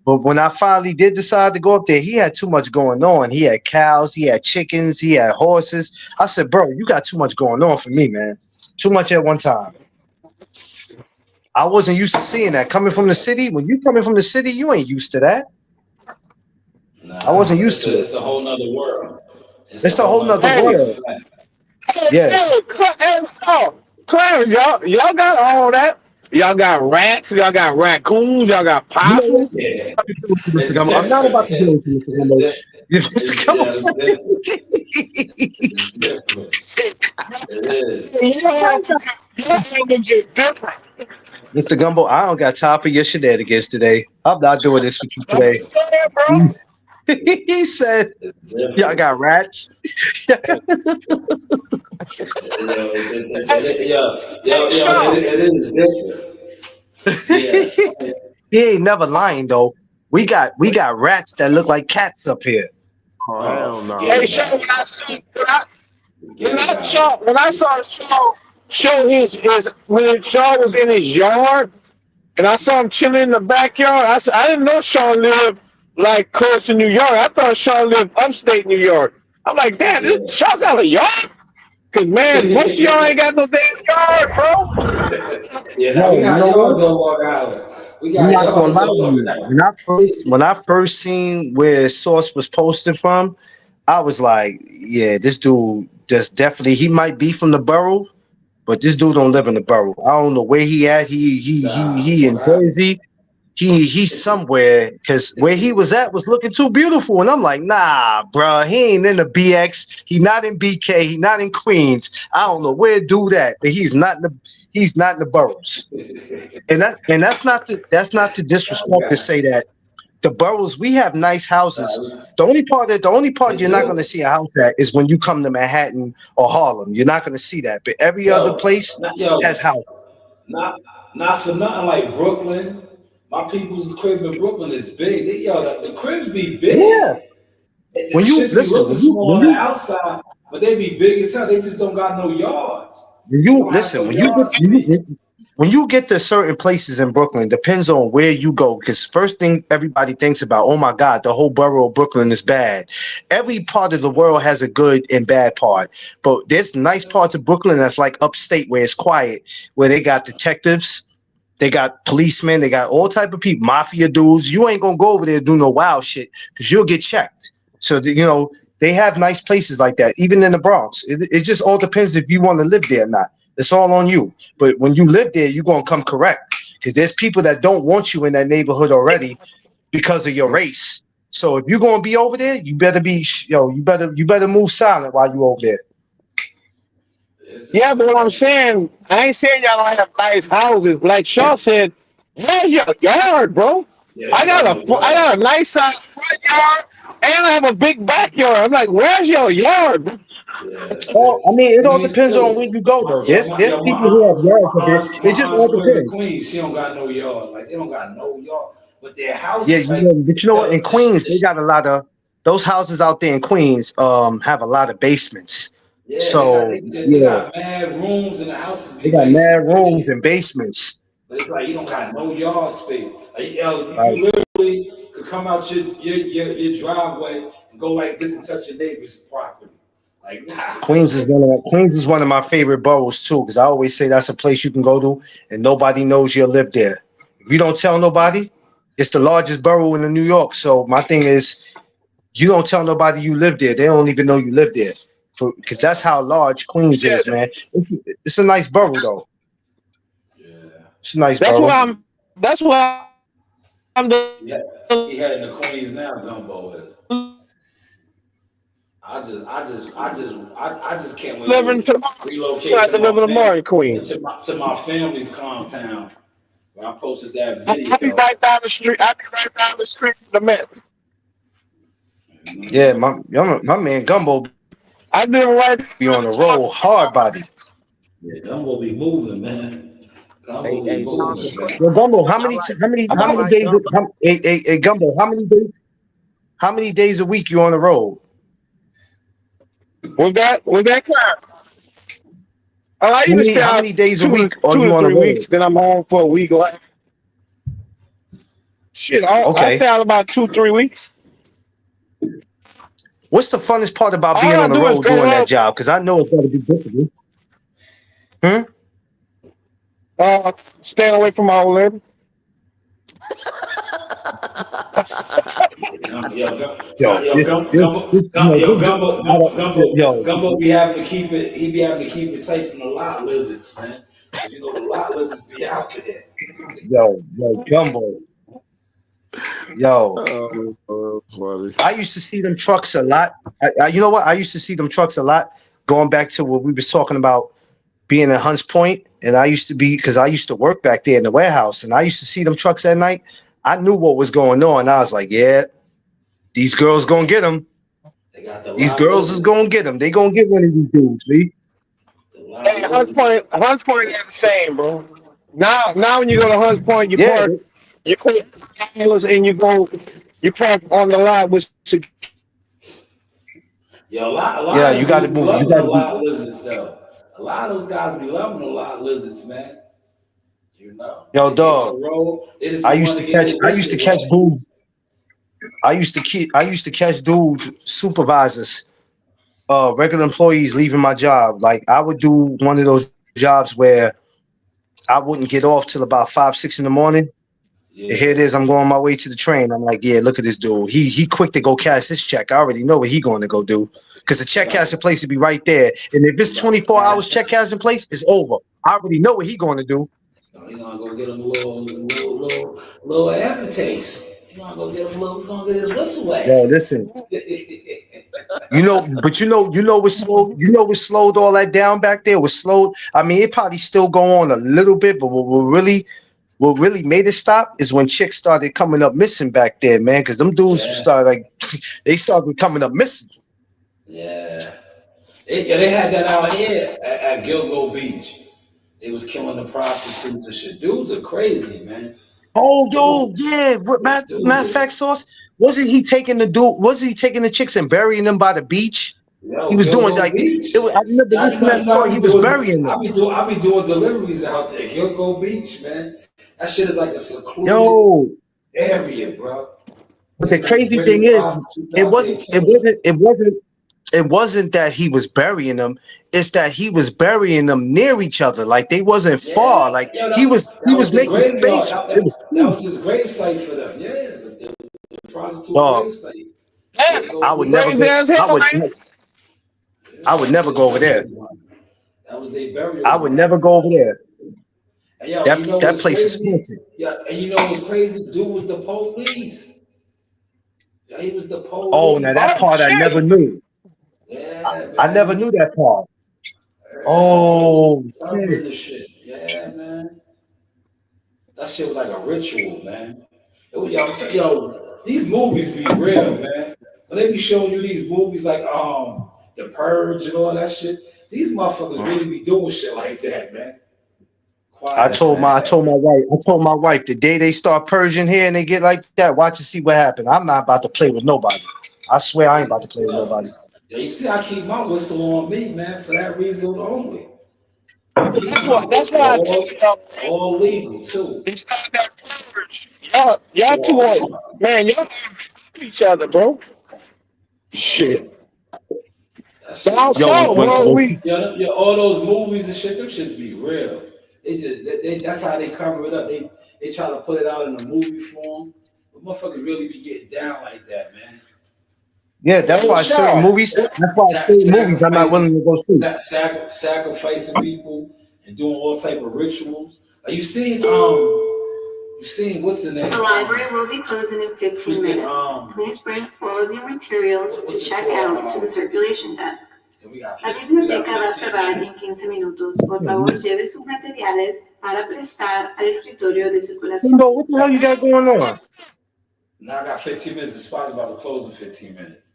But when I finally did decide to go up there, he had too much going on. He had cows, he had chickens, he had horses. I said, "Bro, you got too much going on for me, man. Too much at one time." I wasn't used to seeing that coming from the city. When you coming from the city, you ain't used to that. I Nah, wasn't used to it. it's a whole nother world. It's a It's a whole whole nother nother world. Hey, That's a world. fact. Yeah. hey, Clarence, y'all got all that. Y'all got rats. Y'all got raccoons. Y'all got You know what? possums. Yeah, I'm not about to deal with you, Mr. it's Gumbo. I'm not different. about to deal with you, Mr. It's Gumbo. di- Mr. Gumbo. yeah, it's different. It's different. It is. Yeah, your just different. Mr. Gumbo, I don't got time for your shenanigans today. I'm not doing this with you I'm today. just saying, bro. He's- he said, It's "Y'all different. got rats." Hey, Sean. It is different. Yeah. He ain't never lying though. We got rats that look like cats up here. Oh Oh, hell forget no. Hey, Sean. about it. Forget about it. When I saw Sean show his when Sean was in his yard, and I saw him chilling in the backyard. I said I didn't know Sean lived like close to New York. I thought Sean lived upstate New York. I'm like, damn, this Yeah. Sean got a yard. Cause man, most of y'all ain't got no damn yard, bro. Yeah, now we Yo, you got know what? yards on Long Island. We I'm got not gonna yards lie to all over you. now. When I first seen where Source was posting from, I was like, yeah, this dude just definitely he might be from the borough, but this dude don't live in the borough. I don't know where he at. Nah, He in Long Island. Jersey. He's somewhere because where he was at was looking too beautiful, and I'm like, nah, bruh, he ain't in the BX. He not in BK. He not in Queens. I don't know where dude at, but he's not in the boroughs. And that's not to disrespect to Okay. say that the boroughs we have nice houses. Nah, The only part we you're not going to do. see a house at is when you come to Manhattan or Harlem. You're not going to see that, but every other place has Yo, houses. not not for nothing like Brooklyn. My people's crib in Brooklyn is big. The cribs be Yeah. big. The When you shits be listen, looking when you small when on the you outside, but they be big as hell. They just don't got no yards. when They you don't have listen, no when you get yard space. when you get to certain places in Brooklyn, depends on where you go. Because first thing everybody thinks about, oh my God, the whole borough of Brooklyn is bad. Every part of the world has a good and bad part, but there's nice parts of Brooklyn that's like upstate where it's quiet, where they got detectives, they got policemen, they got all type of people, mafia dudes. You ain't gonna go over there and do no wild shit because you'll get checked. So they have nice places like that, even in the Bronx. It just all depends if you want to live there or not. It's all on you. But when you live there, you're gonna come correct because there's people that don't want you in that neighborhood already because of your race. So if you're gonna be over there, you better be you better move silent while you over there. It's Yeah, just but what I'm like, saying, I ain't saying y'all don't have nice houses. Like Shaw said, where's your yard, bro? yeah, they ain't got no I got a yards. nice size front yard. And I have a big backyard. I'm like, where's your yard? Yeah, Oh, shit. I mean, it I all mean, depends on still, where you go though. There's yo, people who have yards up there. my It just aunt's all from the depends. Queens. She don't got no yard. Like they don't got no yard. But their Yeah, house, you like know, but you know what? In Queens, they the got a lot of those houses out there in Queens. Have a lot of basements. yeah, So they yeah, got mad rooms and the houses they be got nice and mad big. rooms and basements. But it's like you don't got no yard space. Like, yo, Right? you literally could come out your driveway and go like this and touch your neighbor's property. Like nah. Queens is one of my favorite boroughs too, because I always say that's a place you can go to and nobody knows you'll live there. If you don't tell nobody, it's the largest borough in New York. So my thing is, you don't tell nobody you live there. They don't even know you live there, because that's how large Queens Yeah, is, man. It's a nice borough though. Yeah. It's a nice that's borough. why I'm. That's why I'm Yeah. He had in the Queens now, Gumbo is. I just can't wait living to to relocate try to live in Amari Queen. to my family's compound. Where I posted that I'll be video. right down the street. I'll be right down the street from the Met. Yeah, my man Gumbo I live right be on the road, hard body. Yeah, Gumbo be moving, man. Gumbo be Hey, moving, Sasha. man. Yo, Gumbo, how I many like how many I how many like days? Gumbo. Hey, Gumbo, how many days a week you on the road? with that car. I usually stay How out many days a two week to are two you to on the three road? weeks. Then I'm home for a week. Shit, I stay Okay. out about 2 3 weeks. What's the funnest part about being All I on the do is road go doing that up, job? Because I know it's got to be difficult. Hmm? staying away from my old lady. Yo, Gumbo be having to keep it. He be having to keep it tight from the lot lizards, man. Cause you know the lot lizards be out there. Gumbo, yo. Funny. I used to see them trucks a lot. You know what? I used to see them trucks a lot. Going back to what we was talking about being at Hunts Point, and I used to be because I used to work back there in the warehouse, and I used to see them trucks at night. I knew what was going on. I was like, yeah, these girls gonna get them. They got the These lot girls is lizards. gonna get them. They gonna get one of these dudes, B. The lot Hey, lizards. Hunts Point ain't the same, bro. Now when you go to Hunts Point, Yeah, you park and you park on the lot with Yo, a lot yeah. of You them got to dudes be move. You loving got the to be. lot lizards though. A lot of those guys be loving the lot lizards, man. You know, Yo, they get on dog. the road. They just I be used wanting to to get catch. their I used to whistle catch wet. dudes. I used to catch supervisors, regular employees leaving my job. Like I would do one of those jobs where I wouldn't get off till about 5, 6 in the morning. And here it Yeah, is. I'm going my way to the train. I'm like, yeah, look at this dude. He quick to go cash his check. I already know what he going to go do because the he check about to, cashing place would be right there. And if he it's about to 24 hours cash check out. cashing place, it's over. I already know what he going to do. He gonna go get him a little aftertaste. He gonna go get him a little. Gonna get his whistle Yo, wet. listen, but you know what slowed all that down back there? Was slowed. I mean, it probably still go on a little bit, but what really made it stop is when chicks started coming up missing back there, man. Because them dudes Yeah, started like they started coming up missing. yeah. They had that out here at Gilgo Beach. They was killing the prostitutes and shit. Dudes are crazy, man. Oh, Dudes, yo, yeah. Matter of dudes. fact, Sauce, wasn't he taking the dude? Wasn't he taking the chicks and burying them by the beach? He Yo, was doing Gilgo like Beach. it was. I remember Now listening to that I story. be He was doing burying them. I be doing deliveries out there, Gilgo Beach, man. That shit is like a secluded Yo, area, bro. but the Niggas ain't crazy bringing thing is, prostitutes it out there, wasn't. It killing them. wasn't. It wasn't. It wasn't that he was burying them. It's that he was burying them near each other. Like they wasn't far. Yeah, Like yo, he was. He that was was the making graveyard. space. It was That huge. was his grave site for them. Yeah, the prostitute Dog, grave site. I Gilgo would Beach. never crazy go. as I hell, would. man. Yeah, I that would was never their go over there. burial ground. That was their burial I would ground. never go over there. And yo, you That know that what's place is crazy? haunted. Yeah, and you know what's crazy? Dude was the police. Yeah, he was the Oh, now police. that Oh part I never shit! knew. Yeah, I never man. knew that part. Yeah, dude was Oh covering shit. the shit. Yeah, man. That shit was like a ritual, man. Yo, these movies be real, man. When they be showing you these movies like The Purge and all that shit, these motherfuckers really be doing shit like that, man. I Quiet told my I ass. told my wife the day they start purging here and they get like that, watch and see what happens. I'm not about to play with nobody. I swear I ain't about to play with Yo, nobody. yeah, you see, I keep my whistle on me, man, for that reason only. I'm keeping my That's whistle why I tell you, all legal too. it's not that purge. Y'all two All, are, man, y'all each other, bro. Shit. that shit Down be Yo, south, real. bro, we Yeah, all those movies and shit, them shits be real. That's how they cover it up. They try to put it out in a movie form. But motherfuckers really be getting down like that, man. yeah, that's hey why certain Shaw. movies. That's why certain movies I'm not willing to go see. Sacrificing people and doing all type of rituals. Like you seen what's the name? The library will be closing in 15 minutes. Please bring all of your materials to check out to the circulation desk. La biblioteca va a cerrar en 15 minutos. Por favor, lleve sus materiales para prestar al escritorio de circulación. Bro, what the hell you got going on? Now I got 15 minutes. The spot's about to close in 15 minutes.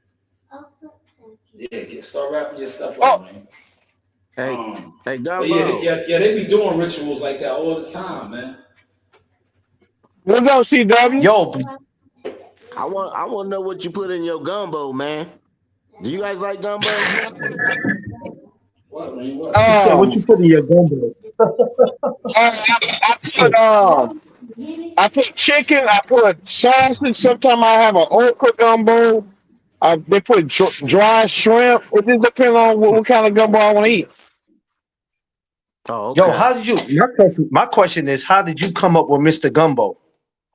I'll start packing. Yeah, start wrapping your stuff Oh, up, man. Hey, hey, But yeah, Gumbo. they be doing rituals like that all the time, man. what's up, CW? Yo, I want to know what you put in your gumbo, man. Do you guys like gumbo? What, man? What? he said, what Um, you put in your gumbo? I put chicken, I put sausage. Sometimes I have an okra gumbo. They put dry shrimp. It just depends on what kind of gumbo I want to eat. Oh, Yo, okay. how did you? My question is, how did you come up with Mr. Gumbo?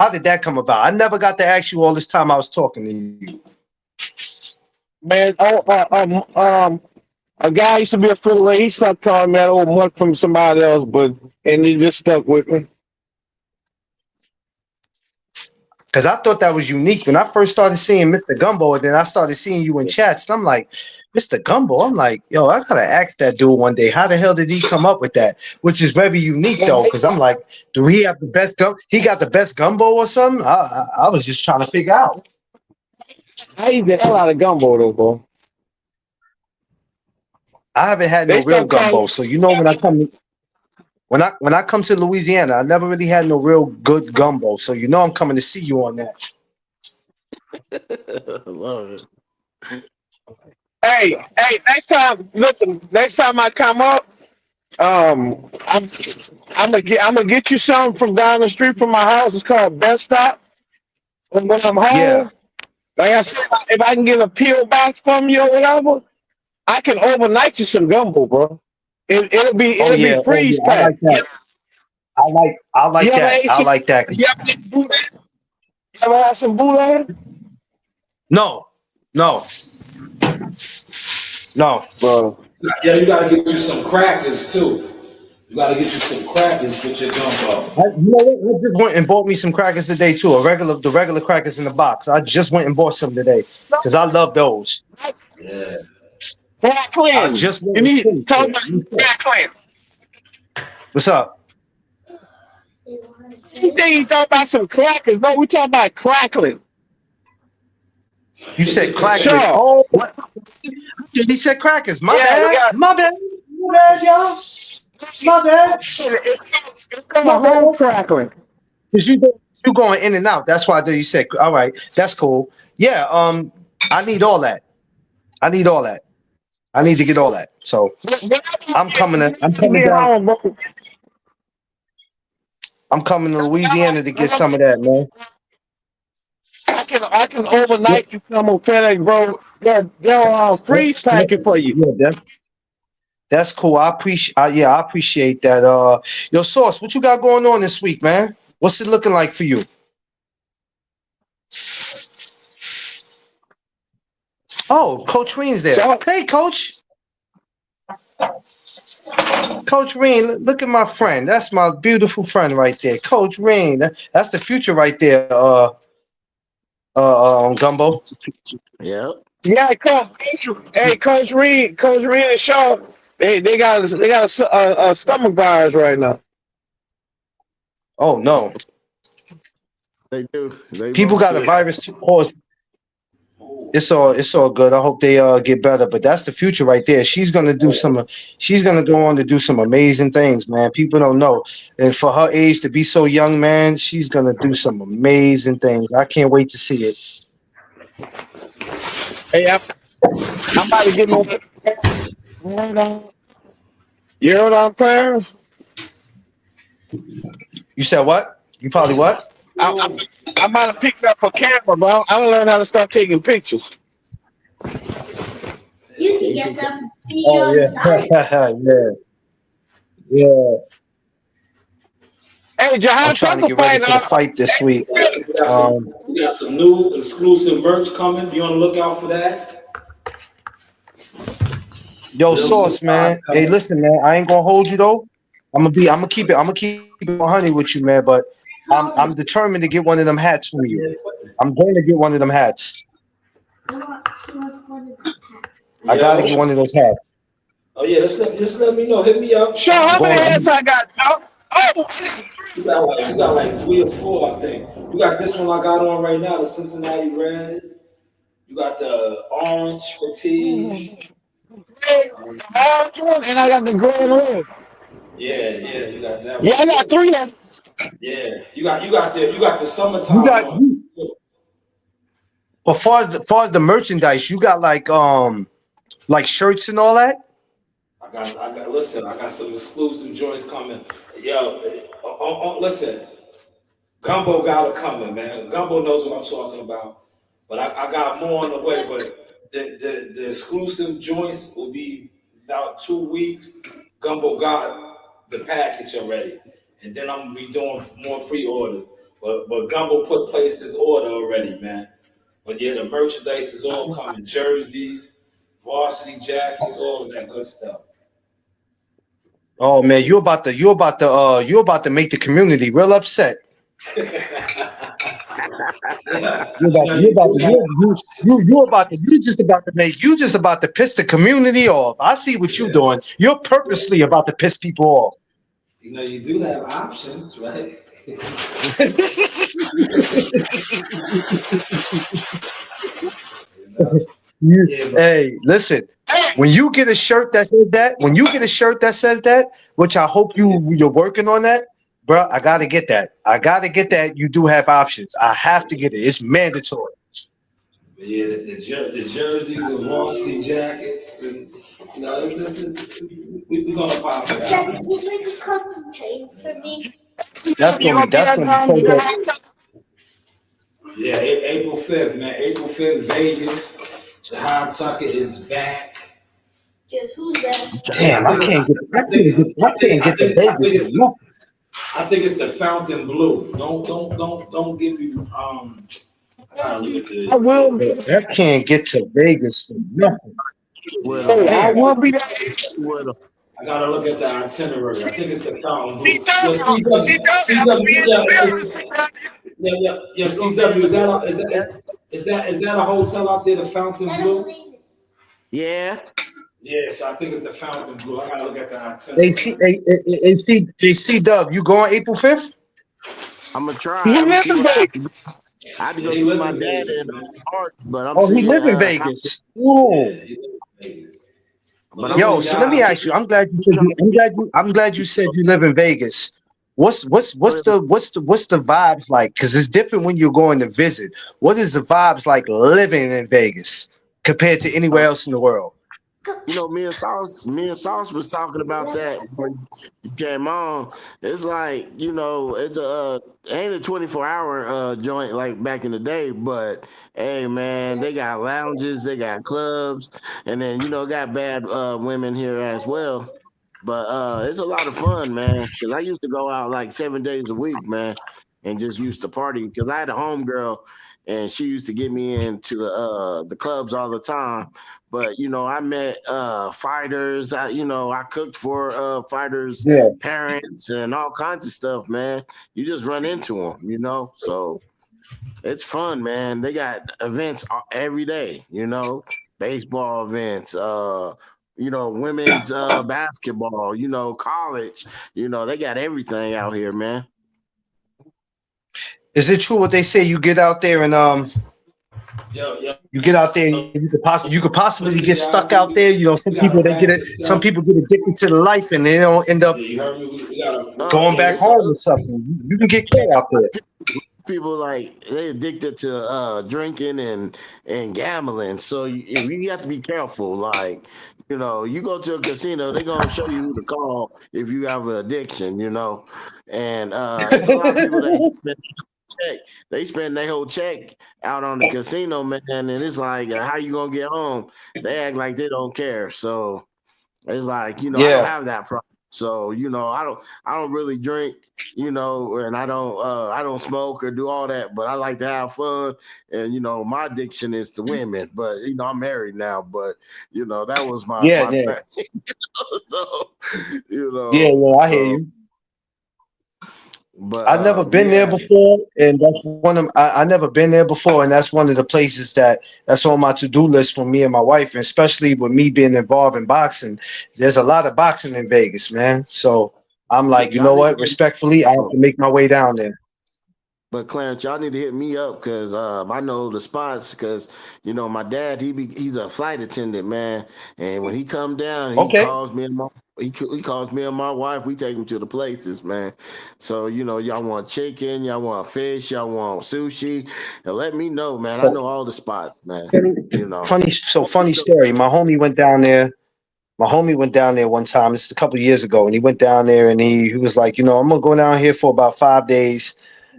How did that come about? I never got to ask you all this time I was talking to you. Man, a guy used to be a fiddler. He started calling me that old mutt from somebody else, and he just stuck with me. Because I thought that was unique when I first started seeing Mr. Gumbo, and then I started seeing you in chats, and I'm like, Mr. Gumbo. I'm like, yo, I gotta ask that dude one day. How the hell did he come up with that? Which is very unique though, because I'm like, do he have the best gum? He got the best gumbo or something? I was just trying to figure out. I eat the hell out of gumbo though, bro. I haven't had no They real start calling. gumbo, so you know when I come to Louisiana, I never really had no real good gumbo. So you know I'm coming to see you on that. Love it. Hey, next time, listen. Next time I come up, I'm gonna get you something from down the street from my house. It's called Best Stop. And when I'm Yeah. home, like I said, if I can get a peel box from you or whatever, I can overnight you some gumbo, bro. Oh It'll be yeah. Oh freeze yeah. I like packed. that. I You like ever that. ate I some? like that. You ever ate boudin? You ever had some boudin? No, no, no. Bro, Yeah, you gotta get you some crackers too. You gotta get you some crackers with your gumbo. You know what? I just went and bought me some crackers today too. The regular crackers in the box. I just went and bought some today because I love those. Yeah. I crackling. just went You and need to finished talk it. about crackling. What's up? They want to You play. think you talk about some crackers? No, we talking about crackling. You said clackling. Sure. Oh, he said crackers. My Yeah, we bad. got. My bad. My bad, y'all. My bad. It's My called home bad. crackling. Cause you going in and out. That's why you said. All right, that's cool. Yeah. I need all that. I need all that. I need to get all that. So I'm coming. I'm You coming get down. home, bro. I'm coming to Louisiana to get some of that, man. I can overnight you some on FedEx, bro. They'll freeze pack it for you. Yeah, that's cool. I appreciate. Yeah, I appreciate that. Yo, Sauce, what you got going on this week, man? What's it looking like for you? Oh, Coach Reen's there. So Hey, Coach. Coach Reen, look at my friend. That's my beautiful friend right there, Coach Reen. That's the future right there. Gumbo. Yep. yeah, Coach Reed and Shaw, they got a stomach virus right now. Oh no, They do. They people most got a certainly. virus too. Oh, It's all good. I hope they get better. But that's the future right there. She's gonna do some. She's gonna go on to do some amazing things, man. People don't know, and for her age to be so young, man, she's gonna do some amazing things. I can't wait to see it. Hey, I'm about to get my. You know what I'm playing? You said what? You probably what? I, I'm about to pick up a camera, bro. I don't learn how to start taking pictures. You can get them from Oh CEO design. yeah, yeah. Hey, I'm Jahan trying to Tucker get ready fight. for the fight this week. We got some new exclusive merch coming. Be on the lookout for that. Yo, Sauce, man. Hey, listen, man. I ain't gonna hold you though. I'm gonna keep it 100 with you, man. But I'm determined to get one of them hats from you. I'm going to get one of them hats. She wants one of the I gotta get one of those hats. Oh yeah, just let me know. Hit me up. Show how many hats I got, Joe. Oh, You got like 3 or 4, I think. You got this one I got on right now, the Cincinnati Red. You got the orange fatigue. the orange one, and I got the gray and red. Yeah, you got that Yeah, one. I got 3 hats. Yeah, you got the You summertime got one. as far as the merchandise, you got like shirts and all that. Listen, I got some exclusive joints coming. Yo, listen, Gumbo got it coming, man. Gumbo knows what I'm talking about. But I got more on the way. But the exclusive joints will be about 2 weeks. Gumbo got the package already. And then I'm gonna be doing more pre-orders. But Gumbo placed his order already, man. But yeah, the merchandise is all coming. Jerseys, varsity jackets, all of that good stuff. Oh man, you about to make the community real upset. Yeah, You just about to piss the community off. I see what you're doing. You're purposely about to piss people off. you do have options, right? Hey, listen. When you get a shirt that says that, which I hope you're working on that, bro. I gotta get that. You do have options. I have to get it. It's mandatory. But yeah, the jerseys and varsity jackets, and we gonna pop it Dad, out. can you make a custom chain for me? That's gonna be so good. Yeah, April 5th, man. April 5th, Vegas. Jahan Tucker is back. Guess who's back? Damn, I can't get the Vegas for nothing. I think it's the Fountain Blue. Don't give me I gotta look at I the will. I can't get to Vegas for nothing. With Hey, I them. will be there. With them. I gotta look at the itinerary. I think it's the Fountain Blue. Yo, CW, I'm CW, being serious. CW. Is that a hotel out there, the Fountain I don't Blue? believe it. Yeah. Yeah, so I think it's the Fountain Blue. I gotta look at the They itinerary. see Dub. You going April 5th? I'm gonna try. You I'm gonna see never what I break. can do. I had to Yeah, go he see live my in dad Vegas, in man. March, but I'm Oh, he seeing live in Vegas. Ooh. Yeah, he live in Vegas. But I'm Yo, so let me ask you. I'm glad you said you live in Vegas. What's the vibes like? Because it's different when you're going to visit. What is the vibes like living in Vegas compared to anywhere else in the world? me and Sauce was talking about that when you came on. It's like, it's ain't a 24-hour joint like back in the day, but hey man, they got lounges, they got clubs, and then got bad women here as well. But it's a lot of fun, man. Because I used to go out like 7 days a week, man, and just used to party. Because I had a homegirl, and she used to get me into the clubs all the time. But I met fighters. I cooked for fighters' Yeah. parents and all kinds of stuff, man. You just run into them, So it's fun, man. They got events every day, baseball events, women's basketball, college, they got everything out here, man. Is it true what they say? You get out there and Yo, You get out there, you could possibly get stuck out there. You know, we got a practice some set. people get addicted to the life, and they don't end up Yeah, you heard me. We got a. Oh going yeah, back it's home or something. You can get caught out there. people like they addicted to drinking and gambling. So you have to be careful. Like, you know, you go to a casino, they're gonna show you who to call if you have an addiction, you know. And it's a lot of people that they spend their whole check out on the casino, man, and it's like how you gonna get home? They act like they don't care. So it's like, you know, I don't Yeah, have that problem. So, you know, I don't really drink, you know, and I don't smoke or do all that, but I like to have fun. And, you know, my addiction is to women. But, you know, I'm married now, but you know, that was yeah, my yeah, thing. So, you yeah, know, yeah. I hear so you. but I've never been there yeah, before, and that's one of I never been there before, and that's one of the places that's on my to-do list for me and my wife, and especially with me being involved in boxing. There's a lot of boxing in Vegas, man. So I'm like, you y'all know need to what? Respectfully, I have get to make my way down there. But Clarence, y'all need to hit me up because I know the spots. Because you know my dad, he's a flight attendant, man. And when he come down, he Okay. calls me and he calls me and my wife. We take him to the places, man. So you know, y'all want chicken, y'all want fish, y'all want sushi, and let me know, man. I know all the spots, man. You know. Funny story. My homie went down there one time. This is a couple of years ago, and he went down there and he was like, you know, I'm gonna go down here for about 5 days,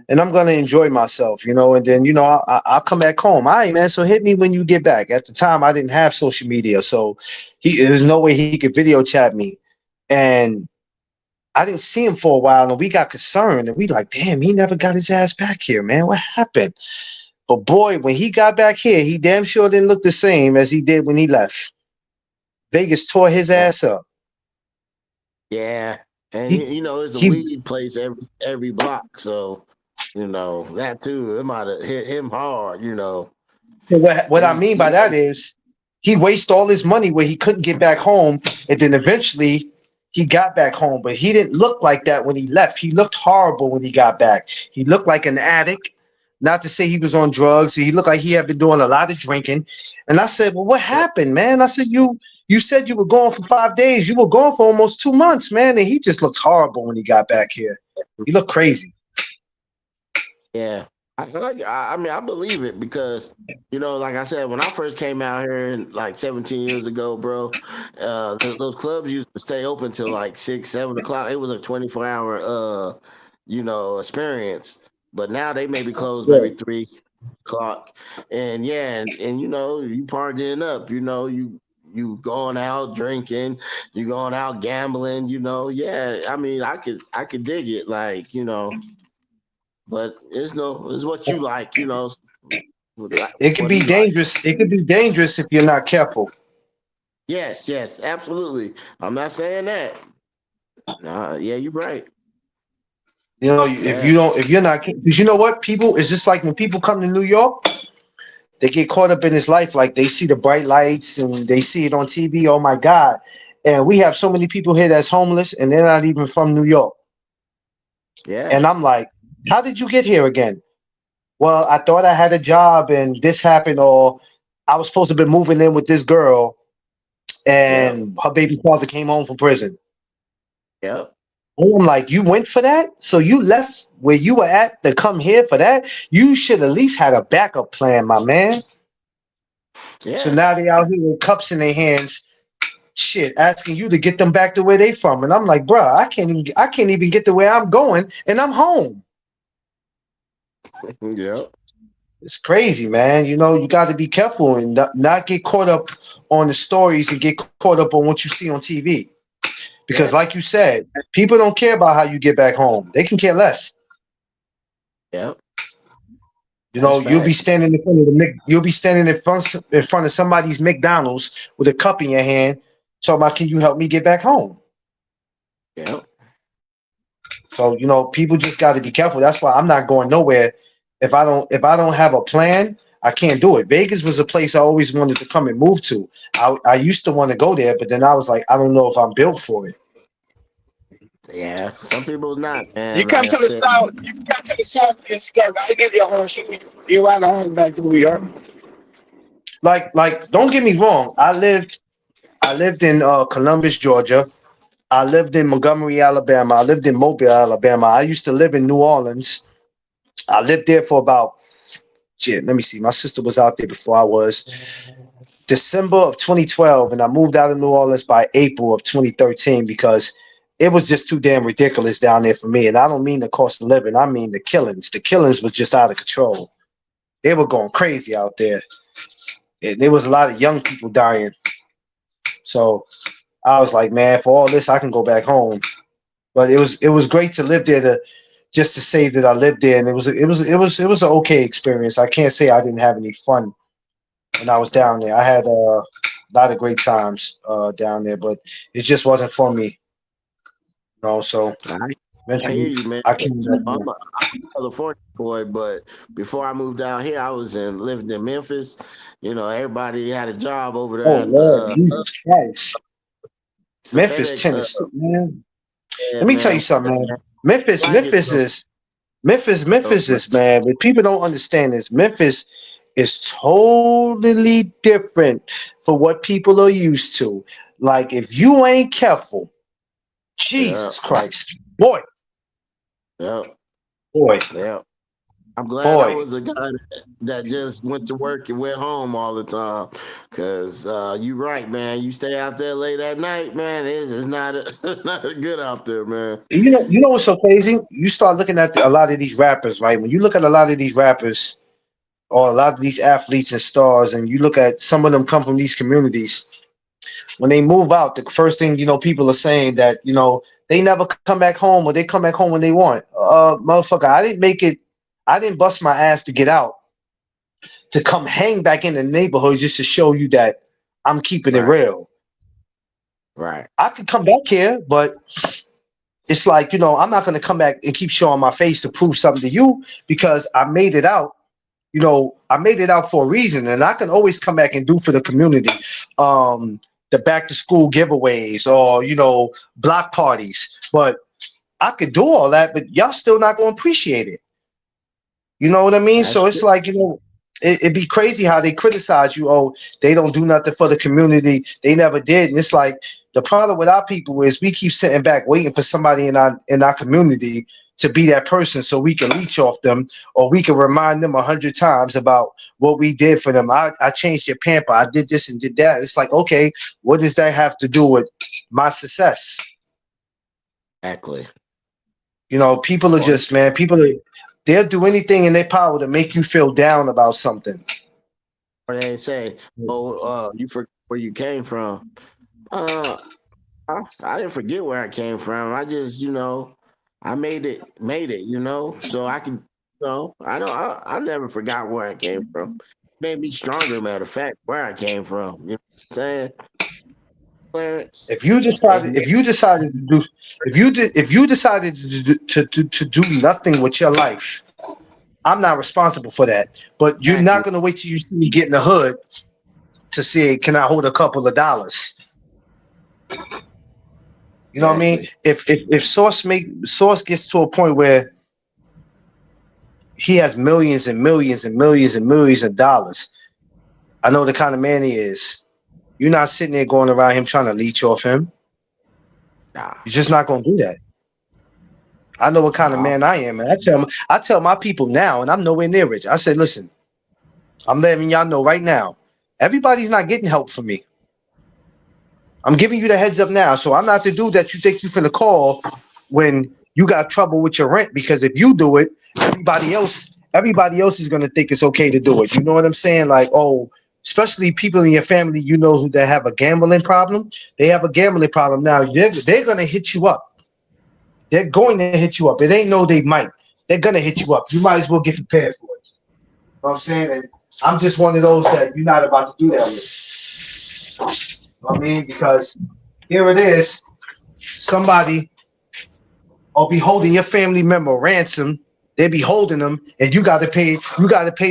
and I'm gonna enjoy myself, you know, and then you know I'll come back home. All right, man. So hit me when you get back. At the time, I didn't have social media, so there's no way he could video chat me, and I didn't see him for a while, and we got concerned, and we like, damn, he never got his ass back here, man. What happened? But boy, when he got back here, he damn sure didn't look the same as he did when he left. Vegas tore his ass up. Yeah, and He you know, it's a he weed place every block, so you know that too. It might have hit him hard, you know. So what I And mean by he, that is he wasted all his money where he couldn't get back home, and then eventually he got back home. But he didn't look like that when he left. He looked horrible when he got back. He looked like an addict. Not to say he was on drugs. He looked like he had been doing a lot of drinking. And I said, "Well, what happened, man?" I said, "You said you were gone for 5 days. You were gone for almost 2 months, man." And he just looked horrible when he got back here. He looked crazy. yeah, I mean, I believe it because you know, like I said, when I first came out here, like 17 years ago, bro, those clubs used to stay open till like 6, 7 o'clock. It was a 24-hour, you know, experience. But now they may be closed maybe Yeah. 3 o'clock, and yeah, and you know, you partying up, you know, you going out drinking, you going out gambling, you know, yeah. I mean, I could dig it, like you know. But it's what you like, you know. It could What do be you like? dangerous. It could be dangerous if you're not careful. Yes, yes, absolutely. I'm not saying that. Yeah, you're right. You know, Yeah, if you're not, because you know what, people, it's just like when people come to New York, they get caught up in this life. Like they see the bright lights and they see it on TV. Oh my God. And we have so many people here that's homeless and they're not even from New York. yeah, And I'm like, how did you get here again? Well, I thought I had a job and this happened, or I was supposed to be moving in with this girl yeah, and her baby father came home from prison. yeah, And I'm like, you went for that? So you left where you were at to come here for that? You should at least had a backup plan, my man. So yeah. now they out here with cups in their hands, shit, asking you to get them back to where they from. And I'm like, bruh, I can't even get to where I'm going, and I'm home. Yeah. It's crazy, man. You know, you got to be careful and not get caught up on the stories and get caught up on what you see on TV. Yeah, Because, like you said, people don't care about how you get back home. They can care less. yeah. You That's know, you'll be fact. standing in front of you'll be standing in front of somebody's McDonald's with a cup in your hand, talking about, can you help me get back home? Yeah, So, you know, people just got to be careful. That's why I'm not going nowhere. If I don't have a plan, I can't do it. Vegas was a place I always wanted to come and move to. I used to want to go there, but then I was like, I don't know if I'm built for it. yeah. Some people not, You man. come Like I to the said, south. You come to the south and stuff. I give you a horse. You ride a horse back to New York. like don't get me wrong. I lived in Columbus, Georgia. I lived in Montgomery, Alabama. I lived in Mobile, Alabama. I used to live in New Orleans. I lived there for about shit. Let me see. My sister was out there before I was. December of 2012, and I moved out of New Orleans by April of 2013 because it was just too damn ridiculous down there for me. And I don't mean the cost of living. I mean the killings. The killings was just out of control. They were going crazy out there. And there was a lot of young people dying. So I was like, man, for all this, I can go back home. But it was great to live there to say that I lived there, and it was an okay experience. I can't say I didn't have any fun when I was down there. I had a lot of great times down there, but it just wasn't for me. You know, so I hear you, man. I came back I'm home. a California boy, but before I moved out here, I was living in Memphis. You know, everybody had a job over there Oh at Lord, the Jesus Christ. Memphis, FedEx. Tennessee, man. Yeah, Let me tell man. you something, man. Like Memphis is, man. But people don't understand this. Memphis is totally different for what people are used to. Like if you ain't careful, Jesus Christ, boy, Yeah, boy, yeah. I'm glad I boy. was a guy that just went to work and went home all the time. Cause you're right, man. You stay out there late at night, man. It's not not good out there, man. You know what's so crazy? You start looking at a lot of these rappers, right? When you look at a lot of these rappers or a lot of these athletes and stars, and you look at some of them come from these communities. When they move out, the first thing people are saying that they never come back home, or they come back home when they want. Motherfucker, I didn't make it. I didn't bust my ass to get out to come hang back in the neighborhood just to show you that I'm keeping it real. Right. I could come back here, but it's like I'm not gonna come back and keep showing my face to prove something to you because I made it out. I made it out for a reason, and I can always come back and do for the community. The back to school giveaways or block parties. But I could do all that, but y'all still not gonna appreciate it. You know what I mean? So it's like, it'd be crazy how they criticize you. Oh, they don't do nothing for the community. They never did. And it's like the problem with our people is we keep sitting back waiting for somebody in our community to be that person so we can leech off them, or we can remind them 100 times about what we did for them. I changed your pamper. I did this and did that. It's like, okay, what does that have to do with my success? Exactly. People are just, man, they'll do anything in their power to make you feel down about something. Or they say, you forget where you came from. I didn't forget where I came from. I just, I made it, so I can, I never forgot where I came from. Made me stronger, matter of fact, where I came from. You know what I'm saying? Clarence, if you decided to do nothing with your life, I'm not responsible for that. But you're not gonna wait till you see me get in the hood to say, can I hold a couple of dollars? You know what I mean? If Sauce gets to a point where he has millions and millions and millions and millions of dollars, I know the kind of man he is. You're not sitting there going around him trying to leech off him. You're just not gonna do that. I know what kind of man I am, man. I tell my people now, and I'm nowhere near rich. I said, listen, I'm letting y'all know right now, everybody's not getting help from me. I'm giving you the heads up now. So I'm not the dude that you think you finna call when you got trouble with your rent, because if you do it, everybody else is gonna think it's okay to do it. You know what I'm saying? Like, especially people in your family, who that have a gambling problem. They have a gambling problem now. They're gonna hit you up. They're going to hit you up. It ain't no they might. They're gonna hit you up. You might as well get prepared for it. You know what I'm saying? And I'm just one of those that you're not about to do that with. You know what I mean? Because here it is. Somebody will be holding your family member ransom. They be holding them, and you gotta pay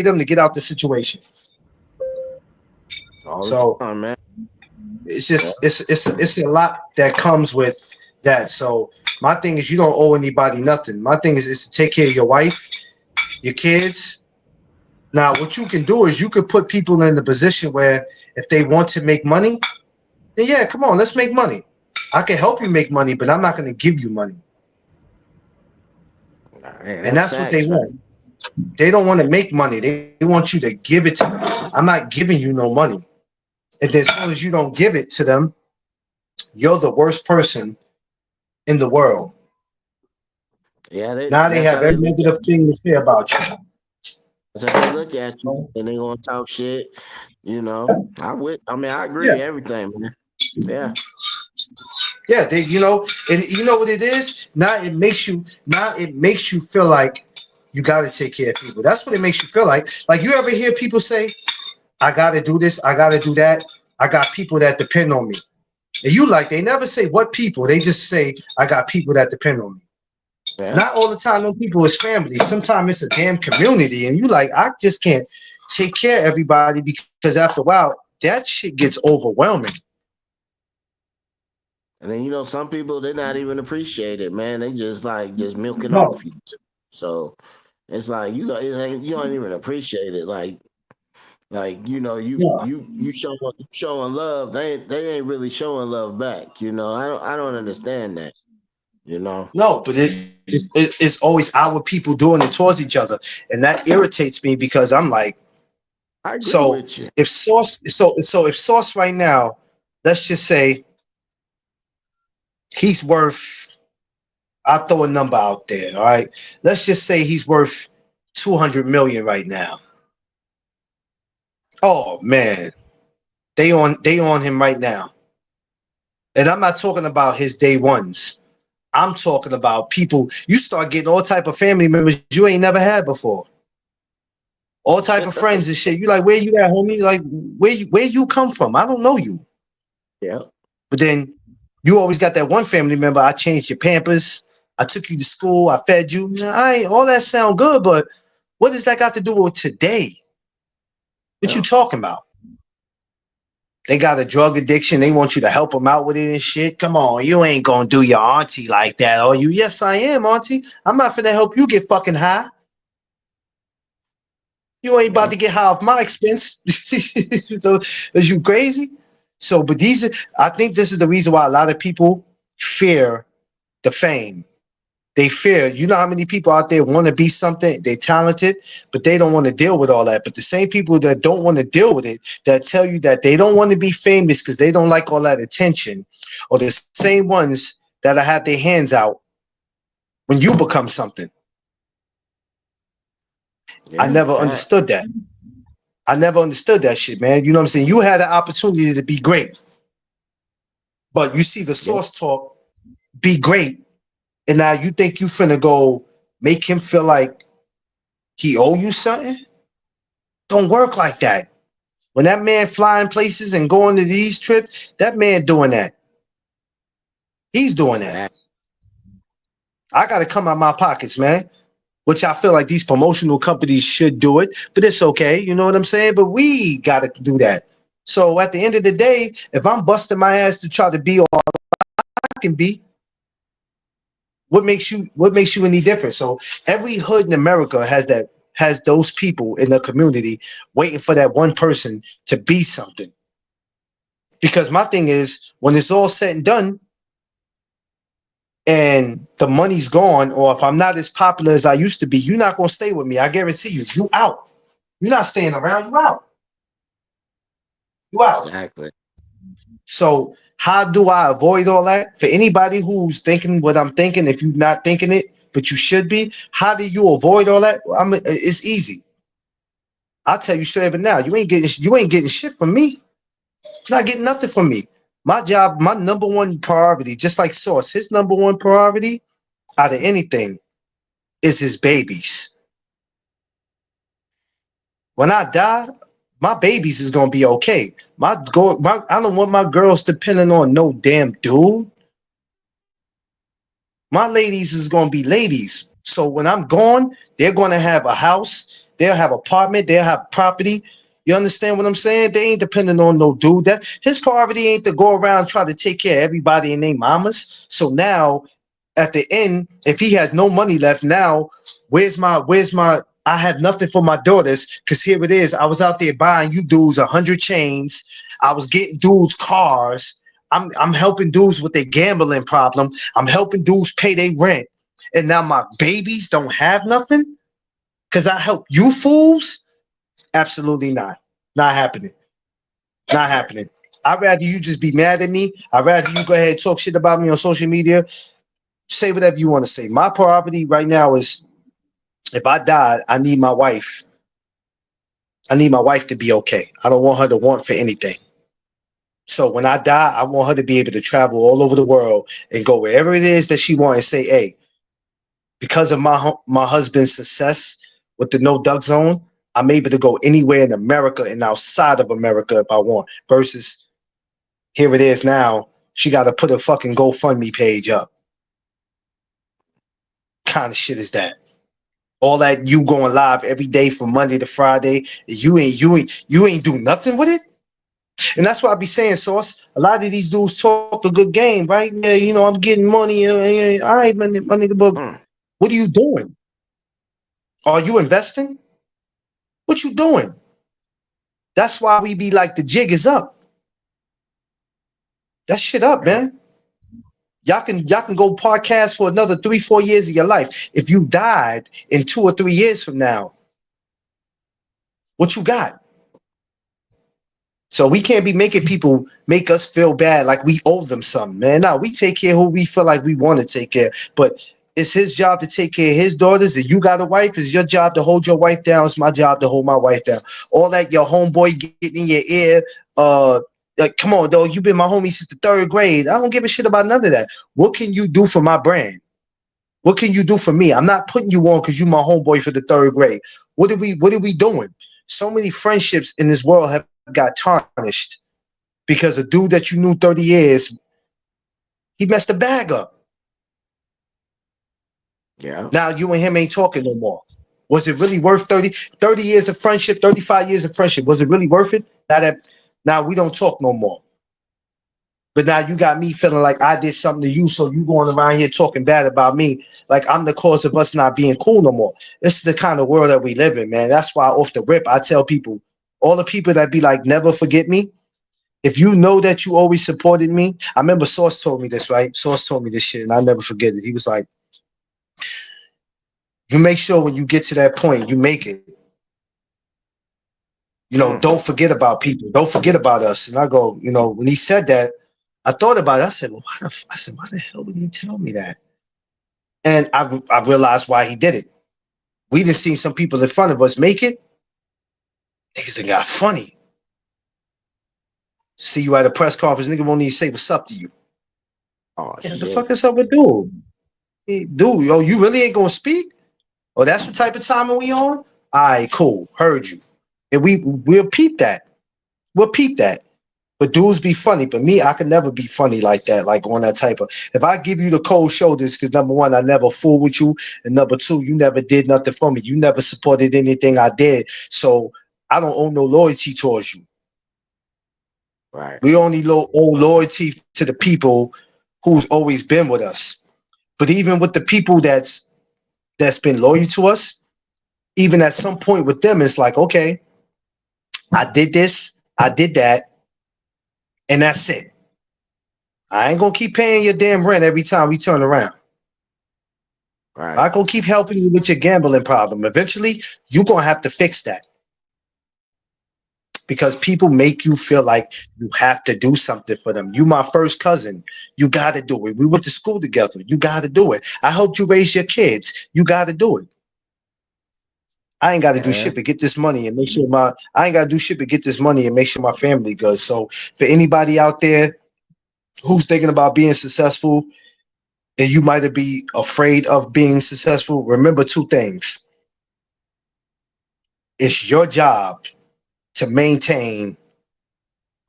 them to get out the situation. So man. It's just it's a lot that comes with that. So my thing is, you don't owe anybody nothing. My thing is to take care of your wife, your kids, Now, what you can do is you could put people in the position where if they want to make money, then yeah, come on, let's make money. I can help you make money, but I'm not going to give you money. Man, And that's what they facts, right? want. They don't want to make money. They want you to give it to them. I'm not giving you no money. And then as soon as you don't give it to them, you're the worst person in the world. Yeah, Now they that's have how they every look negative at you. thing to say about you. That's how they look at you, and they gonna talk shit. You know, I agree Yeah. everything, man. Yeah. Yeah, and you know what it is? Now it makes you feel like you gotta take care of people. That's what it makes you feel like. Like you ever hear people say, I gotta do this, I gotta do that, I got people that depend on me. And you like they never say what people, they just say, I got people that depend on me. Yeah. Not all the time, no people is family. Sometimes it's a damn community, and you like, I just can't take care of everybody because after a while, that shit gets overwhelming. And then some people they're not even appreciated, man. They just milking No. off you. So it's like you don't even appreciate it. You showing love. They ain't really showing love back. I don't understand that. No, but it's always our people doing it towards each other, and that irritates me because I'm like, I agree so with you. if Sauce right now, let's just say he's worth, I'll throw a number out there, all right? Let's just say he's worth 200 million right now. Oh man, they on him right now. And I'm not talking about his day ones. I'm talking about people. You start getting all type of family members you ain't never had before. All type of friends and shit. You like, where you at, homie? Like, where you come from? I don't know you. Yeah. But then you always got that one family member. I changed your Pampers. I took you to school. I fed you. All that sound good, but what does that got to do with today? What you talking about? They got a drug addiction. They want you to help them out with it and shit. Come on, you ain't gonna do your auntie like that, are you? Yes, I am, auntie. I'm not finna help you get fucking high. You ain't about to get high off my expense. Is you crazy? So, but I think this is the reason why a lot of people fear the fame. They fear, you know how many people out there want to be something, they're talented, but they don't want to deal with all that. But the same people that don't want to deal with it, that tell you that they don't want to be famous because they don't like all that attention, or the same ones that have their hands out when you become something. Yeah, I never understood that. I never understood that shit, man. You know what I'm saying? You had an opportunity to be great, but you see the Sauce talk be great. And now you think you finna go make him feel like he owe you something? Don't work like that. When that man flying places and going to these trips, that man doing that. He's doing that. I gotta come out my pockets, man. Which I feel like these promotional companies should do it, but it's okay. You know what I'm saying? But we gotta do that. So at the end of the day, if I'm busting my ass to try to be all I can be, what makes you any different? So every hood in America has those people in the community waiting for that one person to be something. Because my thing is, when it's all said and done and the money's gone, or if I'm not as popular as I used to be, you're not gonna stay with me. I guarantee you, you out. You're not staying around, you out. You out. Exactly. So how do I avoid all that? For anybody who's thinking what I'm thinking, if you're not thinking it, but you should be, how do you avoid all that? It's easy. I'll tell you straight up now. You ain't getting shit from me. You're not getting nothing from me. My job, my number one priority, just like Sauce, his number one priority out of anything is his babies. When I die, my babies is gonna be okay. I don't want my girls depending on no damn dude. My ladies is gonna be ladies. So when I'm gone, they're gonna have a house, they'll have apartment, they'll have property. You understand what I'm saying? They ain't depending on no dude. That his priority ain't to go around try to take care of everybody and their mamas. So now, at the end, if he has no money left, now where's my I have nothing for my daughters because here it is. I was out there buying you dudes 100 chains. I was getting dudes cars. I'm helping dudes with their gambling problem. I'm helping dudes pay their rent. And now my babies don't have nothing because I help you fools? Absolutely not. Not happening. Not happening. I'd rather you just be mad at me. I'd rather you go ahead and talk shit about me on social media. Say whatever you want to say. My priority right now is if I die, I need my wife. I need my wife to be okay. I don't want her to want for anything. So when I die, I want her to be able to travel all over the world and go wherever it is that she wants and say, hey, because of my husband's success with the No Duck Zone, I'm able to go anywhere in America and outside of America if I want. Versus here it is now, she got to put a fucking GoFundMe page up. Kind of shit is that? All that you going live every day from Monday to Friday, you ain't do nothing with it. And that's what I be saying, Sauce. A lot of these dudes talk a good game, right? Yeah, you know, I'm getting money. All right, my nigga, but what are you doing? Are you investing? What you doing? That's why we be like, the jig is up. That shit up, man. Y'all can go podcast for another 3-4 years of your life. If you died in 2 or 3 years from now, what you got? So we can't be making people make us feel bad like we owe them something, man. No, we take care of who we feel like we want to take care. But it's his job to take care of his daughters. If you got a wife, it's your job to hold your wife down. It's my job to hold my wife down. All that your homeboy getting in your ear, like, come on, though. You've been my homie since the 3rd grade. I don't give a shit about none of that. What can you do for my brand? What can you do for me? I'm not putting you on because you my homeboy for the 3rd grade. What are we doing? So many friendships in this world have got tarnished because a dude that you knew 30 years, he messed the bag up. Yeah. Now you and him ain't talking no more. Was it really worth 30 years of friendship, 35 years of friendship? Was it really worth it? Now we don't talk no more. But now you got me feeling like I did something to you, so you going around here talking bad about me, like I'm the cause of us not being cool no more. This is the kind of world that we live in, man. That's why off the rip, I tell people, all the people that be like, never forget me. If you know that you always supported me, I remember Sauce told me this, right? Sauce told me this shit, and I never forget it. He was like, you make sure when you get to that point, you make it. You know, don't forget about people. Don't forget about us. And I go, you know, when he said that, I thought about it. I said, well, why the hell would he tell me that? And I realized why he did it. We just seen some people in front of us make it. Niggas done got funny. See you at a press conference, nigga won't even say what's up to you. Oh, Yeah, shit. the fuck is up with dude? Hey, dude, yo, you really ain't gonna speak? Oh, that's the type of timing we on? All right, cool. Heard you. And we'll peep that. We'll peep that. But dudes be funny. But me, I can never be funny like that, like on that type of. If I give you the cold shoulders, because number one, I never fool with you. And number two, you never did nothing for me. You never supported anything I did. So I don't owe no loyalty towards you. Right. We only owe loyalty to the people who's always been with us. But even with the people that's been loyal to us, even at some point with them, it's like, okay, I did this, I did that, and that's it. I ain't gonna keep paying your damn rent every time we turn around. Right. I'm not gonna keep helping you with your gambling problem. Eventually, you're gonna have to fix that. Because people make you feel like you have to do something for them. You my first cousin. You got to do it. We went to school together. You got to do it. I helped you raise your kids. You got to do it. I ain't got to do shit but get this money and make sure I ain't got to do shit but get this money and make sure my family good. So for anybody out there who's thinking about being successful and you might be afraid of being successful, remember 2 things. It's your job to maintain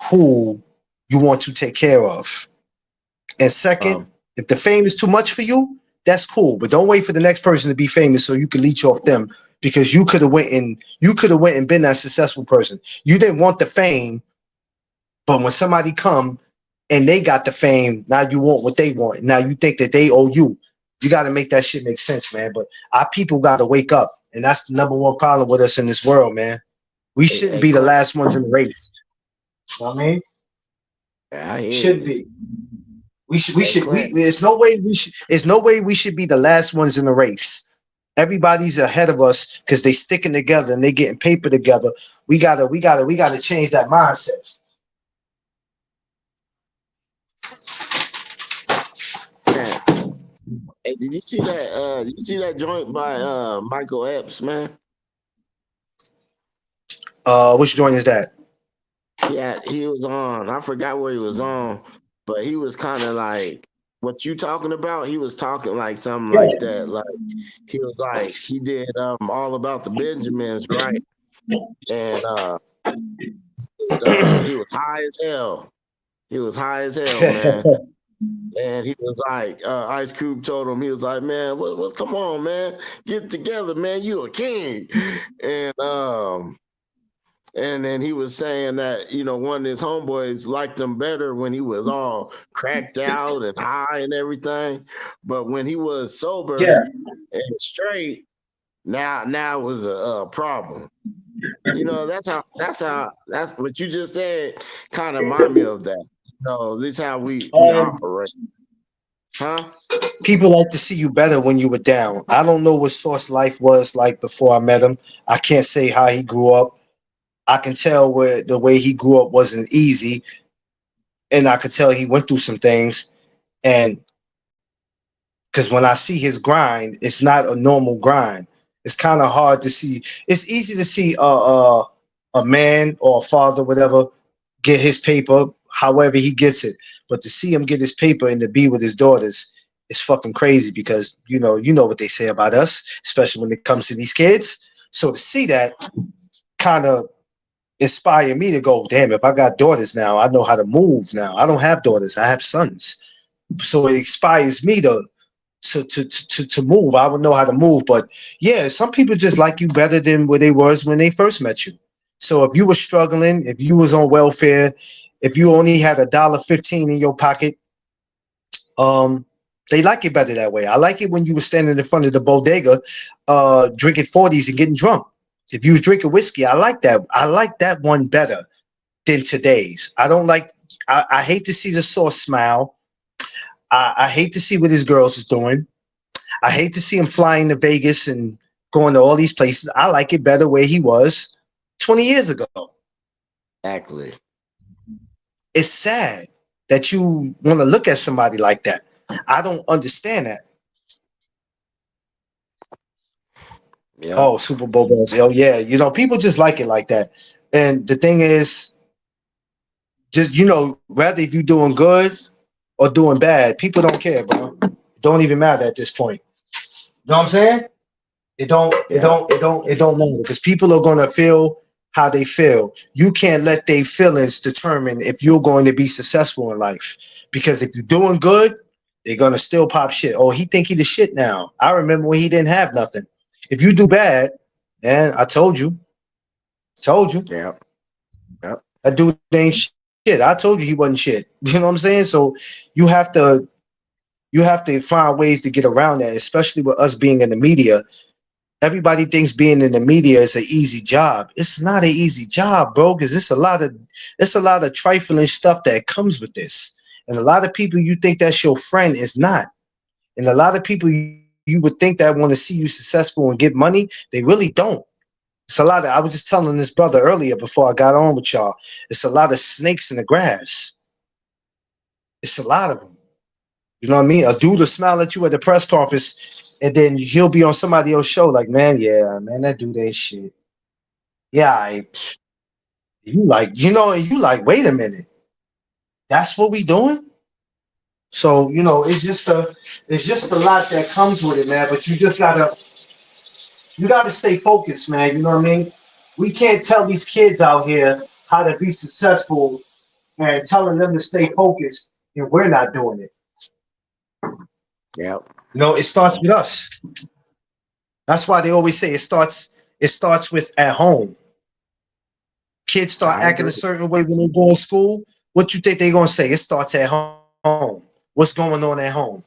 who you want to take care of. And second, if the fame is too much for you, that's cool. But don't wait for the next person to be famous so you can leech off them, because you could have went and been that successful person. You didn't want the fame, but when somebody come and they got the fame, now you want what they want. Now you think that they owe you. You got to make that shit make sense, man. But our people got to wake up And that's the number one problem with us in this world, man. We shouldn't Hey, be the Clint, last ones in the race. You know what I mean? I hear Shouldn't you. be. We Hey, should Clint. there's no way we should be the last ones in the race. Everybody's ahead of us because they sticking together and they getting paper together. We gotta change that mindset. Man, hey, did you see that? You see that joint by Michael Epps, man? Which joint is that? Yeah, he was on. I forgot where he was on, but he was kind of like what you talking about. He was talking like something like that. Like he was like he did all about the Benjamins, right? And he was high as hell. He was high as hell, man. And he was like, Ice Cube told him, he was like, man, what's come on, man, get together, man. You a king. And then he was saying that, one of his homeboys liked him better when he was all cracked out and high and everything. But when he was sober and straight, now it was a problem. That's what you just said kind of remind me of that. This is how we operate. Huh? People like to see you better when you were down. I don't know what Source life was like before I met him. I can't say how he grew up. I can tell where the way he grew up wasn't easy, and I could tell he went through some things. And because when I see his grind, it's not a normal grind. It's kind of hard to see. It's easy to see a man or a father, whatever, get his paper, however he gets it. But to see him get his paper and to be with his daughters is fucking crazy because you know what they say about us, especially when it comes to these kids. So to see that kind of inspire me to go, damn, if I got daughters now, I know how to move now. I don't have daughters, I have sons. So it inspires me to move. I would know how to move. But yeah, some people just like you better than where they was when they first met you. So if you were struggling, if you was on welfare, if you only had $1.15 in your pocket, they like it better that way. I like it when you were standing in front of the bodega, drinking 40s and getting drunk. If you was drinking whiskey, I like that. I like that one better than today's. I don't like. I hate to see the Source smile. I hate to see what his girls is doing. I hate to see him flying to Vegas and going to all these places. I like it better where he was 20 years ago. Exactly. It's sad that you want to look at somebody like that. I don't understand that. Yeah. Oh, Super Bowl bells. Oh, yeah. People just like it like that. And the thing is, just, rather if you're doing good or doing bad, people don't care, bro. It don't even matter at this point. You know what I'm saying? It don't matter because people are gonna feel how they feel. You can't let their feelings determine if you're going to be successful in life. Because if you're doing good, they're gonna still pop shit. Oh, he think he the shit now. I remember when he didn't have nothing. If you do bad, man, I told you. Yeah. That dude ain't shit. I told you he wasn't shit. You know what I'm saying? So you have to find ways to get around that, especially with us being in the media. Everybody thinks being in the media is an easy job. It's not an easy job, bro, because it's a lot of trifling stuff that comes with this. And a lot of people you think that's your friend is not. And a lot of people you would think that want to see you successful and get money, they really don't. It's a lot of, I was just telling this brother earlier before I got on with y'all, it's a lot of snakes in the grass. It's a lot of them. You know what I mean? A dude will smile at you at the press conference, and then he'll be on somebody else's show like, man, that dude ain't shit. Yeah, you like, wait a minute. That's what we doing? So, it's just a lot that comes with it, man. But you gotta stay focused, man. You know what I mean? We can't tell these kids out here how to be successful and telling them to stay focused, and we're not doing it. Yeah. It starts with us. That's why they always say it starts with at home. Kids start acting a certain way when they go to school. What you think they're gonna say? It starts at home. What's going on at home?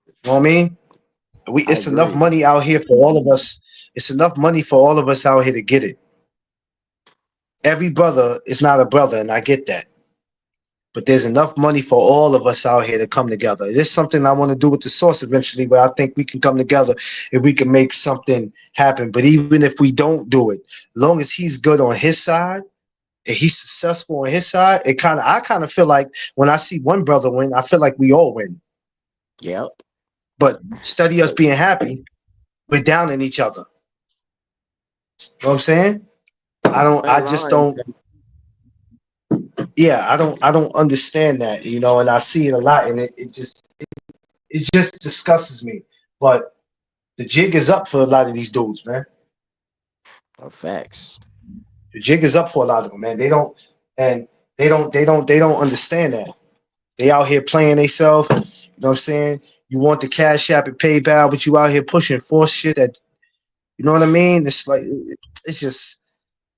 You know what I mean? It's enough money out here for all of us. It's enough money for all of us out here to get it. Every brother is not a brother, and I get that. But there's enough money for all of us out here to come together. It is something I want to do with the source eventually, where I think we can come together and we can make something happen. But even if we don't do it, as long as he's good on his side and he's successful on his side, I kind of feel like when I see one brother win, I feel like we all win. Yep. But study us being happy, we're down in each other. You know what I'm saying? I don't understand that, you know, and I see it a lot, and it just disgusts me. But the jig is up for a lot of these dudes, man. Facts. The jig is up for a lot of them, man. They don't understand that. They out here playing themselves. You know what I'm saying? You want the cash app and PayPal, but you out here pushing for shit that, you know what I mean? It's like,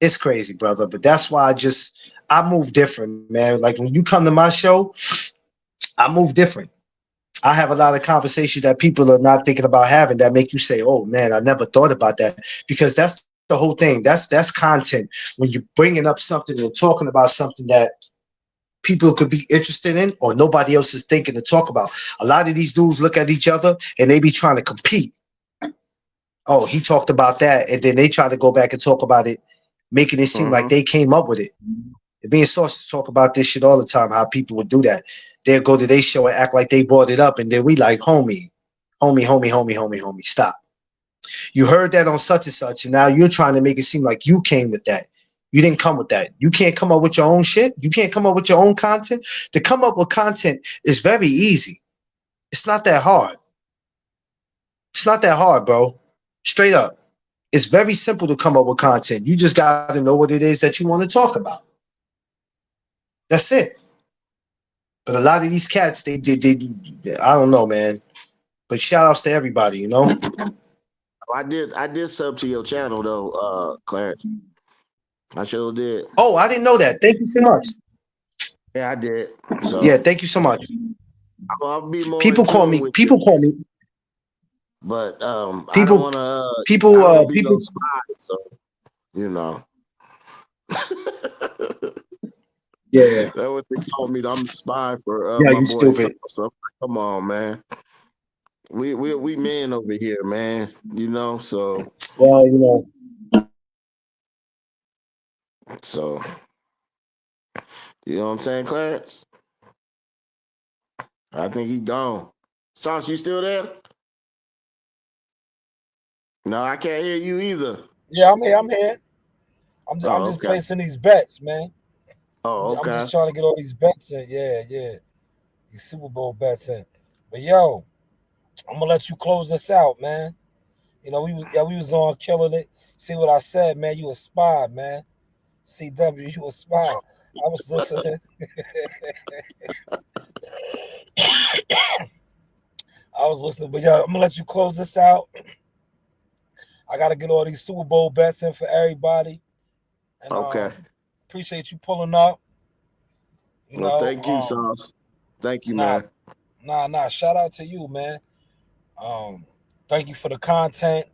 it's crazy, brother. But that's why I move different, man. Like when you come to my show, I move different. I have a lot of conversations that people are not thinking about having that make you say, oh man, I never thought about that. Because that's the whole thing. That's content. When you're bringing up something and talking about something that people could be interested in or nobody else is thinking to talk about. A lot of these dudes look at each other and they be trying to compete. Oh, he talked about that, and then they try to go back and talk about it, making it seem like they came up with it. Me and Sauce talk about this shit all the time, how people would do that. They'll go to their show and act like they brought it up, and then we like, homie, stop. You heard that on such and such, and now you're trying to make it seem like you came with that. You didn't come with that. You can't come up with your own shit. You can't come up with your own content. To come up with content is very easy. It's not that hard. It's not that hard, bro. Straight up. It's very simple to come up with content. You just got to know what it is that you want to talk about. That's it. But a lot of these cats, they I don't know, man. But shout outs to everybody, you know. I did sub to your channel though, Clarence. I sure did. Oh, I didn't know that. Thank you so much. Yeah, I did. So yeah, thank you so much. I'll be more. People call me. But I don't want to. People. No spy, so you know. Yeah. That's what they call me. I'm the spy for yeah, my you boy. stupid. So come on, man. We men over here, man. You know, so. Well, you know. So, you know what I'm saying, Clarence? I think he gone. Sauce, you still there? No, I can't hear you either. Yeah, I'm here. I'm just placing these bets, man. Oh, okay. I'm just trying to get all these bets in. Yeah. These Super Bowl bets in. But yo, I'm gonna let you close this out, man. You know, we was on killing it. See what I said, man? You a spy, man. CW, you a spy. I was listening. But yo, I'm gonna let you close this out. I gotta get all these Super Bowl bets in for everybody. And okay. Appreciate you pulling up. Thank you, Sauce. Thank you, man. Nah. Shout out to you, man. Thank you for the content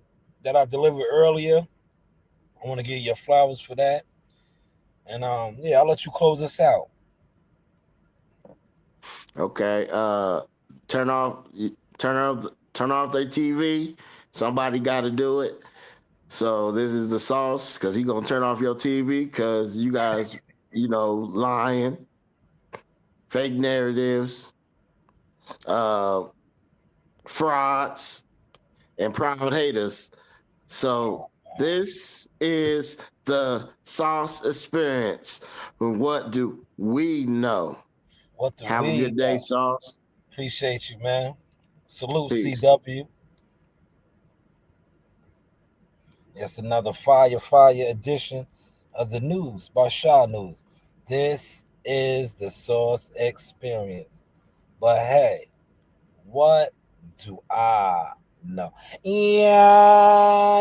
that I delivered earlier. I want to give you flowers for that. And I'll let you close this out. Okay. Turn off their TV. Somebody got to do it. So this is the Sauce, because he gonna turn off your TV because you guys, lying, fake narratives, frauds, and proud haters. So this is the Sauce Experience. What do we know? Have a good day, Sauce. Appreciate you, man. Salute, Peace. CW. It's another fire edition of the news by Shanewz. This is the Sauce Experience. But hey, what do I know? Yachty.